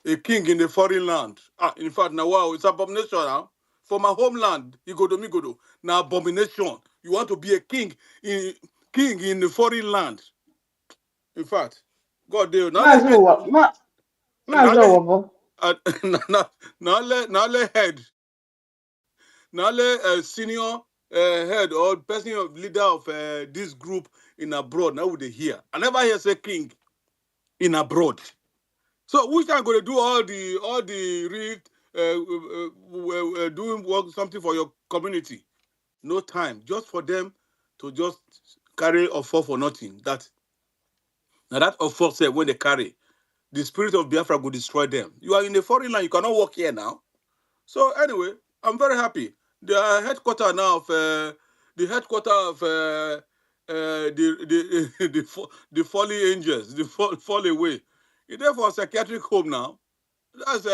A king in a foreign land. In fact, now wow, it's abomination now. For my homeland, you go to me go to. Now abomination. You want to be a king in a foreign land. In fact, God deal. Senior head or person of leader of this group in abroad. Now would they hear? I never hear say king in abroad. So which are going to do all the doing work something for your community? No time, just for them to just carry offer for nothing. That offer said when they carry, the spirit of Biafra will destroy them. You are in a foreign land, you cannot work here now. So anyway, I'm very happy. The headquarters now of the fallen angels, the fall away. It's there for a psychiatric home now. That's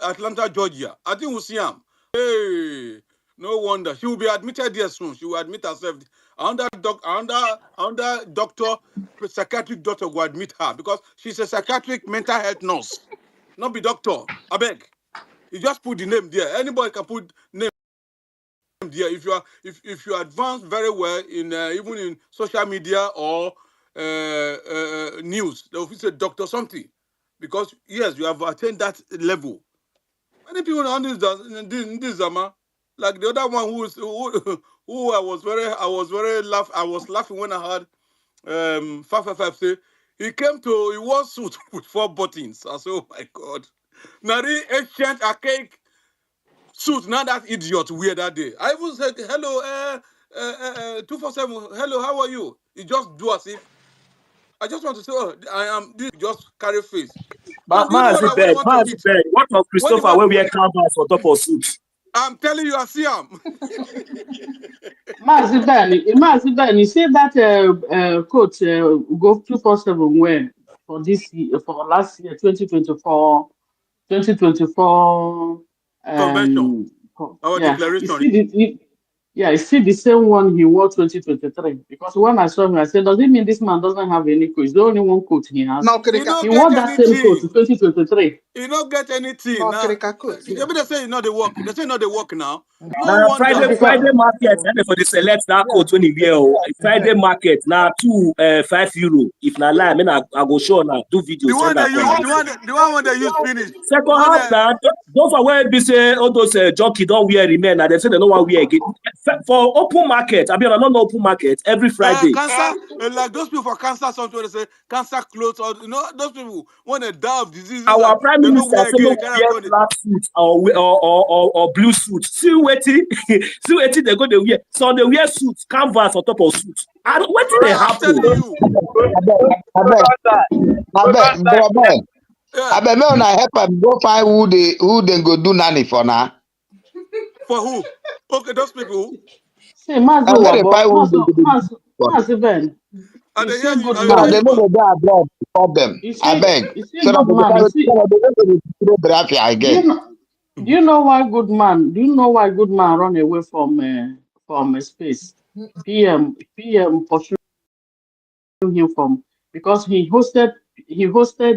Atlanta, Georgia. I think we'll see him. Hey, no wonder. She will be admitted there soon. She will admit herself. Under doctor, psychiatric doctor will admit her because she's a psychiatric mental health nurse. Not be doctor. I beg. You just put the name there. Anybody can put name there. If you advance very well in even in social media or news, they will say doctor something. Because yes, you have attained that level. Many people on this Zama, like the other one who I was laughing when I heard 555 say he wore suit with 4 buttons. I said, oh my God. Now the ancient archaic suit, now that idiot wear that day. I even said, hello, 247, hello, how are you? He just do as if I just want to say, oh, I am this, just carry face. But Mazi bed, what of Christopher where we are canvas on top of suit? I'm telling you, I see him. Mazi Ben, you see that quote go 247 where for this year, for last year, 2024 Convention. Our declaration. You see the same one he wore 2023. Because when I saw him, I said, does it mean this man doesn't have any coat? It's the only one coat he has. No, he wore that same coat 2023. He don't get anything. No, now. They say not the work. They say not the work now. Now Friday market, and for the select that coat when you wear Friday market now €5. If not lie, I go show now do videos. The one they use, the one they use finish. Second half now, don't forget be say all those jockey don't wear remain. And they say they don't want wear again. For open market, I mean not open market every Friday. Cancer, like those people for cancer, something they say cancer clothes or those people when they die of diseases. Our prime minister said no wear black suit or blue suit. See waiting they go they wear. So they wear suits, canvas on top of suits. And what did they happen? I bet me on I help them go find who they go do nanny for now. For who? Okay, those people. Say Mazi Ben. You see good man. They know they go abroad for them. I beg. So good man. Do you know why good man? Do you know why good man run away from space? PM pursued him from because he hosted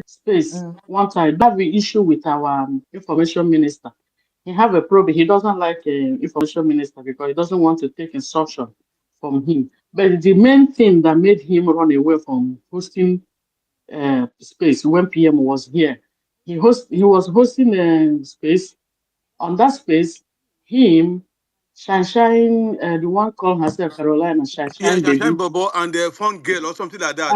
space one time. Have an issue with our information minister. He have a problem. He doesn't like information minister because he doesn't want to take instruction from him. But the main thing that made him run away from hosting space when PM was here, he was hosting a space. On that space, him, Shine, the one called herself Carolina, Shine baby, Bobo and the phone girl or something like that.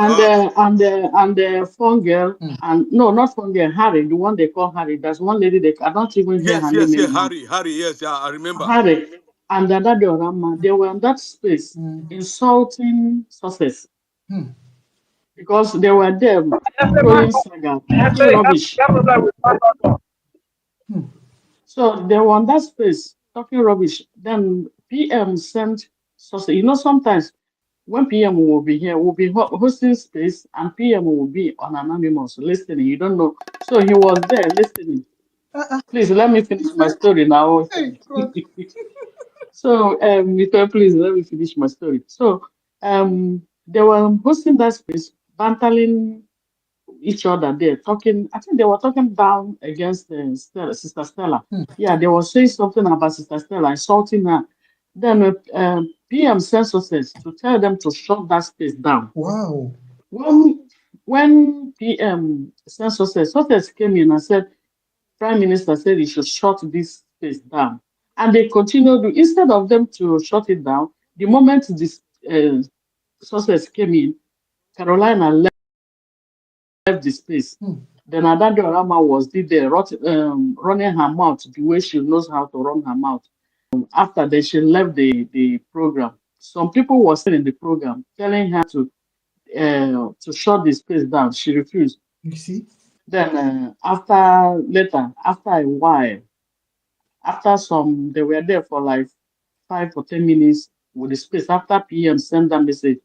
And the phone girl, and no, not phone girl, Harry, the one they call Harry. There's one lady I don't even hear her name anymore. Harry, yes, yeah, I remember. Harry and the other Rama, they were in that space insulting success. Because they were there throwing saga, talking rubbish. So they were on that space talking rubbish. Then PM sent success. Sometimes when PM will be here, we'll be hosting space, and PM will be on anonymous listening. You don't know. So he was there listening. Please let me finish my story now. So please let me finish my story. So they were hosting that space, bantering each other there, talking. I think they were talking down against Sister Stella. Yeah, they were saying something about Sister Stella, insulting her. Then PM sent success to tell them to shut that space down. Wow. When when PM sent Success came in and said, Prime Minister said he should shut this space down. And they continued to, instead of them to shut it down, the moment this Success came in, Carolina left the space. Then Adado Rama was there running her mouth the way she knows how to run her mouth. After that, she left the program. Some people were still in the program telling her to shut the space down. She refused. You see? Then after a while, they were there for like 5 or 10 minutes with the space. After PM sent that message,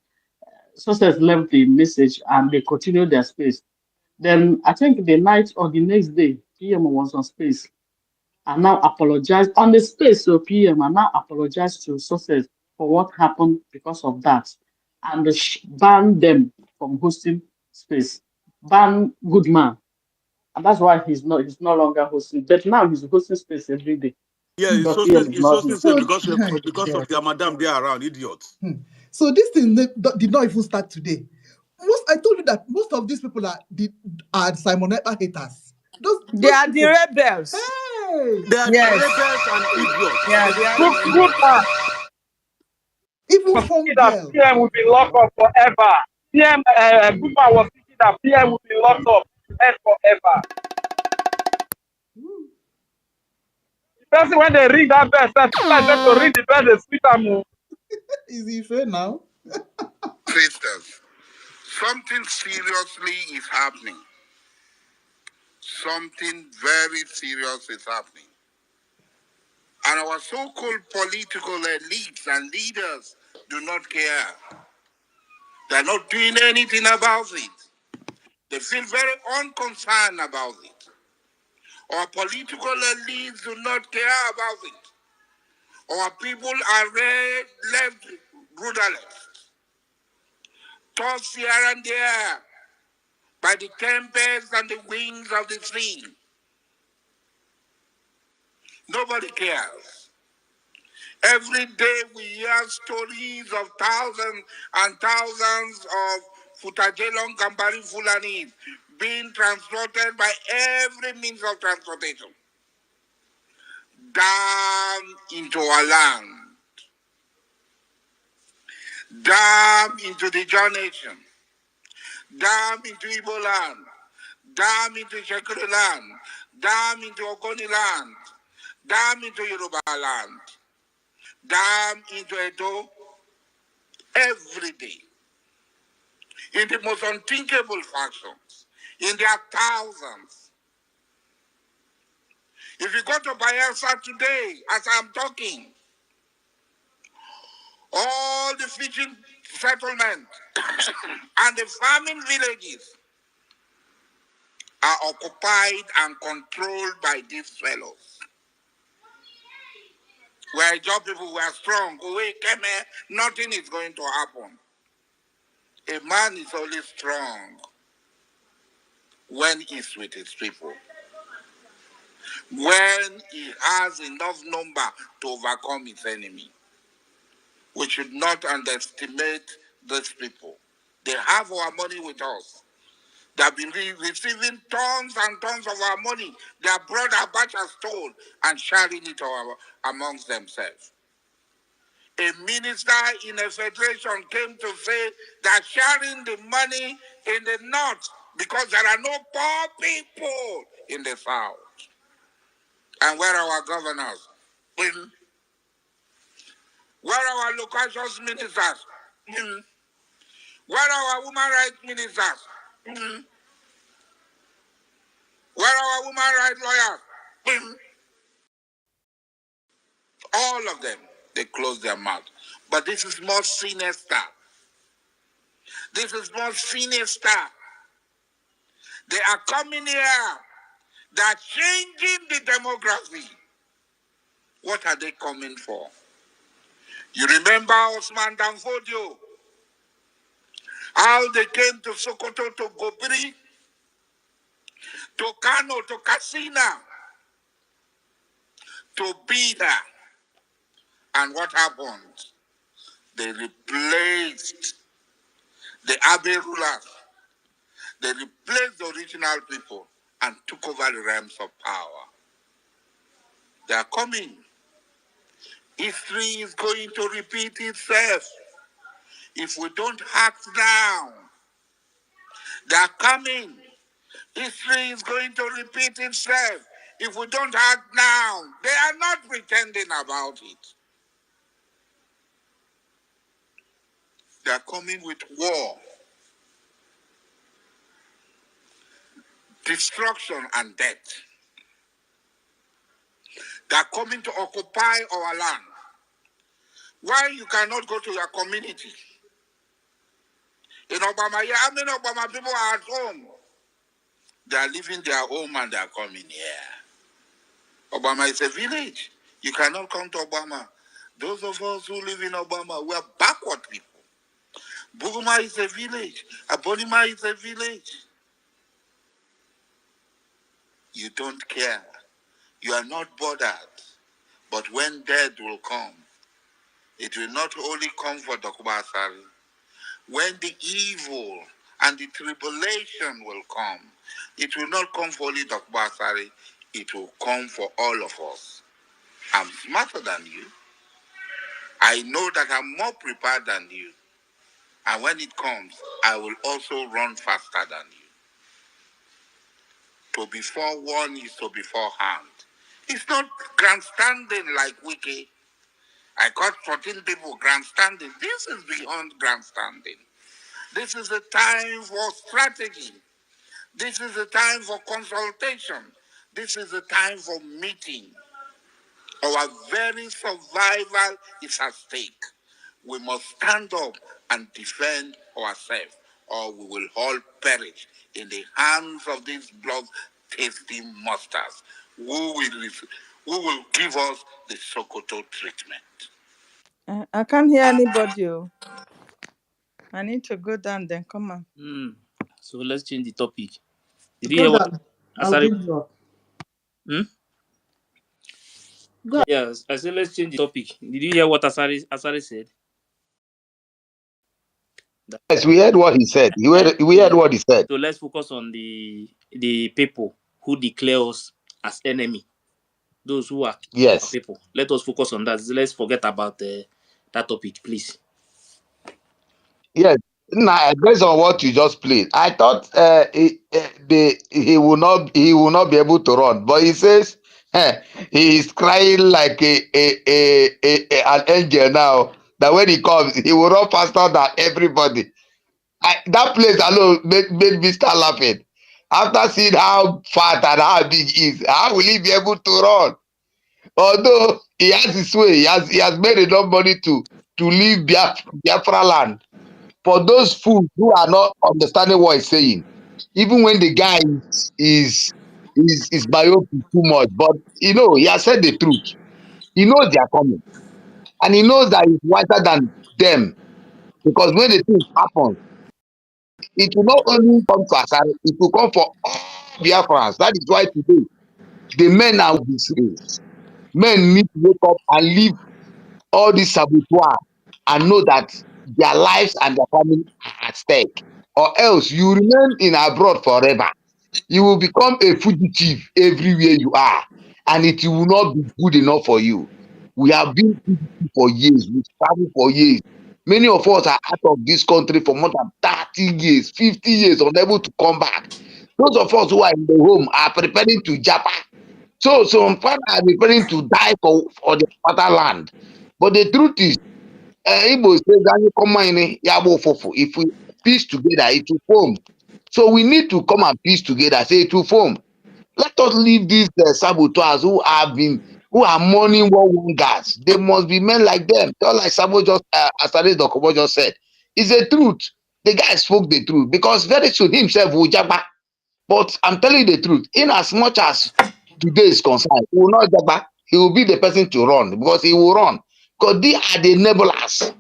Success left the message and they continued their space. Then I think the night or the next day, PM was on space and now apologized on the space. So PM and now apologized to Success for what happened because of that, and banned them from hosting space. Ban Goodman, and that's why he's no longer hosting. But now he's hosting space every day. Yeah, it's Because so PM is not here. sincere because of their madam they are around, idiots. So this thing did not even start today. I told you that most of these people are Simon Ekpa haters. They are the rebels. Hey! They are the rebels and idiots. Yeah, they are Good man. Even from that PM will be locked up forever. PM Goodman was thinking that PM will be locked up and forever. The person when they ring that bell, I them to ring the bell, they split them. Is he fair now? Sisters, something seriously is happening. Something very serious is happening. And our so-called political elites and leaders do not care. They're not doing anything about it. They feel very unconcerned about it. Our political elites do not care about it. Our people are left rudderless, tossed here and there by the tempests and the winds of the sea. Nobody cares. Every day we hear stories of thousands and thousands of Futajelong Kambari Fulanis being transported by every means of transportation down into our land, down into the John Nation, down into Igbo land, down into Shekuru land, down into Ogoni land, down into Yoruba land, down into Edo, every day, in the most unthinkable fashions, in their thousands. If you go to Biafra today, as I'm talking, all the fishing settlements and the farming villages are occupied and controlled by these fellows. We're job people, we're strong. We came here, nothing is going to happen. A man is only strong when he's with his people, when he has enough number to overcome his enemy. We should not underestimate these people. They have our money with us. They have been receiving tons and tons of our money. Their brother Abacha stole and sharing it amongst themselves. A minister in a federation came to say that sharing the money in the north because there are no poor people in the south. And where are our governors? Where are our local ministers? Where are our women rights ministers? Where are our women rights lawyers? All of them, they close their mouth. But this is more sinister. This is more sinister. They are coming here. They are changing the demography. What are they coming for? You remember Osman Danfodio? How they came to Sokoto, to Gobiri, to Kano, to Katsina, to be there. And what happened? They replaced the Abe rulers. They replaced the original people and took over the realms of power. They are coming. History is going to repeat itself. If we don't act now, they are coming. History is going to repeat itself. If we don't act now, they are not pretending about it. They are coming with war, destruction, and death. They are coming to occupy our land. Why you cannot go to your community? In Obama, how many Obama people are at home? They are leaving their home and they are coming here. Obama is a village. You cannot come to Obama. Those of us who live in Obama, we are backward people. Buguma is a village. Abonima is a village. You don't care. You are not bothered. But when death will come, it will not only come for Dokubasari. When the evil and the tribulation will come, it will not come for only Dokubasari. It will come for all of us. I'm smarter than you. I know that I'm more prepared than you. And when it comes, I will also run faster than you. To be forewarned is to be forehand. It's not grandstanding like Wiki. I caught 14 people grandstanding. This is beyond grandstanding. This is a time for strategy. This is a time for consultation. This is a time for meeting. Our very survival is at stake. We must stand up and defend ourselves, or we will all perish in the hands of these blood-tasty monsters who will give us the Sokoto treatment. I can't hear anybody. I need to go down, then come on. So let's change the topic. Did you Go hear what down. I'll Asari? give you up. Go. Yes, I said let's change the topic. Did you hear what Asari said? Yes, we heard what he said. We heard what he said. So let's focus on the people who declare us as enemy. Those who are our people. Let us focus on that. Let's forget about that topic, please. Yes. Now, based on what you just played, I thought he will not be able to run, but he says he is crying like an angel now. That when he comes, he will run faster than everybody. That place alone made me start laughing. After seeing how fat and how big he is, how will he be able to run? Although he has his way, he has made enough money to leave Biafra land. For those fools who are not understanding what he's saying, even when the guy is myopic too much, but he has said the truth. He knows they are coming, and he knows that he's wiser than them, because when the thing happens, it will not only come to Asari, it will come for all Biafrans. That is why today the men are this race. Men need to wake up and leave all this saboteur and know that their lives and their family are at stake. Or else you remain in abroad forever. You will become a fugitive everywhere you are, and it will not be good enough for you. We have been fugitive for years. We travel for years. Many of us are out of this country for more than 30 years, 50 years, unable to come back. Those of us who are in the home are preparing to Japan. So some father are preparing to die for the fatherland. But the truth is, Igbo says, if we piece together, it will form. So we need to come and piece together, say it will form. Let us leave these saboteurs who are mourning war wongers. They must be men like them. Just like Sabo Asare Dokubo just said. It's the truth. The guy spoke the truth, because very soon himself will jabba. But I'm telling you the truth, in as much as today is concerned, he will not jabba. He will be the person to run, because he will run. Because they are the enablers.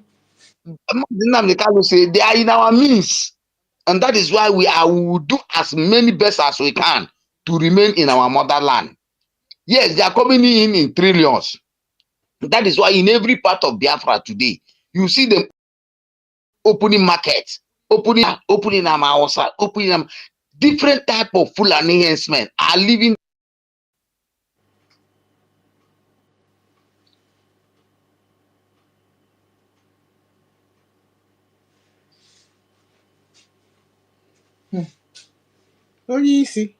Say they are in our means. And that is why we will do as many best as we can to remain in our motherland. Yes, they are coming in trillions. That is why in every part of Biafra today, you see them opening markets, opening them outside, opening them. different type of Fulani henchmen are living. Oh, easy.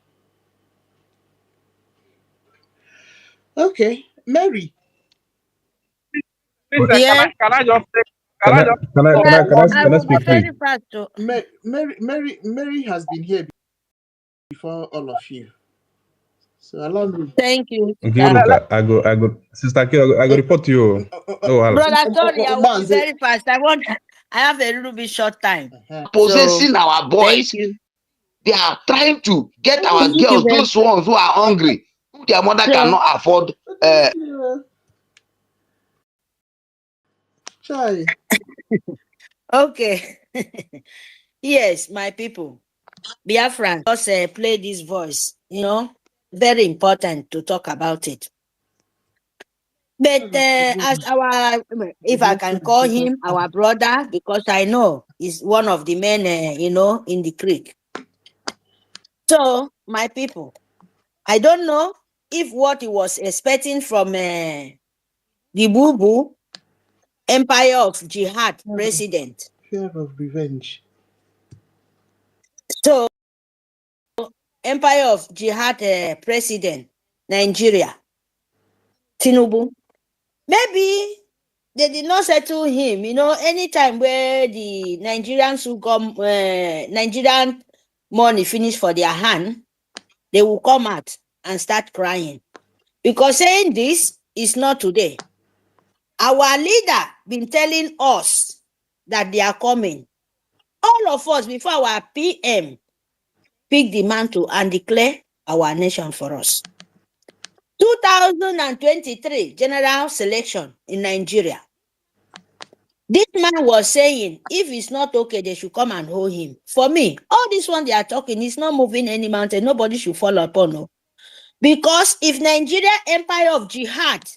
Okay, Mary. Listen, Yeah, can I just say, Can I can I can yeah, I can I I can I will be speak, please? very fast. Too. Mary has been here before all of you. So allow me. Thank you. Nkiruka, I go, Sister K, I go report to you. No, Allah. Brother, sorry, I will be Mazi. very fast. I have a little bit short time. So, Possessing our thank boys. you. They are trying to get our Thank you girls, very those ones who are hungry, who their mother So, cannot afford. Chai. okay. Yes, my people. Biafran, just play this voice. Very important to talk about it. But as if I can call him our brother, because I know he's one of the men, in the creek. So, my people, I don't know if what he was expecting from the Boo Empire of Jihad president. Fear of revenge. So, Empire of Jihad president, Nigeria, Tinubu. Maybe they did not settle him. Anytime where the Nigerians who come, Nigerian money finish for their hand, they will come out and start crying. Because saying this is not today. Our leader been telling us that they are coming. All of us, before our PM pick the mantle and declare our nation for us. 2023 general selection in Nigeria. This man was saying, if it's not okay, they should come and hold him. For me, all this one they are talking is not moving any mountain. Nobody should fall upon. No. Because if Nigeria Empire of Jihad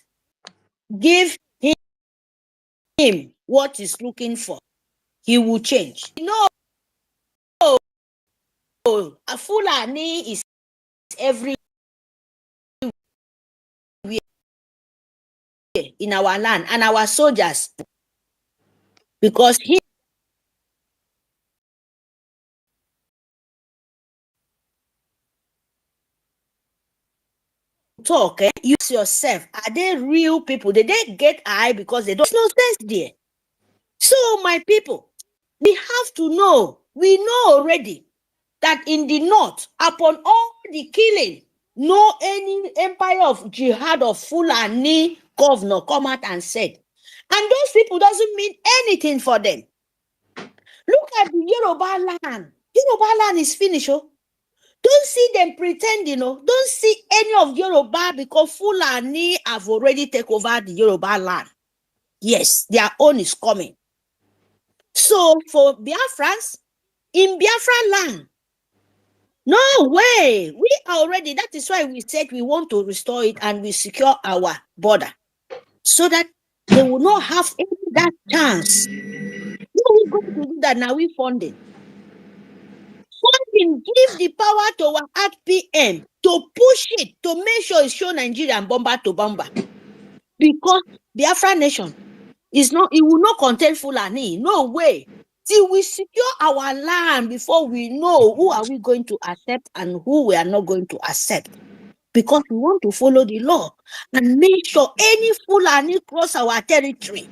give him what he's looking for, he will change. A Fulani is everywhere in our land, and our soldiers, because he talk, use yourself. Are they real people? Did they get eye because they don't? There's no sense there. So, my people, we have to know. We know already that in the north, upon all the killing, no any empire of jihad of Fulani governor come out and said, and those people doesn't mean anything for them. Look at the Yoruba land. Yoruba land is finished. Oh. Don't see them pretending. Don't see any of Yoruba because Fulani have already taken over the Yoruba land. Yes, their own is coming. So for Biafrans, in Biafra land, no way. We are already, that is why we said we want to restore it and we secure our border so that they will not have any that chance. No, we're going to do that now. We funding. Funding give the power to our RPM to push it, to make sure it's show Nigeria and bomber to bomber. Because Biafra nation is not, it will not contain Fulani. No way. Till we secure our land before we know who are we going to accept and who we are not going to accept. Because we want to follow the law and make sure any Fulani cross our territory,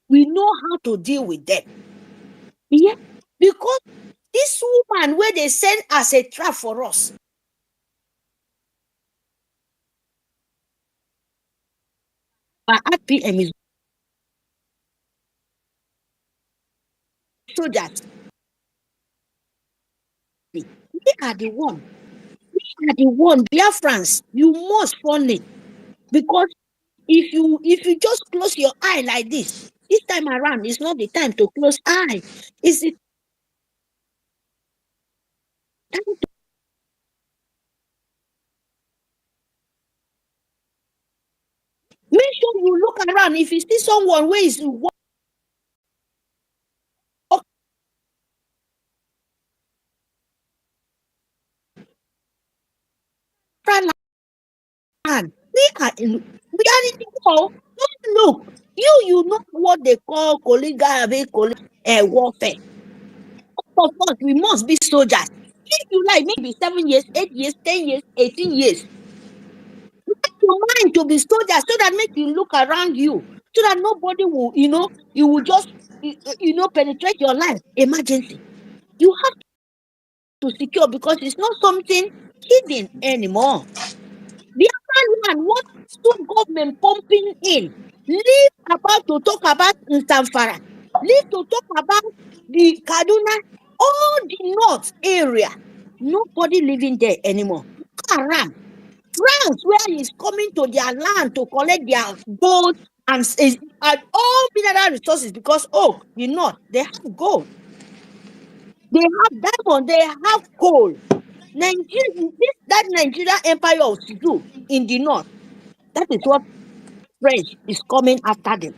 we know how to deal with them. Yeah, because this woman where they send as a trap for us. Our RPM is soldiers. We are the one. We are the one. Biafrans, you must fund it. Because if you just close your eye like this time around, it's not the time to close eye. It's the time to make sure you look around. If you see someone where is We are in the war. Don't look. You know what they call warfare. Of course, we must be soldiers. If you like, maybe 7 years, 8 years, 10 years, 18 years. Your mind to be soldiers so that make you look around you, so that nobody will, you will just, penetrate your life. Emergency. You have to secure because it's not something hidden anymore. The other one, what stop government pumping in? Leave about to talk about Nsamfara. Leave to talk about the Kaduna, all the north area. Nobody living there anymore. Haram. France, where he's coming to their land to collect their gold and all mineral resources because the north, they have gold. They have diamond, they have coal. That Nigeria empire of Sudu in the north, that is what French is coming after them.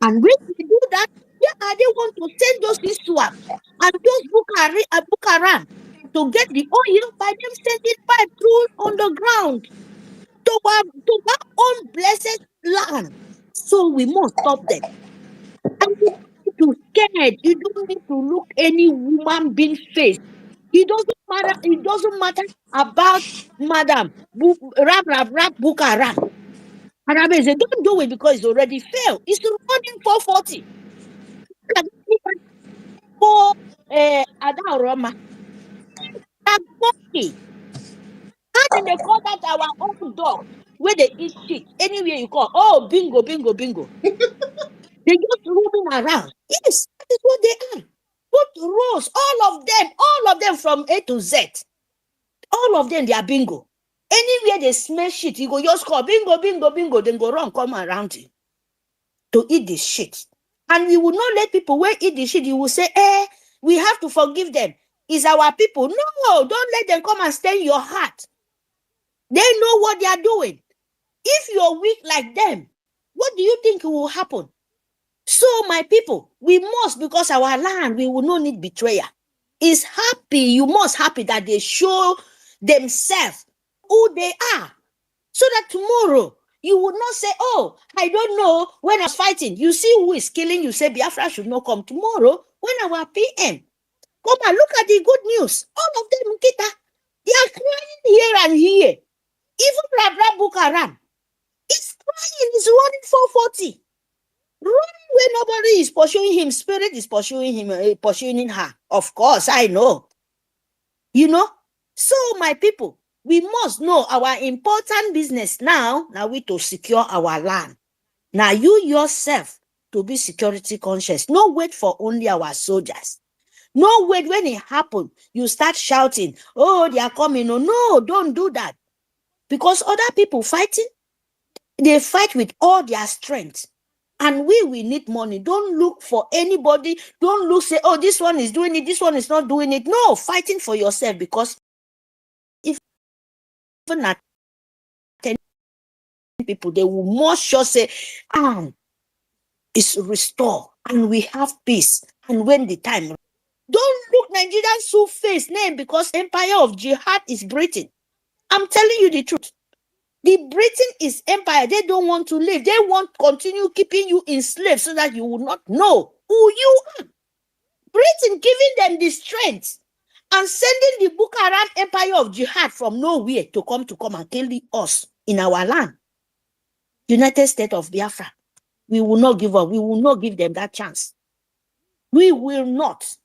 And when they do that, they want to send those Iswap and those Bukaran to get the oil by them sending pipe through underground to our own blessed land. So we must stop them. And you don't need to scared. You don't need to look any woman being face. It doesn't matter about Madam Rap Bukaran. And I say, don't do it because it's already failed. It's running 440. For Adaroma. And monkey. How did they call that our own dog? Where they eat shit. Anywhere you call. Oh, bingo, bingo, bingo. They just roaming around. Yes, that is what they are. Put rows, all of them from A to Z. All of them, they are bingo. Anywhere they smell shit, you go just call bingo, bingo, bingo, then go run, come around you to eat the shit. And we will not let people where eat the shit, you will say, we have to forgive them. It's our people. No, don't let them come and stain your heart. They know what they are doing. If you're weak like them, what do you think will happen? So, my people, we must, because our land, we will not need betrayal. It's happy, you must happy that they show themselves who they are. So that tomorrow, you will not say, I don't know when I was fighting. You see who is killing, you say Biafra should not come tomorrow when our PM. Come and look at the good news. All of them, Kita, they are crying here and here. Even Rabra Bukaran is crying, is running 440. Running where nobody is pursuing him, spirit is pursuing him, pursuing her. Of course, I know. So my people, we must know our important business now we to secure our land. Now you yourself to be security conscious. No wait for only our soldiers. No wait when it happens, you start shouting, they are coming. No, don't do that. Because other people fighting, they fight with all their strength. And we need money. Don't look for anybody. Don't look, say, this one is doing it, this one is not doing it. No, fighting for yourself, because if even at 10 people, they will more sure say, it's restored and we have peace. And when the time, don't look Nigerian Sioux face name, because empire of jihad is Britain. I'm telling you the truth. The Britain is empire. They don't want to live. They want to continue keeping you enslaved so that you will not know who you are. Britain giving them the strength and sending the Boko Haram empire of jihad from nowhere to come and kill us in our land. United States of Biafra. We will not give up. We will not give them that chance. We will not.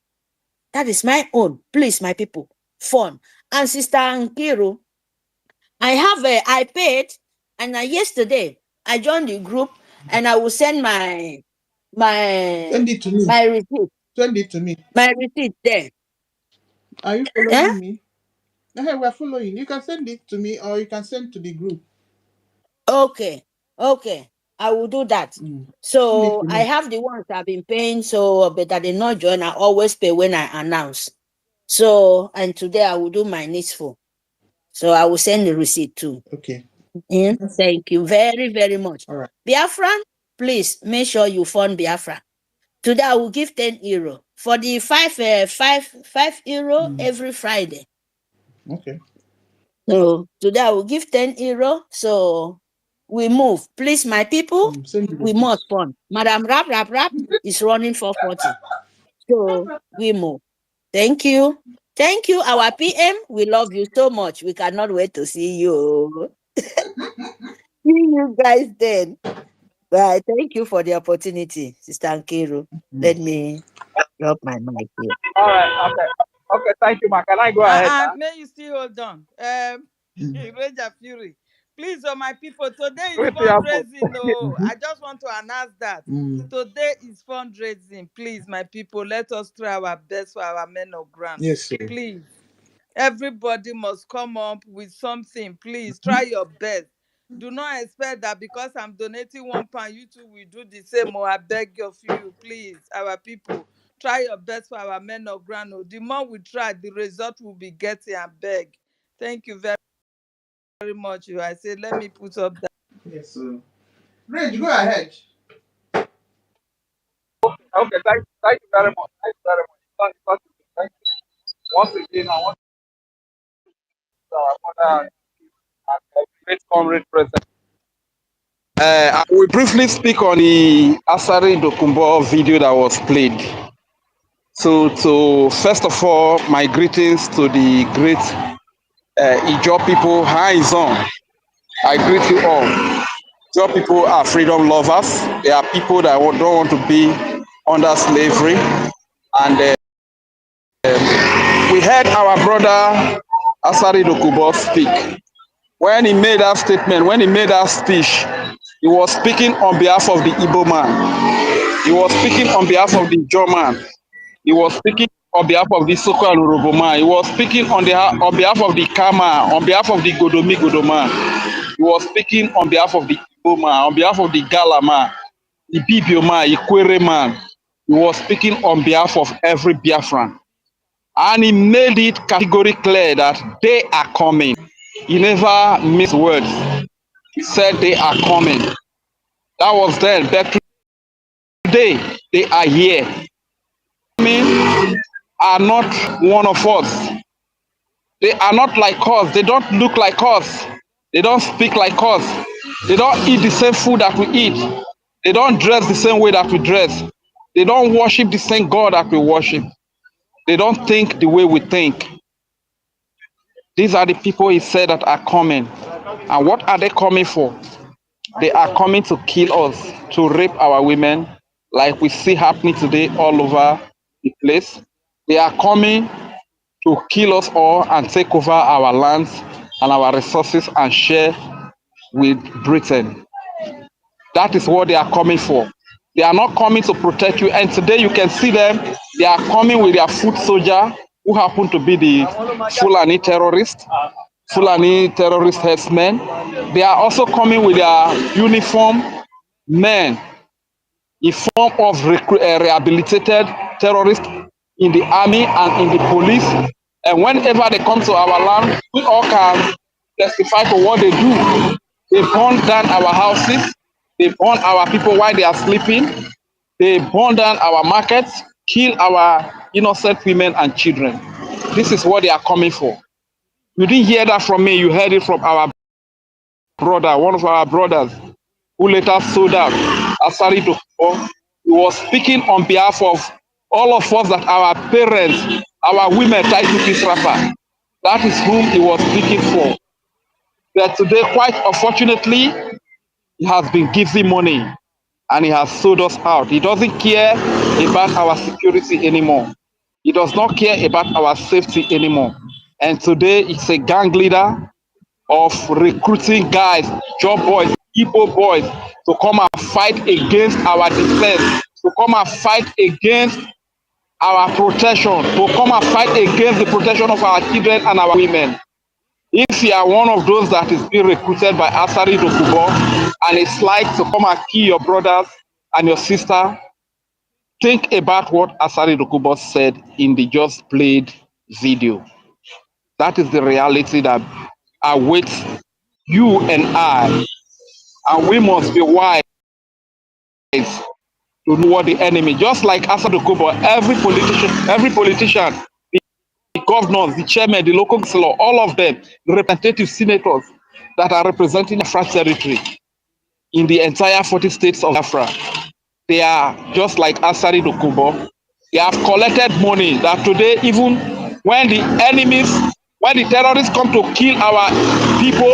That is my own. Please, my people. Fun. And Sister Nkiru, I paid, and yesterday I joined the group, and I will send my Send it to me. my receipt. Send it to me. My receipt there. Are you following me? Hey, we're following. You can send it to me, or you can send to the group. Okay. I will do that. So I have the ones I've been paying, but I did not join. I always pay when I announce. So, and today I will do my needful. So I will send the receipt too. Okay. Thank you very, very much. All right. Biafran, please make sure you fund Biafra. Today I will give 10 euro for the 5 euro every Friday. Okay. So today I will give 10 euro. So we move. Please, my people, we must fund. Madam Rap is running 440. So we move. Thank you. Thank you, our PM. We love you so much. We cannot wait to see you. See you guys then. Bye. Thank you for the opportunity, Sister Nkiru. Let me drop my mic here. All right. Okay. Okay. Thank you, Ma. Can I go ahead now? May you still hold on. Ranger Fury. Please, my people, today is Wait till you happen. fundraising. No, I just want to announce that. Today is fundraising. Please, my people, let us try our best for our men of ground. Yes, sir. Please. Everybody must come up with something. Please try your best. Do not expect that because I'm donating £1, you two will do the same. Or I beg of you, please, our people, try your best for our men of ground. The more we try, the result will be getting. I beg. Thank you very, very much. I say, let me put up that. Yes, sir. Rage, go ahead. Okay. Thank you very much. Thank you very much. Thank you. Once again, I want to our mother and great comrade president. I will briefly speak on the Asari Dokumbo video that was played. So first of all, my greetings to the great Ijaw people, hands on. I greet you all. Ijaw people are freedom lovers. They are people that don't want to be under slavery. And we heard our brother Asari Dokubo speak. When he made that statement, when he made that speech, he was speaking on behalf of the Igbo man. He was speaking on behalf of the Ijaw man. He was speaking on behalf of the Soko and Urobo man. He was speaking on behalf of the Kama, on behalf of the Godo man. He was speaking on behalf of the Igbo man, on behalf of the Gala man, the Bibio man, Ikwere man. He was speaking on behalf of every Biafran. And he made it categorically clear that they are coming. He never missed words. He said they are coming. That was then. But today, they are here. Are not one of us. They are not like us. They don't look like us. They don't speak like us. They don't eat the same food that we eat. They don't dress the same way that we dress. They don't worship the same God that we worship. They don't think the way we think. These are the people he said that are coming. And what are they coming for? They are coming to kill us, to rape our women, like we see happening today all over the place. They are coming to kill us all and take over our lands and our resources and share with Britain. That is what they are coming for. They are not coming to protect you. And today you can see them. They are coming with their foot soldier, who happen to be the Fulani terrorist herdsmen. They are also coming with their uniform men, a form of rehabilitated terrorists in the army and in the police. And whenever they come to our land, we all can testify to what they do. They burn down our houses. They burn our people while they are sleeping. They burn down our markets, kill our innocent women and children. This is what they are coming for. You didn't hear that from me. You heard it from our brother, one of our brothers, who later sold out Asari Dokubo. He was speaking on behalf of all of us, that our parents, our women tied to this rapper. That is whom he was speaking for. But today, quite unfortunately, he has been giving money and he has sold us out. He doesn't care about our security anymore. He does not care about our safety anymore. And today, it's a gang leader of recruiting guys, job boys, Igbo boys, to come and fight against our defense, to come and fight against our protection, to come and fight against the protection of our children and our women. If you are one of those that is being recruited by Asari Dokubo and it's like to come and kill your brothers and your sister, think about what Asari Dokubo said in the just played video. That is the reality that awaits you and I. And we must be wise to know what the enemy, just like Asari Dokubo, every politician, governors, the chairman, the local councillor, all of them, the representative senators that are representing Biafra territory in the entire 40 states of Biafra. They are just like Asari Dokubo. They have collected money that today, even when the enemies, when the terrorists come to kill our people,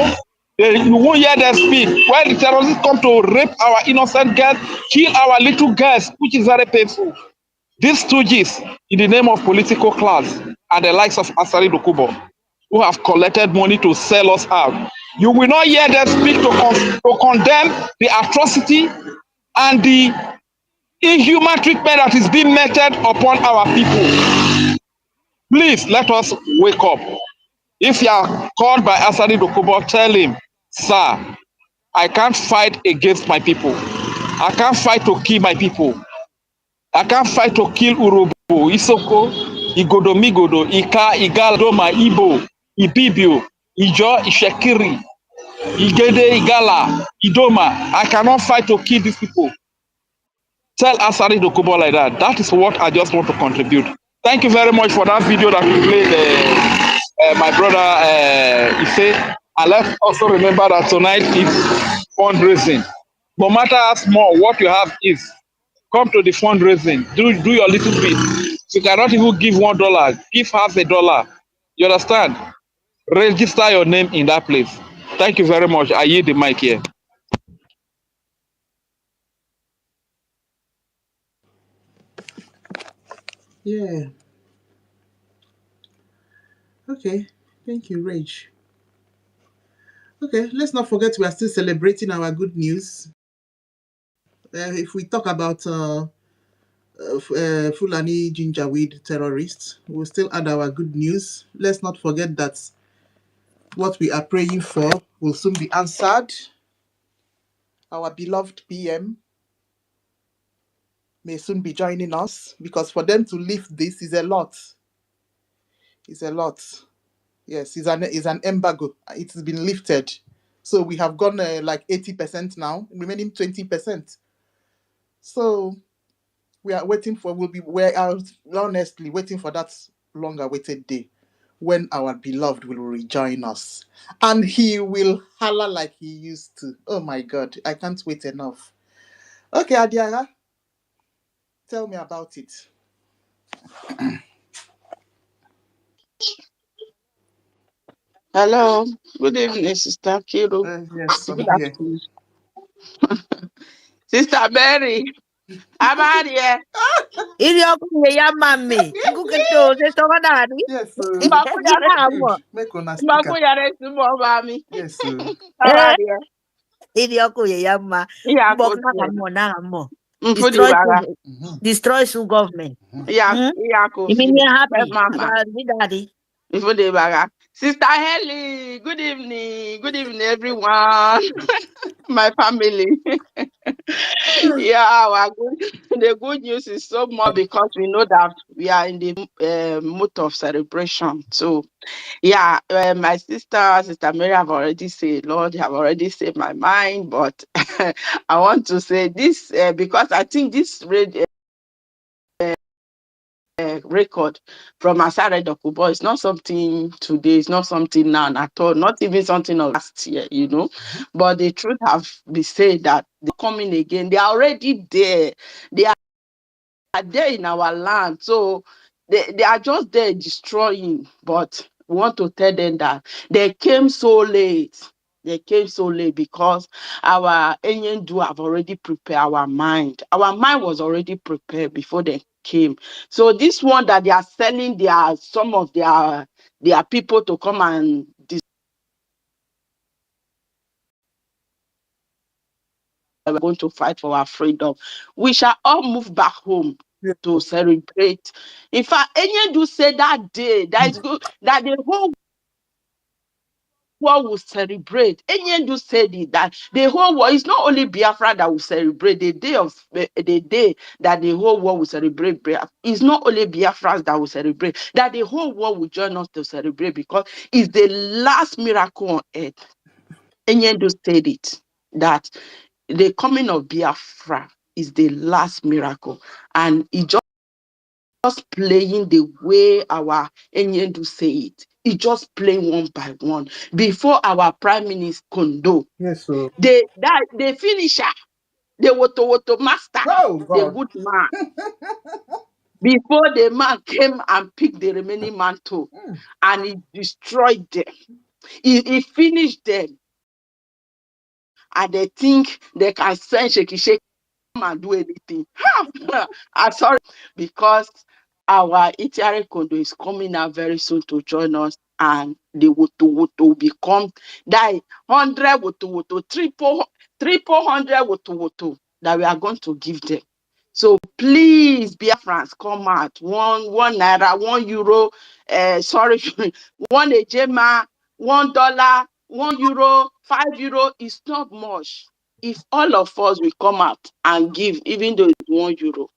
you won't hear them speak. When the terrorists come to rape our innocent girls, kill our little girls, which is very painful. These stooges, in the name of political class, are the likes of Asari Dokubo, who have collected money to sell us out. You will not hear them speak to condemn the atrocity and the inhuman treatment that is being meted upon our people. Please let us wake up. If you are called by Asari Dokubo, tell him, sir, I can't fight against my people. I can't fight to kill my people. I can't fight to kill Urubu, Isoko, Igodomigodo, Ika, Igala, Doma, Ibo, Ibibio, Ijo, Ishekiri, Igede, Igala, Idoma. I cannot fight to kill these people. Tell Asari Dokubo like that. That is what I just want to contribute. Thank you very much for that video that we played, my brother Ife. And let's also remember that tonight is fundraising. No matter how small what you have is, come to the fundraising. Do your little bit. If you cannot even give $1, give half a dollar. You understand? Register your name in that place. Thank you very much. I yield the mic here. Yeah. Okay. Thank you, Rage. Okay, let's not forget we are still celebrating our good news. If we talk about Fulani Gingerweed terrorists, we'll still add our good news. Let's not forget that what we are praying for will soon be answered. Our beloved PM may soon be joining us, because for them to lift this is a lot. It's a lot. Yes, it's an embargo. It has been lifted. So we have gone like 80% now, remaining 20%. So we are honestly waiting for that long awaited day when our beloved will rejoin us. And he will holler like he used to. Oh my God, I can't wait enough. Okay, Adiara, tell me about it. Hello, good evening, Sister Kiru. Yes, I'm Good here. afternoon. Sister Mary, I'm out here. Ili okunye ya mami. Nguketo se sogadani. Yes, Ina amo. make una speaker. Yes, I'm out here. Ili okunye ya ma. Yeah, Mbok coach. na amo. Mfudi baga. Destroy su government. Yeah, coach. Imini happy. Mama. Daddy. Mfudi baga. Sister Helly, good evening. Good evening, everyone. My family. Yeah, the good news is so more because we know that we are in the mood of celebration. So, yeah, my Sister Mary have already said, Lord, have already said my mind, but I want to say this because I think this record from Asare Dokubo is not something today, it's not something now at all, not even something of last year, you know. But the truth have been said that they're coming again. They are already there. They are there in our land. So they are just there destroying. But we want to tell them that they came so late. They came so late because our Enyendu have already prepared our mind. Our mind was already prepared before they came. So this one that they are selling some of their people to come and we're going to fight for our freedom. We shall all move back home to celebrate. In fact, Enyendu said that day that is good that the whole world will celebrate. Enyendu said it that the whole world is not only Biafra that will celebrate the day that the whole world will celebrate. It's not only Biafrans that will celebrate, that the whole world will join us to celebrate because it's the last miracle on earth. Enyendu said it that the coming of Biafra is the last miracle, and it just just playing the way our Enyendu say it. It's just playing one by one. Before our Prime Minister Kondo, Yes, sir. they finisher, the woto master, Oh, the God. good man. Before the man came and picked the remaining mantle, and he destroyed them. He finished them. And they think they can send shake and do anything. I'm sorry, because our Itiare Kondo is coming out very soon to join us, and the woto become that 100 woto, triple 100 woto that we are going to give them. So please, Biafrans, come out. One naira, €1, sorry, one ejema, $1, €1, €5 is not much. If all of us will come out and give, even though it's €1,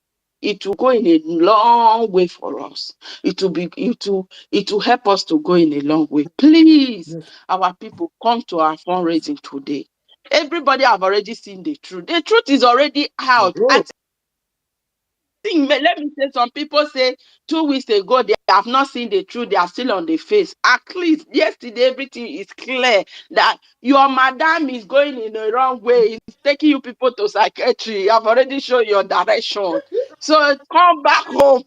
it will go in a long way for us. It will help us to go in a long way. Please, our people, come to our fundraising today. Everybody have already seen the truth. The truth is already out. I think, let me say, some people say 2 weeks ago they have not seen the truth, they are still on the face. At least yesterday everything is clear that your madam is going in the wrong way. It's taking you people to psychiatry. I've already shown your direction. So come back home.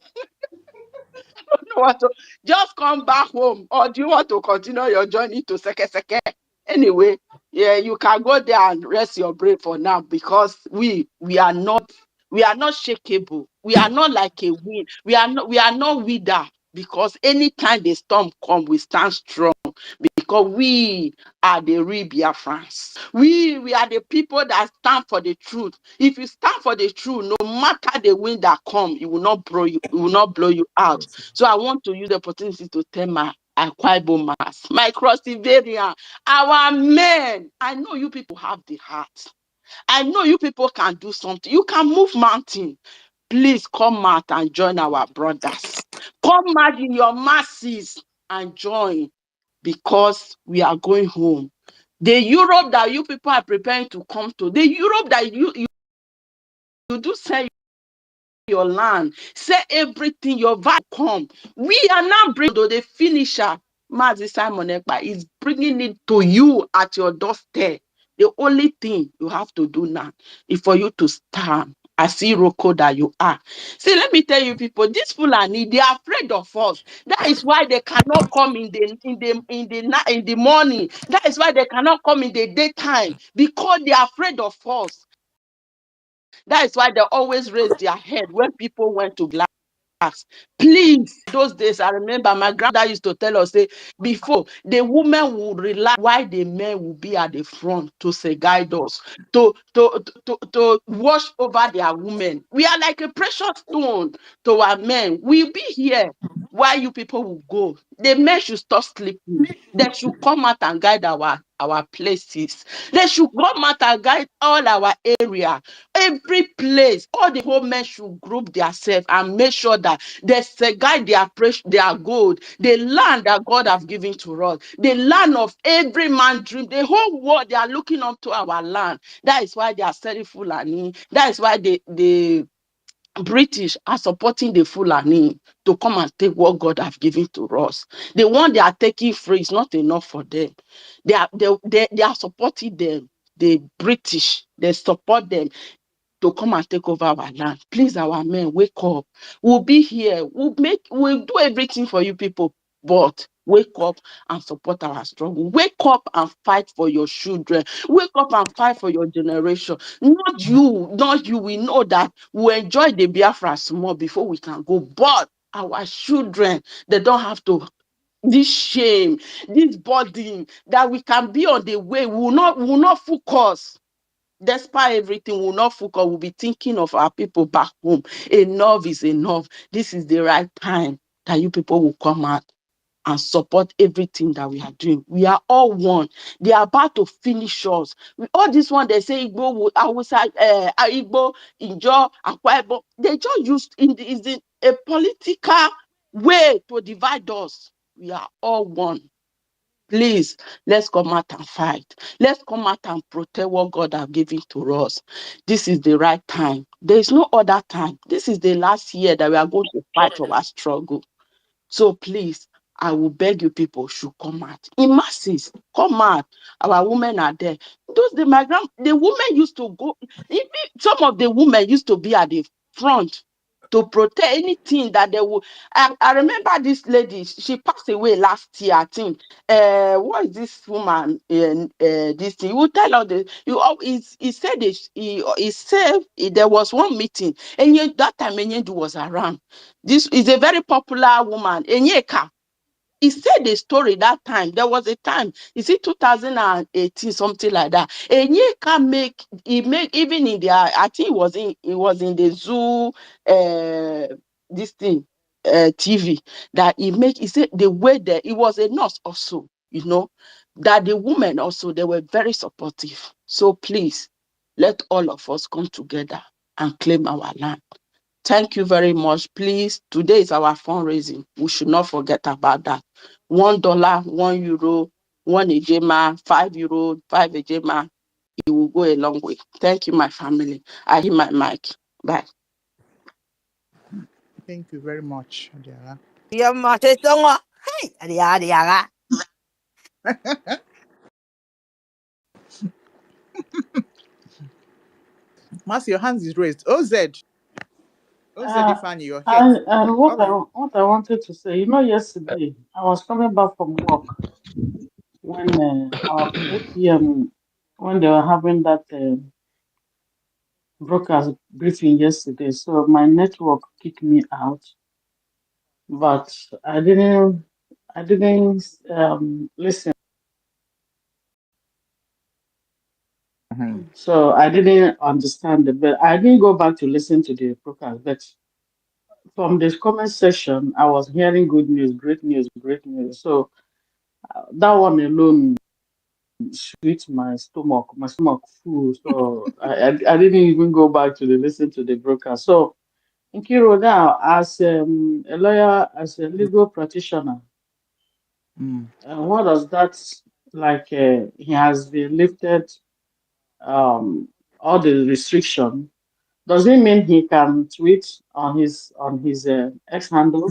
Just come back home, or do you want to continue your journey to Seke? Anyway, yeah, you can go there and rest your brain for now, because we are not shakeable. We are not like a wind. We are not wither, because anytime the storm come, we stand strong, because we are the real Biafrans. We are the people that stand for the truth. If you stand for the truth, no matter the wind that come, it will not blow you. It will not blow you out. So I want to use the opportunity to tell my Akwaibo Mass, my Crossivarian, our men. I know you people have the heart. I know you people can do something. You can move mountain. Please come out and join our brothers. Come out in your masses and join, because we are going home. The Europe that you people are preparing to come to, the Europe that you do sell your land, say everything, your vibe come. We are now bringing to the finisher. Mazi Simon Ekpa is bringing it to you at your doorstep. The only thing you have to do now is for you to stand as Iroko that you are. See, let me tell you people, this Fulani, they are afraid of us. That is why they cannot come in the morning. That is why they cannot come in the daytime, because they are afraid of us. That is why they always raise their head when people went to glass. Please, those days, I remember my grandmother used to tell us, say, before the women would rely, why the men will be at the front to say guide us, to watch over their women. We are like a precious stone to our men. We'll be here while you people will go. The men should stop sleeping. They should come out and guide our places. They should come out and guide all our area. Every place, all the whole men should group themselves and make sure that they guide their gold, the land that God has given to us, the land of every man's dream. The whole world, they are looking up to our land. That is why they are selling Fulani. That is why the British are supporting the Fulani to come and take what God has given to us. The one they are taking free is not enough for them. They are supporting them. The British, they support them to come and take over our land. Please, our men, wake up. We'll be here. We'll do everything for you people, but wake up and support our struggle. Wake up and fight for your children. Wake up and fight for your generation. Not you. We know that we enjoy the Biafra small before we can go, but our children, they don't have to. This shame, this burden that we can be on the way will not focus. Despite everything, we'll not focus. We'll be thinking of our people back home. Enough is enough. This is the right time that you people will come out and support everything that we are doing. We are all one. They are about to finish us. All this one, they say Igbo, Hausa, Igbo, Injo, Akwa Ibom. They just used is a political way to divide us. We are all one. Please, let's come out and fight. Let's come out and protect what God has given to us. This is the right time. There is no other time. This is the last year that we are going to fight our struggle. So please, I will beg you people should come out in masses. Come out. Our women are there. The women used to go. Even some of the women used to be at the front to protect anything that they would. I remember this lady. She passed away last year. I think. What is this woman? This thing. You will tell her this. He said this. He said there was one meeting, and that time Enyedu was around. This is a very popular woman, Enyeka. He said the story that time. There was a time, is it 2018, something like that. Enyeka make even in their, I think it was in the zoo, this thing, TV that he said the way that it was a nurse also, that the women also, they were very supportive. So please, let all of us come together and claim our land. Thank you very much. Please, today is our fundraising. We should not forget about that. $1, €1, 1 ejema, €5, 5 ejema. It will go a long way. Thank you, my family. I hear my mic. Bye. Thank you very much, Adiara. Hey, Adiara. Mas, your hands is raised. OZ. Ifani, you're here. What I wanted to say, yesterday I was coming back from work when our APM, when they were having that broadcast briefing yesterday. So my network kicked me out, but I didn't listen. So I didn't understand it, but I didn't go back to listen to the broadcast. But from the comment section, I was hearing good news, great news, great news. So that one alone sweet my stomach full. So I didn't even go back to listen to the broadcast. So Nkiro, now as a lawyer, as a legal practitioner, what does that like? He has been lifted all the restriction. Does it mean he can tweet on his X handle?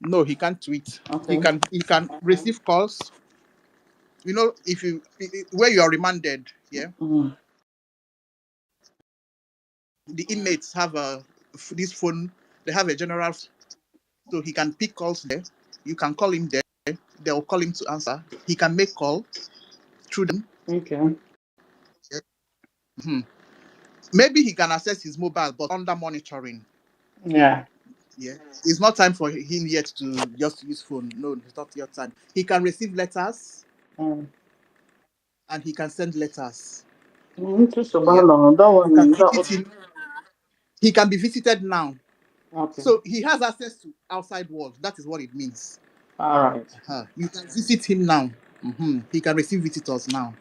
No, he can't tweet. Okay. He can receive calls. If you where you are remanded, yeah. The inmates have this phone. They have a general, so he can pick calls there. You can call him there. They will call him to answer. He can make call through them. Okay. Yeah. Maybe he can access his mobile, but under monitoring. Yeah. Yeah. It's not time for him yet to just use phone. No, it's not your time. He can receive letters and he can send letters. Yeah. You can visit him. He can be visited now. Okay. So he has access to outside world. That is what it means. All right. You can visit him now. He can receive visitors now.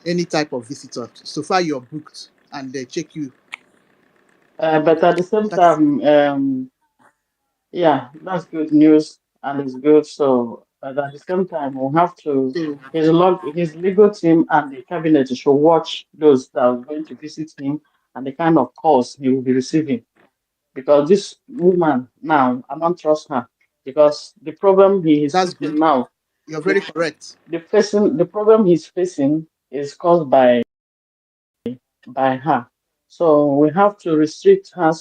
Any type of visitor. So far you're booked and they check you. But at the same time, yeah, that's good news and it's good. So, but at the same time, we'll have to his legal team and the cabinet should watch those that are going to visit him and the kind of calls he will be receiving. Because this woman now, I don't trust her because the problem he is That's facing good. now, You're very correct. the problem he's facing is caused by her. So we have to restrict her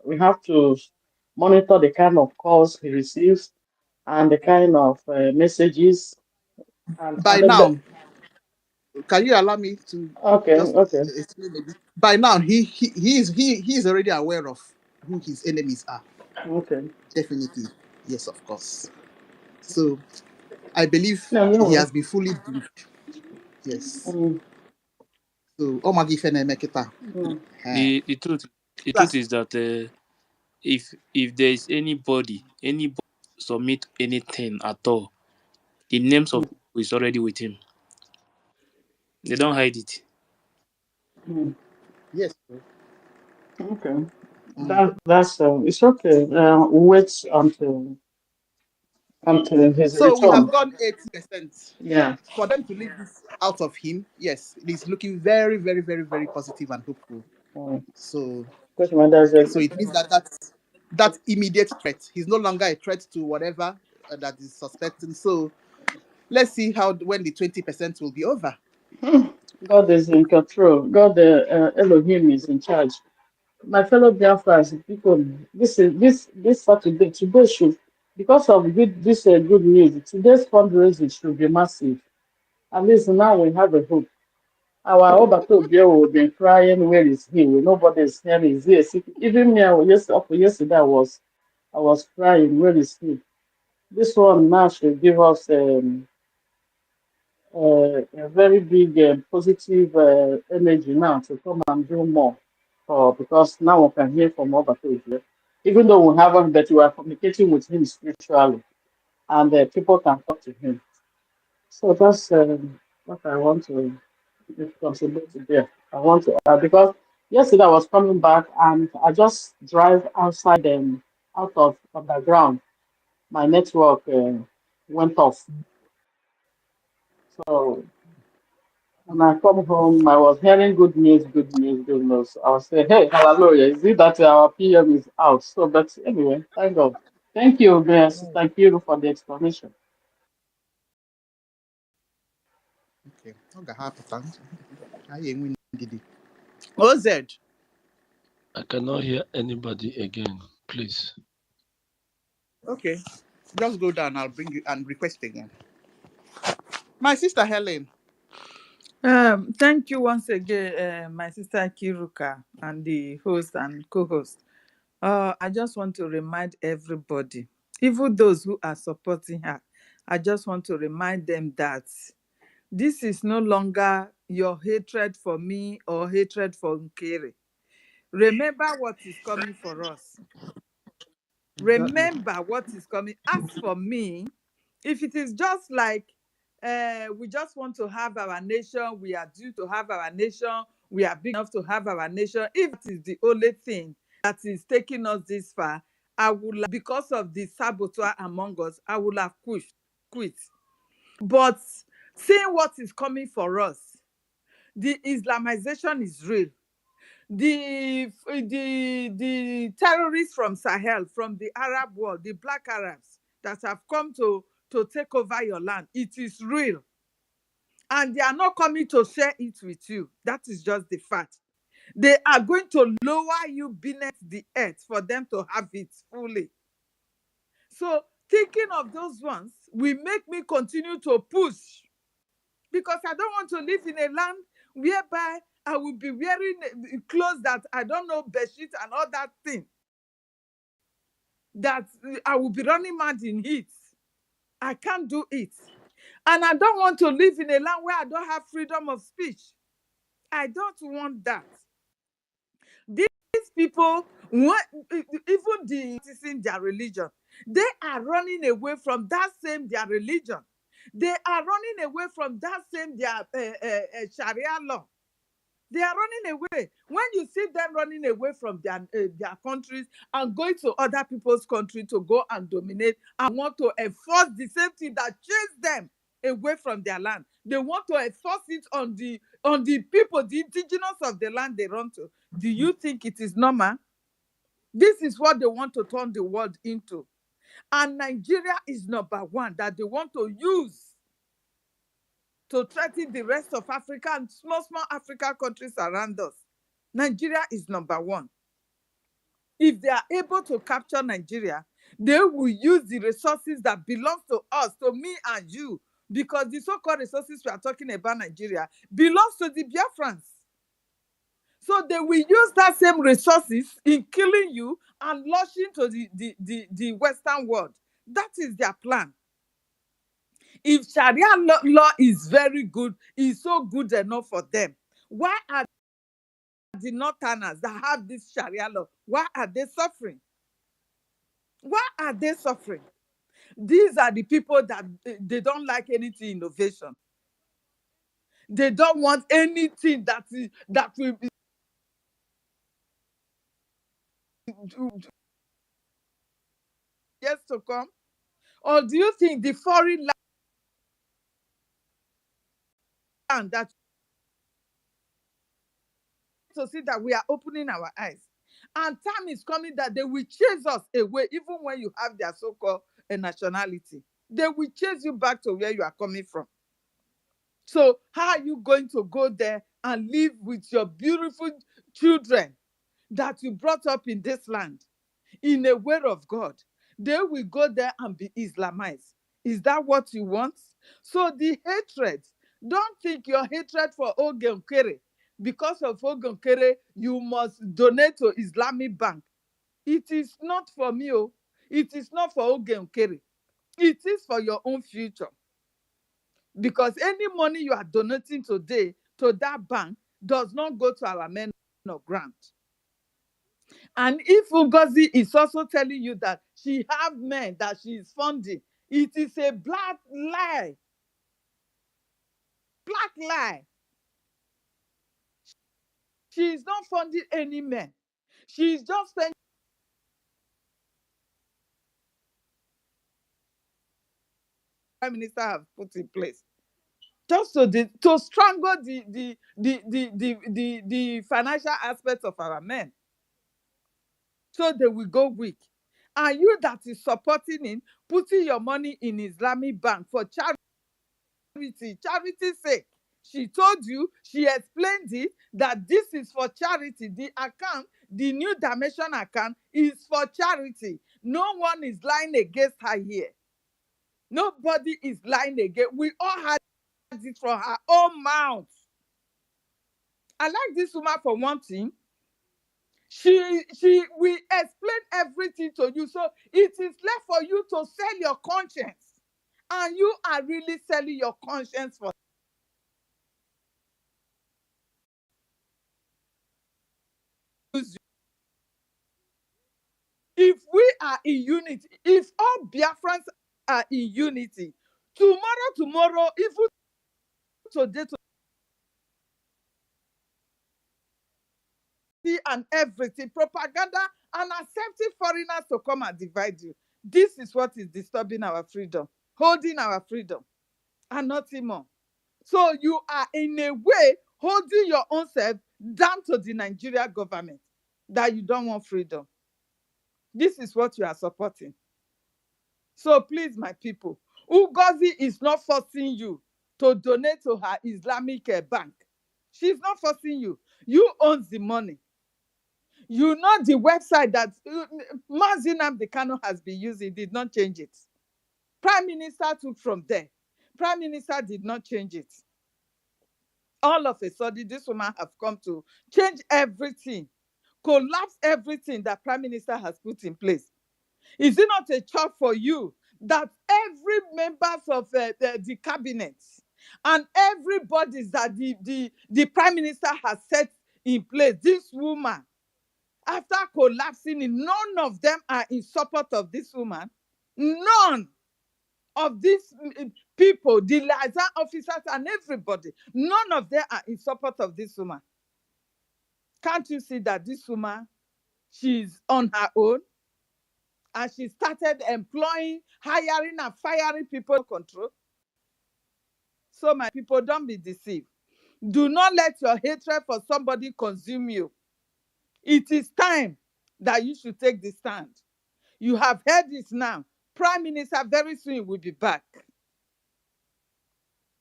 we have to monitor the kind of calls he receives and the kind of messages. By now, can you allow me to just Okay. explain a bit? By now, he is already aware of who his enemies are. Okay. Definitely. Yes, of course. So I believe he No. has been fully briefed. Yes. So Omagi Fenemeketa. The truth is that if there is anybody submit anything at all, the names of people is already with him. They don't hide it. Yes. Okay. That's it's okay. We'll wait until Until his So we have return. gone 80%. Yeah. For them to leave this out of him, yes, it is looking very, very, very, very positive and hopeful. Mm. So, Because when there's a so it means that that immediate threat, he's no longer a threat to whatever that is suspecting. So let's see how when the 20% will be over. God is in control. God, Elohim is in charge. My fellow Biafrans, people, this Saturday, today should, because of this good news, today's fundraising should be massive. At least now we have a hope. Our Obato Bill will be crying, where is he? Nobody is hearing. Is he a even me, yesterday I was crying, where is he? This one now should give us a very big positive energy now to come and do more. Because now we can hear from Obato. Even though we haven't, but we are communicating with him spiritually, and people can talk to him. So that's what I want to contribute to there. I want to because yesterday I was coming back and I just drive outside out of underground. My network went off. So when I come home, I was hearing good news, good news, good news. I was saying, hey, hallelujah, is it that our PM is out? So, but anyway, thank God. Thank you, Sister Kiru, for the explanation. Okay. Okay, happy thanks. I ain't winning, Didi. OZ. I cannot hear anybody again, please. Okay. Just go down. I'll bring you and request again. My sister Helen. Thank you once again, my sister Kiruka and the host and co-host. I just want to remind everybody, even those who are supporting her, I just want to remind them that this is no longer your hatred for me or hatred for Nkere. Remember what is coming for us. Exactly. Remember what is coming. As for me, if it is just like we just want to have our nation, we are due to have our nation, we are big enough to have our nation, if it is the only thing that is taking us this far, I would, because of the saboteur among us, I would have quit. But seeing what is coming for us, the Islamization is real. The terrorists from Sahel, from the Arab world, the black Arabs that have come to take over your land, it is real. And they are not coming to share it with you. That is just the fact. They are going to lower you beneath the earth for them to have it fully. So thinking of those ones will make me continue to push, because I don't want to live in a land whereby I will be wearing clothes that I don't know, bedsheet and all that thing, that I will be running mad in heat. I can't do it. And I don't want to live in a land where I don't have freedom of speech. I don't want that. These people, even practicing their religion, they are running away from that same their religion. They are running away from that same their Sharia law. They are running away. When you see them running away from their countries and going to other people's country to go and dominate and want to enforce the same thing that chased them away from their land, they want to enforce it on the people, the indigenous of the land they run to. Do you think it is normal? This is what they want to turn the world into. And Nigeria is number one that they want to use to threaten the rest of Africa and small African countries around us. Nigeria is number one. If they are able to capture Nigeria, they will use the resources that belong to us, to me and you, because the so-called resources we are talking about Nigeria belongs to the Biafrans. So they will use that same resources in killing you and launching to the Western world. That is their plan. If Sharia law is very good, is so good enough for them, why are the Northerners that have this Sharia law, why are they suffering? Why are they suffering? These are the people that they don't like anything innovation. They don't want anything that will be years to come. Or do you think the foreign land that to see that we are opening our eyes? And time is coming that they will chase us away, even when you have their so-called nationality. They will chase you back to where you are coming from. So how are you going to go there and live with your beautiful children that you brought up in this land in a way of God? They will go there and be Islamized. Is that what you want? So the hatred, don't think your hatred for Ogenkere, because of Ogenkere, you must donate to Islamic Bank. It is not for me. It is not for Ogenkere. It is for your own future. Because any money you are donating today to that bank does not go to our men of grant. And if Ngozi is also telling you that she have men that she is funding, it is a black lie. Black lie. She is not funding any men. She is just spending Prime Minister have put in place. Just to strangle the financial aspects of our men. So they will go weak. And you that is supporting him, putting your money in Islamic Bank for charity's sake. She told you, she explained it, that this is for charity. The account, the New Dimension account is for charity. No one is lying against her here. Nobody is lying against. We all had it from her own mouth. I like this woman for one thing. We explain everything to you. So it is left for you to sell your conscience. And you are really selling your conscience for if we are in unity, if all Biafrans are in unity, tomorrow, even today, and everything, propaganda and accepting foreigners to come and divide you. This is what is disturbing our freedom, holding our freedom, and nothing more. So you are in a way holding your own self down to the Nigeria government that you don't want freedom. This is what you are supporting. So please, my people, Ngozi is not forcing you to donate to her Islamic bank. She's not forcing you. You own the money. You know the website that Mazi Nnamdi Kanu has been using did not change it. Prime Minister took from there. Prime Minister did not change it. All of a sudden, this woman has come to change everything, collapse everything that Prime Minister has put in place. Is it not a chore for you that every members of the cabinet and everybody that the Prime Minister has set in place, this woman, after collapsing, none of them are in support of this woman? None of these people, the liaison officers and everybody, none of them are in support of this woman. Can't you see that this woman, she's on her own? And she started employing, hiring and firing people control. So my people, don't be deceived. Do not let your hatred for somebody consume you. It is time that you should take the stand. You have heard this now. Prime Minister very soon will be back.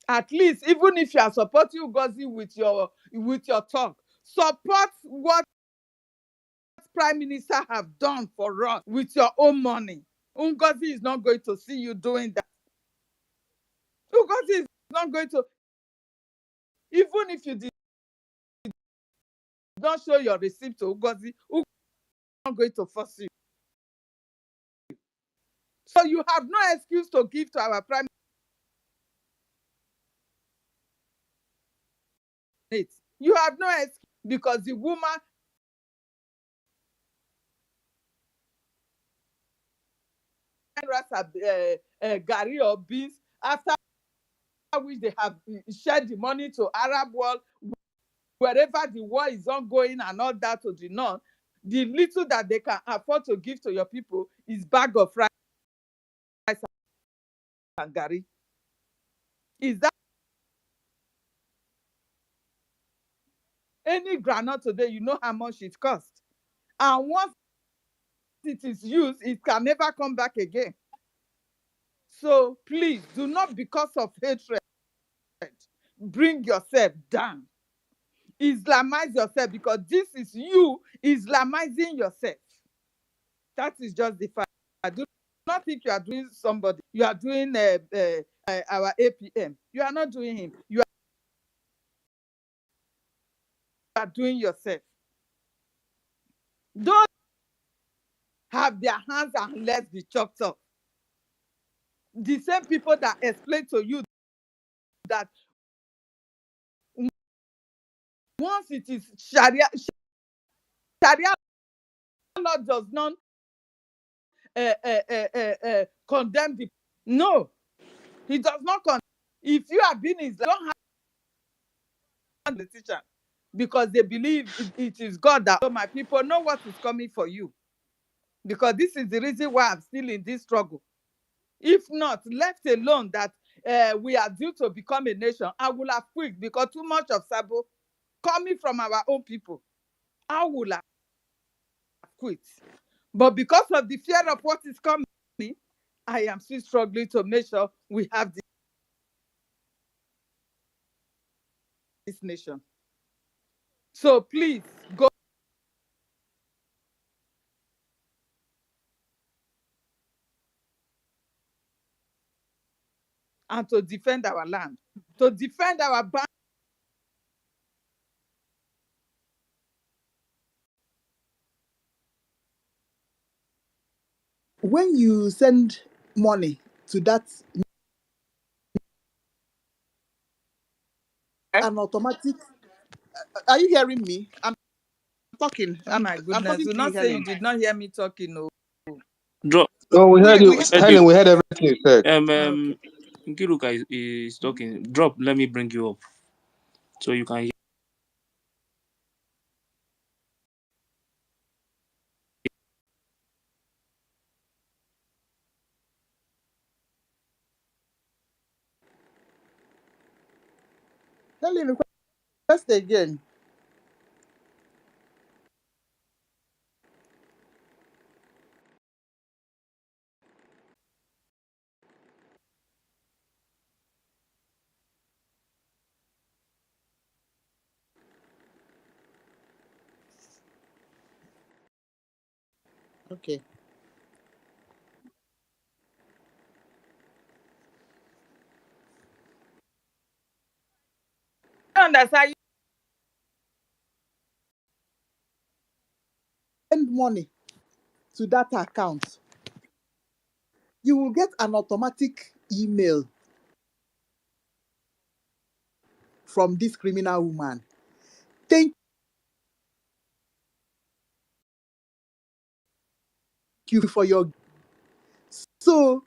At least, even if you are supporting Ngozi with your talk, support what Prime Minister have done for us with your own money. Ngozi is not going to see you doing that. Ngozi is not going to, even if you did not show your receipt to Ngozi, Ngozi is not going to force you. So you have no excuse to give to our Prime Minister. You have no excuse because the woman Gary or beans, after which they have shared the money to Arab world, wherever the war is ongoing and all that to the north, the little that they can afford to give to your people is bag of rice Gary. Is that any granite today? You know how much it costs. And once it is used, it can never come back again. So please do not, because of hatred, bring yourself down. Islamize yourself, because this is you Islamizing yourself. That is just the fact. I do not think you are doing somebody. You are doing our APM. You are not doing him. You are doing yourself. Don't have their hands and legs be chopped off. The same people that explain to you that once it is Sharia law does not condemn the. No, he does not condemn. If you have been Islam, don't have the teacher, because they believe it is God that. So my people, know what is coming for you, because this is the reason why I'm still in this struggle. If not, left alone that we are due to become a nation, I will have quit, because too much of Sabo coming from our own people, I will have quit. But because of the fear of what is coming, I am still struggling to make sure we have this nation. So please go and to defend our land, to defend our boundaries. When you send money to that, an automatic. Are you hearing me? I'm talking. Oh my I'm goodness, talking do to you, not say you Helen. did not hear me talking. No. Drop. No, we heard you, We Heard you. Helen. We heard everything you said. Okay. Nkiruka is talking. Drop. Let me bring you up so you can hear. Helen, request again. Okay. I understand you. Send money to that account. You will get an automatic email from this criminal woman. Thank you for your. So